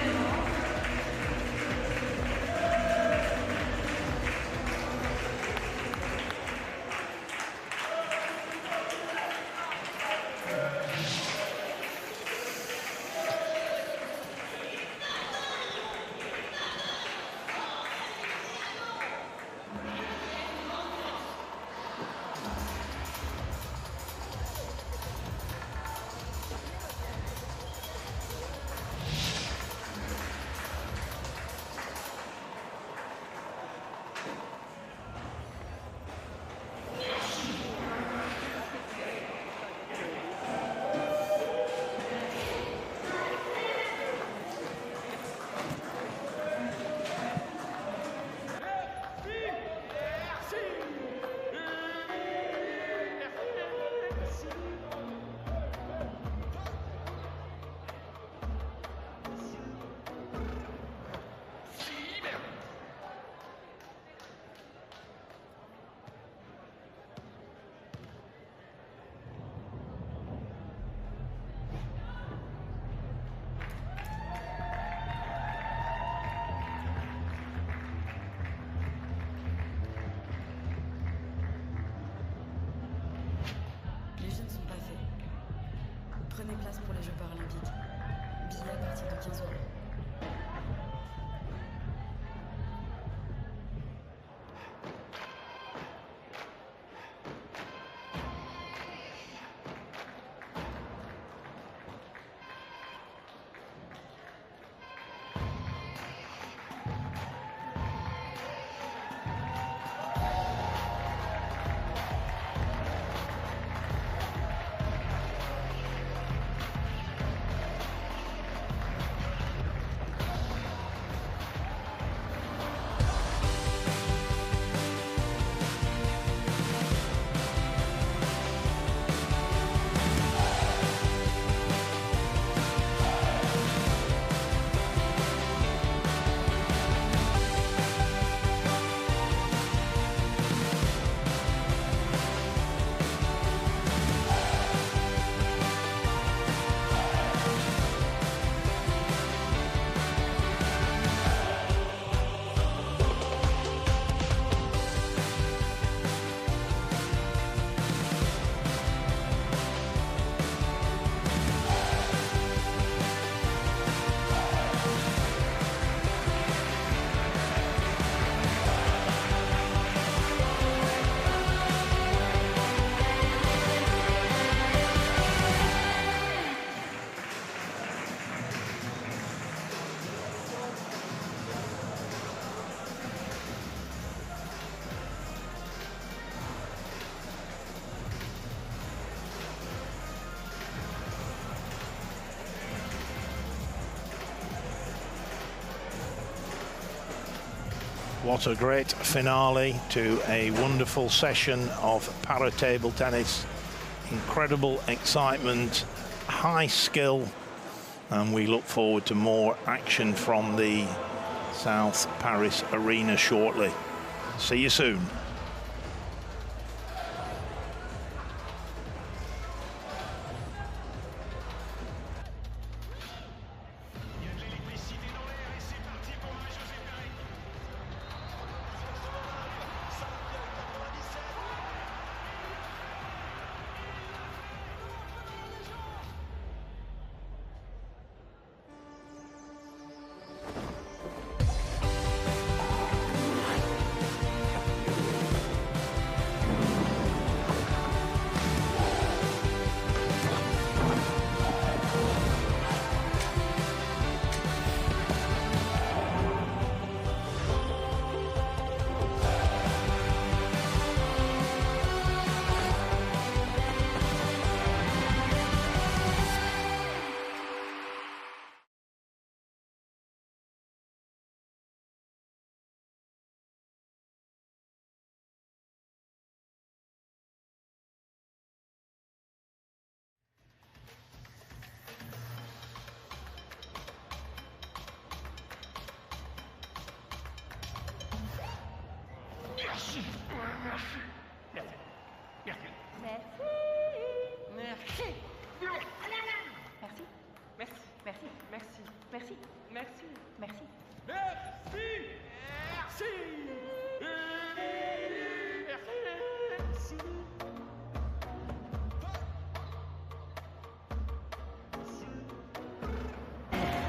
Prenez place pour les Jeux Paralympiques. Billets à partir de 15 €. What a great finale to a wonderful session of para table tennis. Incredible excitement, high skill, and we look forward to more action from the South Paris arena shortly. See you soon.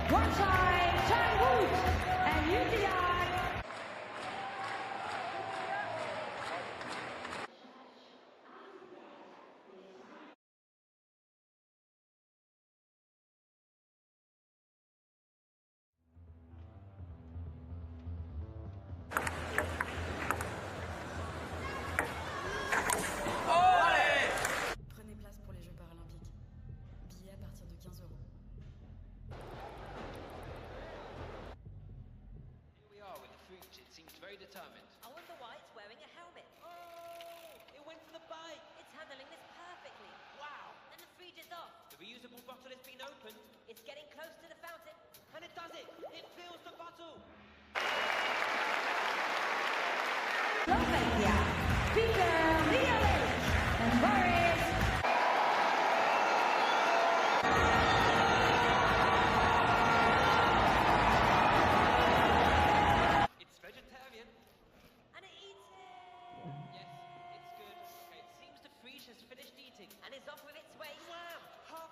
One side, Thailand, and UTI. Prenez place pour les Jeux Paralympiques. Billets à partir de 15 €. Here we are with the Fuji. It seems very determined. I wonder why it's wearing a helmet. Oh! It went for the bike! It's handling this perfectly. Wow! And the fridge is off. The reusable bottle has been opened. It's getting close to the fountain. And it does it! It fills the bottle! Slovakia, Peter